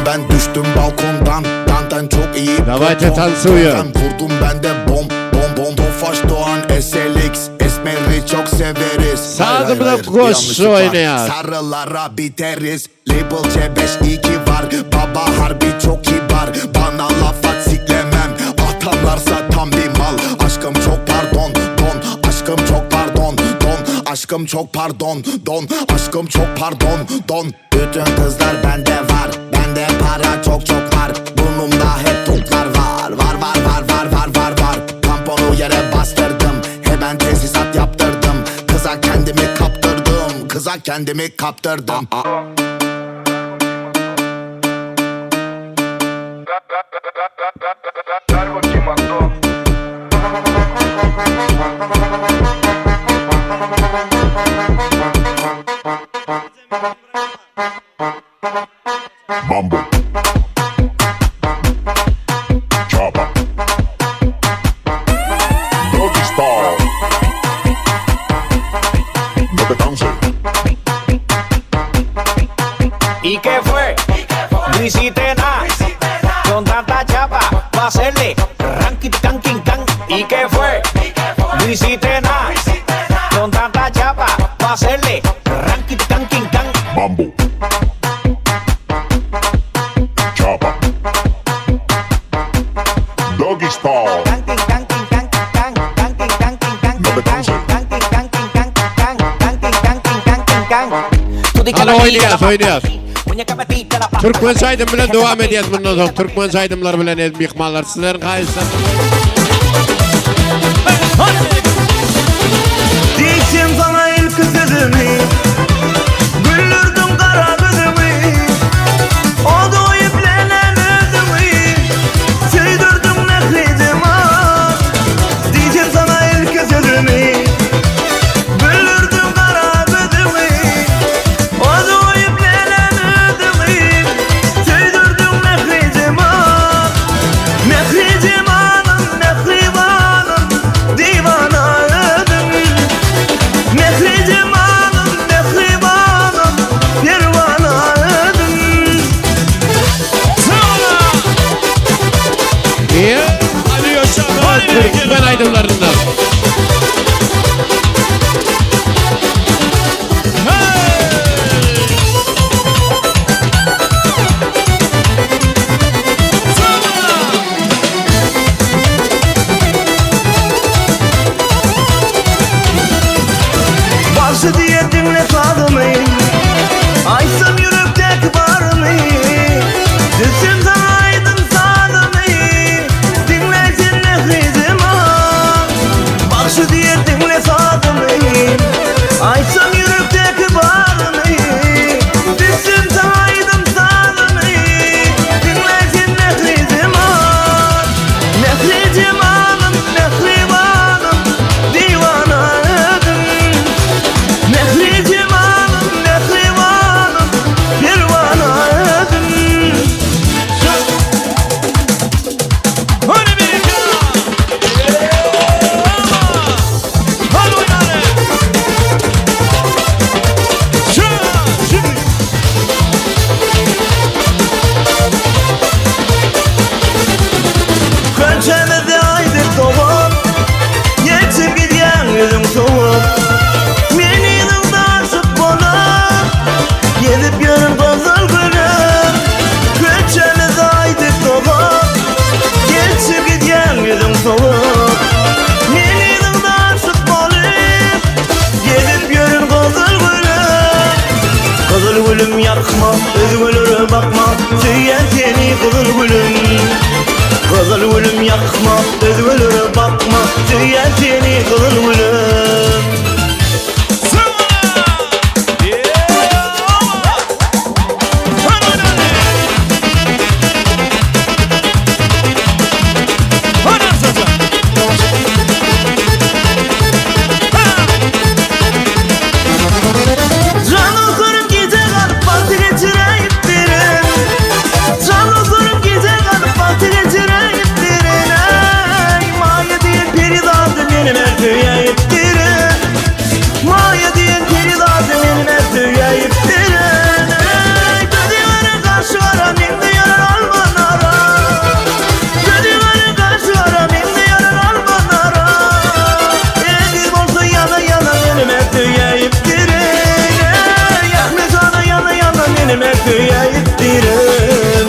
S18: Ben düştüm balkondan. Benden çok iyi.
S3: Давайте танцуем.
S18: Vurdum ben de bom. Tofaş Doğan SLX. Esmer'i çok severiz.
S3: Sağda da koş oynayan.
S18: Sarılara biteriz. Label C5-2 var. Baba harbi çok kibar. Bana laf at siklemem. Atarlarsa tam bir mal. Aşkım çok pardon. Aşkım çok pardon. Aşkım çok pardon. Aşkım çok pardon. Bütün kızlar bende var. Bende para çok var. Burnumda hep toplar var. Var. Tamponu yere bastırdım. Hemen tesisat yaptırdım. Kıza kendimi kaptırdım. Ver bakayım Akdo.
S19: Mambo. Chopper. Doggy style. No te canses.
S5: ¿Y qué fue? No hiciste nada. Con tanta chapa pa' hacerle ranking canking can. ¿Y qué fue? No hiciste nada. Con tanta chapa pa' hacerle ranking canking can.
S19: Mambo. Chopper. Doggy style. No te canses.
S3: Hadi oynayız. Türkmen saydım bilen devam edeceğiz bundan sonra. Türkmen saydımlar bilen mihmallar sizlerin kayısı.
S4: Diyeceğim sana ilk sözümü. Güldürdüm kara gözümü. O doyup lenen özümü. Süydürdüm nefretim ah. Diyeceğim sana ilk sözümü. Güldürdüm kara gözümü. O doyup lenen özümü. Süydürdüm nefretim ah. Nefretim anım, nefretim anım. Divan Bakşı diye dinle sadımı Aysam yürekteki barımı Düşün sana aydın sadımı Dinlesin nefretim Bakşı diye dinle sadımı Aysam yürekteki barımı Düşün sana aydın sadımı Dinlesin nefretim Nefretim anım, nefretim anım Divanadım Nefretim anım, nefretim anım Pervanadım
S17: Hadi bir kere. Hadi oynayalım. Şimdi.
S4: Könçemizde aydık doğup Geçip gidiyen yüzüm soğuk Meni yılımda aşık bolup Gidip görün kızıl gülüm Könçemizde aydık doğup Geçip gidiyen yüzüm soğuk Meni yılımda aşık bolup Gidip görün kızıl gülüm Kızıl gülüm yakma, üzgülür bakma Süyen seni kızıl gülüm Kızıl gülüm yakma, üzgülür bakma Süyen seni kızıl gülüm Canım kurum gece kalıp parti geçireyip birin Canım kurum gece kalıp parti geçireyip birin Ey maya diyen peridadı benim her tüyeyip birin Maya diyen peridadı benim her tüyeyip birin Ey gözüveren karşı ara mindi yarar almanara Gözüveren karşı ara mindi yarar almanara Edir bolsa yana yana benim her tüyeyip birin Benim hep tüyeyip dirim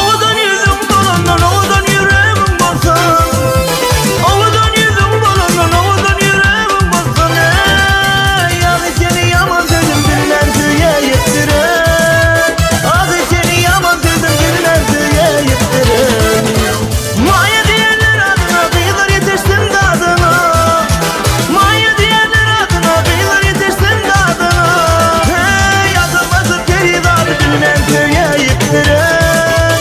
S4: Ovadan yüzüm dolandan ovadan yüreğim basın Ovadan yüzüm dolandan ovadan yüreğim basın Yani seni yaman sözüm dinler tüyeyip dirim Adı seni yaman sözüm dinler tüyeyip dirim Maya diyenler adına kıyılar yetişsin de adına Maya diyenler adına kıyılar yetişsin de adına Hey azamazı peridadı dinler tüyeyip dirim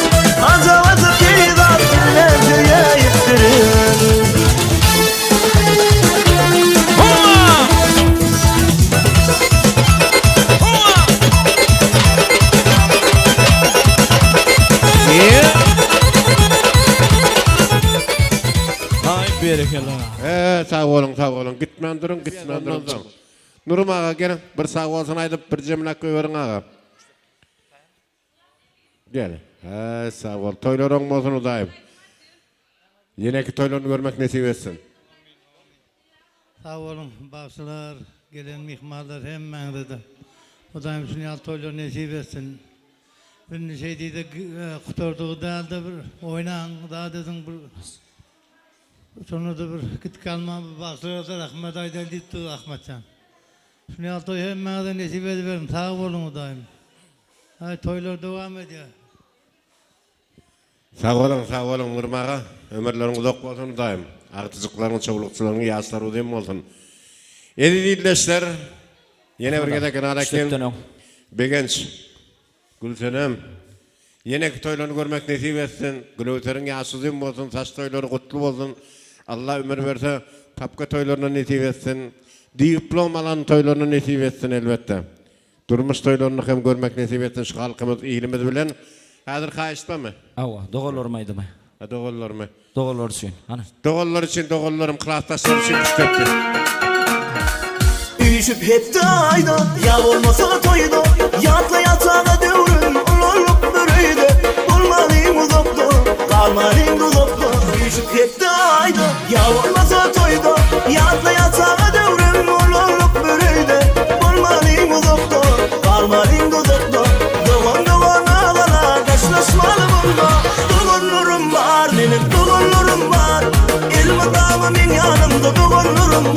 S4: Azamazı peridadı dinler tüyeyip dirim
S17: Hay berekeler.
S3: Sağ olun. Gitmen durun. Nurum ağa gelin. Bir sağ olsun aydıp bir cemlak koyverin ağa. Gel. Sağ ol. Toylar olmasın udayım. Yine ki toylarını görmek nasip etsin.
S7: Sağ olun başlar, gelen mihmarlar hemen dedi. Udayım şunu toylar nasip etsin. Bir şey dedi, kuturduğu da bir oynan, daha dedim bir sonra da bir git kalma başlar da rahmet aydan dittu Ahmetcan. Şunu toy hemen de nasip ediverin. Sağ olun udayım. Hay toylar devam ediyor.
S3: Sağ olun Nurum ağa. Ömürlerin uzak olsun udayım. Artıcıkların, çoğulukçuların yaşları udayım olsun. Edi dinleşler. Yine bir gedeken araken. Begenç. Gülsenem. Yine ki toylarını görmek nasip etsin. Gülöterin yaşsızım olsun. Saç toyları kutlu olsun. Allah ömür verse tapka toylarına nasip etsin. Diplom alan toylarına nasip etsin elbette. Durmuş toylarını hem görmek nasip etsin. Şu halkımız, iyilimiz bilen. Hazır kayışma mı?
S17: Ava, doğulur mıydı mı?
S3: Doğulur mu?
S17: Doğulur için.
S3: Doğulur için doğulurum. Kılaçtaşlar için istettim.
S4: Üşüp hep de ayda ya olmasa toyda Yatla yatağına devrin olurluk böreyde Bulmalıyım uzakta kalmalıyım uzakta Üşüp hep de ayda ya olmasa toyda Yatla yatağına devrin olurluk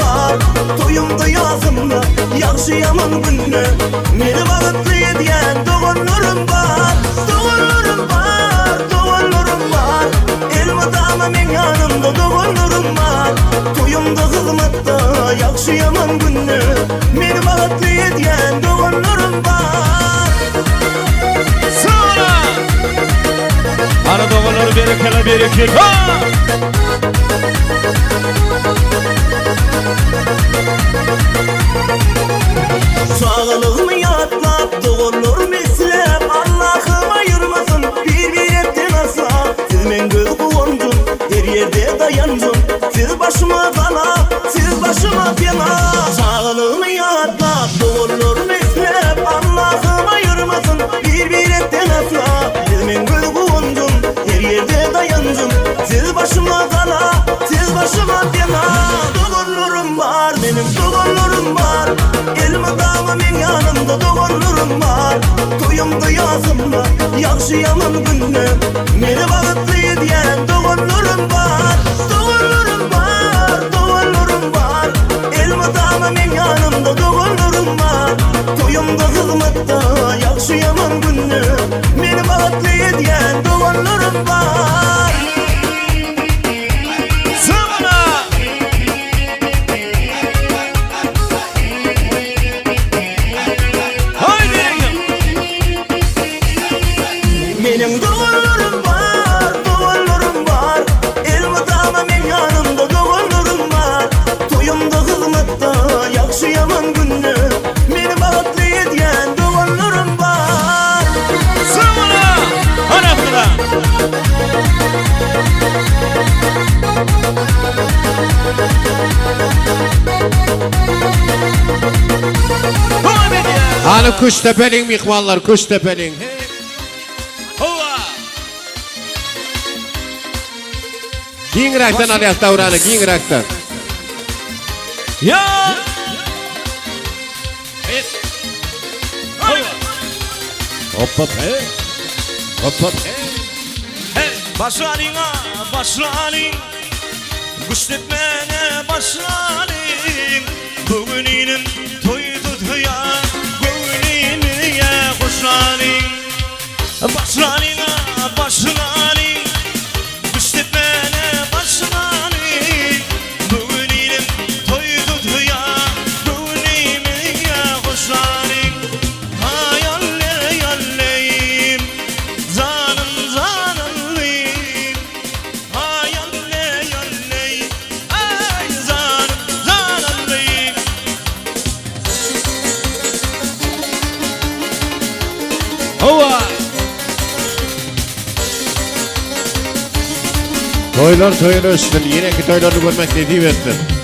S4: var. Toyumda yazımda yaxşı yaman günne meni bagıtlı ediyen doğanlarım var. Doğanlarım var, doğanlarım var. Elma dama men yanımda doğanlarım var. Toyumda hizmette yaxşı yaman günne meni bagıtlı ediyen doğanlarım var.
S17: Sonra ana doğanları berekeli
S4: Sağlığımı yatlap, doğulur mislep Allah'ım ayırmasın bir etten asa. Siz men göz kuvancun, her yerde dayancun. Siz başıma bala, siz başıma fena. Sağlığımı yatlap, doğulur mislep Allah'ım ayırmasın bir etten asa. Siz men göz kuvancun, her yerde dayancun. Siz başıma bala, siz başıma fena. Doğulurum var, benim doğulurum var. Elma dama men yanımda doğulurum var. Toyumda yazımda yaxşı yaman günne meni bagıtlı ediyen doğulurum var. Doğulurum var, doğulurum var. Elma dama men yanımda doğulurum var. Toyumda hizmette yaxşı yaman günne meni bagıtlı ediyen doğulurum var. Benim doğullarım var, doğullarım var. Elma dama men yanımda doğullarım var. Toyumda hizmette yaxşı yaman günne meni bagıtlı ediyen doğullarım var.
S17: Sonra anafına
S3: Hani kuş tepeling mihmallar, kuş tepeling. Giyingiraktan alayaq davranı, giyingiraktan.
S17: Ya!
S3: Hop hop hey. Hop hop hey.
S17: Başlanin, başlanin. Güçletmene başlanin. Bugün inim toydu tüya. Gönlini ya kuşlanin. Başlanin, başlanin. Güçletmene başlanin. Bugün inim toydu tüya. Gönlini ya kuşlanin. Hayalle yalleyim. Zanım zanımlıyım. Hayalle yalleyim. Ay zanım zanımlıyım.
S3: Hova! Toylar toylar üstün, yine ki toylarını görmek ne diyorsun?